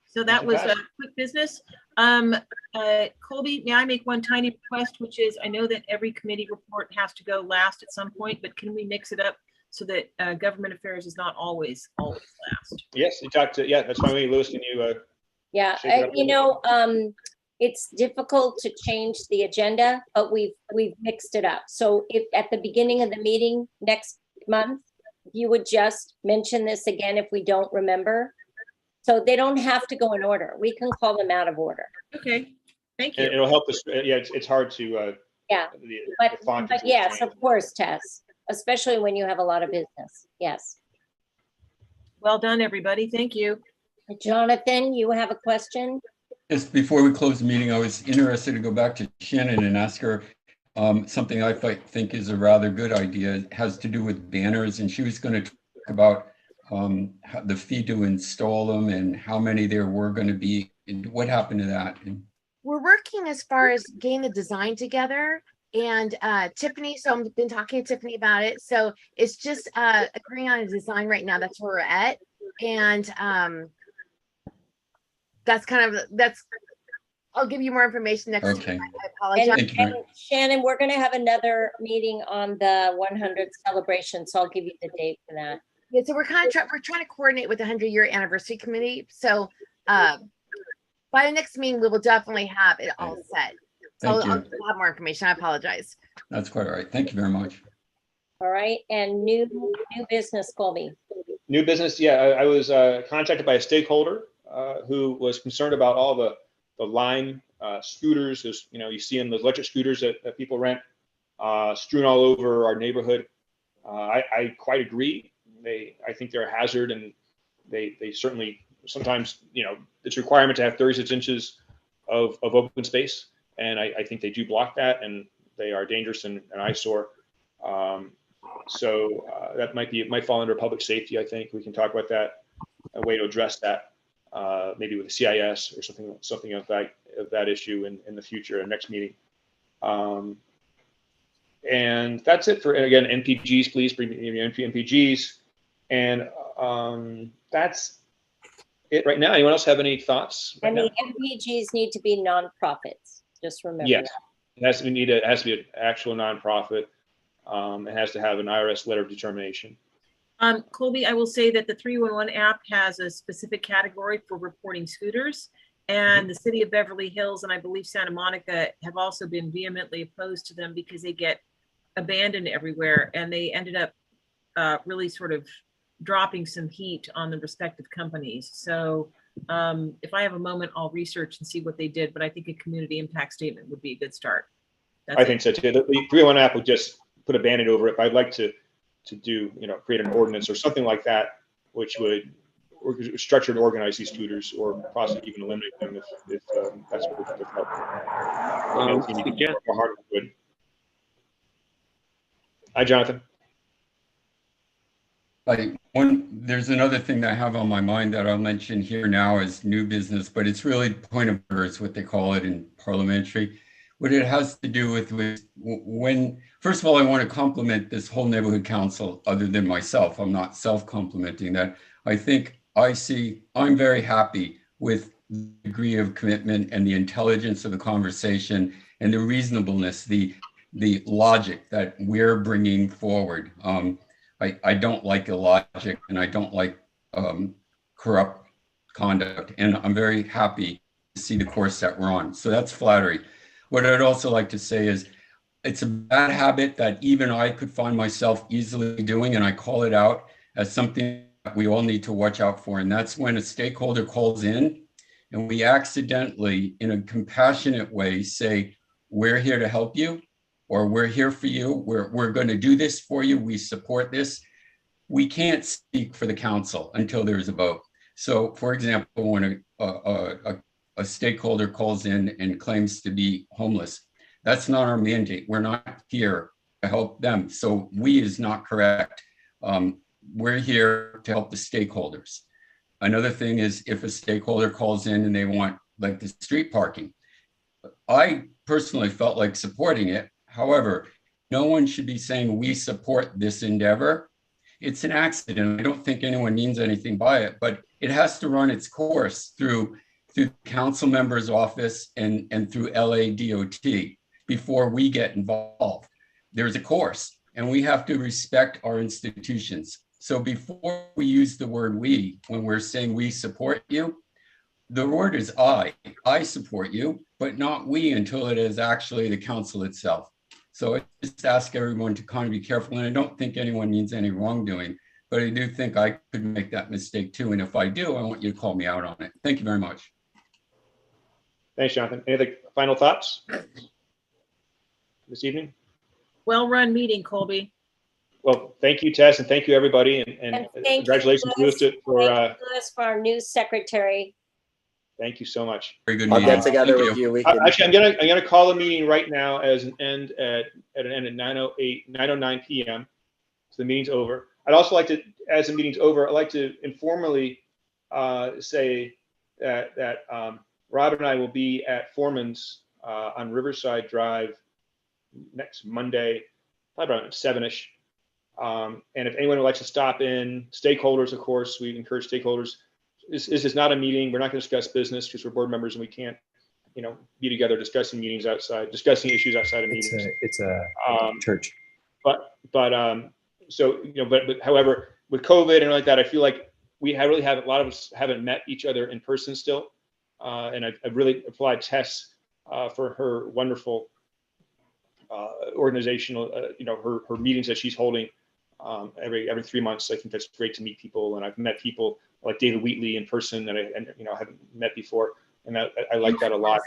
So that was a quick business. Colby, may I make one tiny request, which is, I know that every committee report has to go last at some point, but can we mix it up so that government affairs is not always last? Yes, you talked to, yeah, that's fine. Lewis, can you, Yeah, shake it up a you little know, it's difficult to change the agenda, but we've mixed it up. So if at the beginning of the meeting next month, you would just mention this again if we don't remember. So they don't have to go in order. We can call them out of order. Okay, thank and you. it'll help us. Yeah, it's hard to, Yeah, the font but is yes, changed. of course, Tess, especially when you have a lot of business. Yes. Well done, everybody. Thank you. Jonathan, you have a question? Just before we close the meeting, I was interested to go back to Shannon and ask her something I think is a rather good idea. It has to do with banners, and she was going to talk about the fee to install them and how many there were going to be, and what happened to that. We're working as far as getting the design together, and Tiffany, so I've been talking to Tiffany about it. So it's just agreeing on a design right now. That's where we're at. And I'll give you more information next Okay. time. I apologize. Thank you. And Shannon, we're going to have another meeting on the 100th celebration, so I'll give you the date for that. Yeah, so we're trying to coordinate with the 100-year anniversary committee. So by the next meeting, we will definitely have it all set. So Thank I'll you. have more information. I apologize. That's quite all right. Thank you very much. All right, and new business, Colby. New business, yeah. I was contacted by a stakeholder who was concerned about all the Lime scooters. As you know, you see them, those electric scooters that people rent, strewn all over our neighborhood. I quite agree. I think they're a hazard, and they certainly sometimes, you know, it's a requirement to have 36 inches of open space, and I think they do block that, and they are dangerous and an eyesore. So that might fall under public safety. I think we can talk about that, a way to address that, maybe with the CIS or something of that issue in the future, next meeting. And that's it for, again, NPGs, please bring NPGs. And that's it right now. Anyone else have any thoughts? And the MPGs need to be nonprofits. Just remember Yes, that. it has to be an actual nonprofit. It has to have an IRS letter of determination. Colby, I will say that the 311 app has a specific category for reporting scooters, and the city of Beverly Hills and I believe Santa Monica have also been vehemently opposed to them because they get abandoned everywhere, and they ended up really sort of dropping some heat on the respective companies. So if I have a moment, I'll research and see what they did, but I think a community impact statement would be a good start. I think so too. The 301 app would just put a Band-Aid over it, but I'd like to do, create an ordinance or something like that, which would structure and organize these tutors, or possibly even eliminate them if that's what would help. Hi, Jonathan. There's another thing that I have on my mind that I'll mention here now as new business, but it's really point of order is what they call it in parliamentary. What it has to do with when, first of all, I want to compliment this whole neighborhood council, other than myself. I'm not self-complimenting that. I'm very happy with the degree of commitment and the intelligence of the conversation and the reasonableness, the logic that we're bringing forward. I don't like illogic, and I don't like corrupt conduct, and I'm very happy to see the course that we're on. So that's flattery. What I'd also like to say is it's a bad habit that even I could find myself easily doing, and I call it out as something that we all need to watch out for. And that's when a stakeholder calls in and we accidentally, in a compassionate way, say, we're here to help you, or we're here for you. We're going to do this for you. We support this. We can't speak for the council until there's a vote. So for example, when a stakeholder calls in and claims to be homeless, that's not our mandate. We're not here to help them. So we is not correct. We're here to help the stakeholders. Another thing is if a stakeholder calls in and they want like the street parking, I personally felt like supporting it. However, no one should be saying we support this endeavor. It's an accident. I don't think anyone means anything by it, but it has to run its course through the council member's office and through LADOT before we get involved. There's a course, and we have to respect our institutions. So before we use the word we, when we're saying we support you, the word is I support you, but not we until it is actually the council itself. So I just ask everyone to kind of be careful, and I don't think anyone means any wrongdoing, but I do think I could make that mistake too. And if I do, I want you to call me out on it. Thank you very much. Thanks, Jonathan. Any other final thoughts this evening? Well-run meeting, Colby. Well, thank you, Tess, and thank you, everybody, and congratulations, Louis, for our new secretary. Thank you so much. Very good. I'll get together with you. We can... Actually, I'm gonna call a meeting right now as an end at 9:09 p.m. So the meeting's over. I'd also like to, as the meeting's over, I'd like to informally say that Rob and I will be at Foreman's on Riverside Drive next Monday, probably around 7-ish. And if anyone would like to stop in, stakeholders, of course, we encourage stakeholders. This is not a meeting. We're not going to discuss business because we're board members and we can't, be together discussing issues outside of meetings. It's a church. But however, with COVID and like that, I feel like we really have a lot of us haven't met each other in person still. And I've really applied Tess for her wonderful organizational, her meetings that she's holding every 3 months. I think that's great to meet people, and I've met people like David Wheatley in person that I haven't met before, and I like that a lot.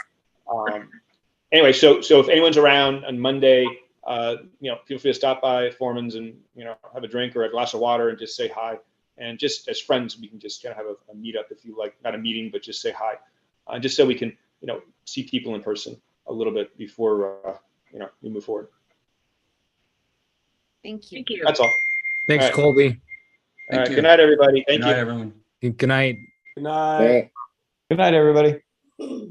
Anyway, so if anyone's around on Monday, feel free to stop by Foreman's and have a drink or a glass of water and just say hi. And just as friends, we can just kind of have a meetup if you like, not a meeting, but just say hi, just so we can see people in person a little bit before we move forward. Thank you. That's all. Thanks, all right. Colby. All right. Good night, everybody. Thank you. Good night, everyone. Good night. Good night. Good night, everybody.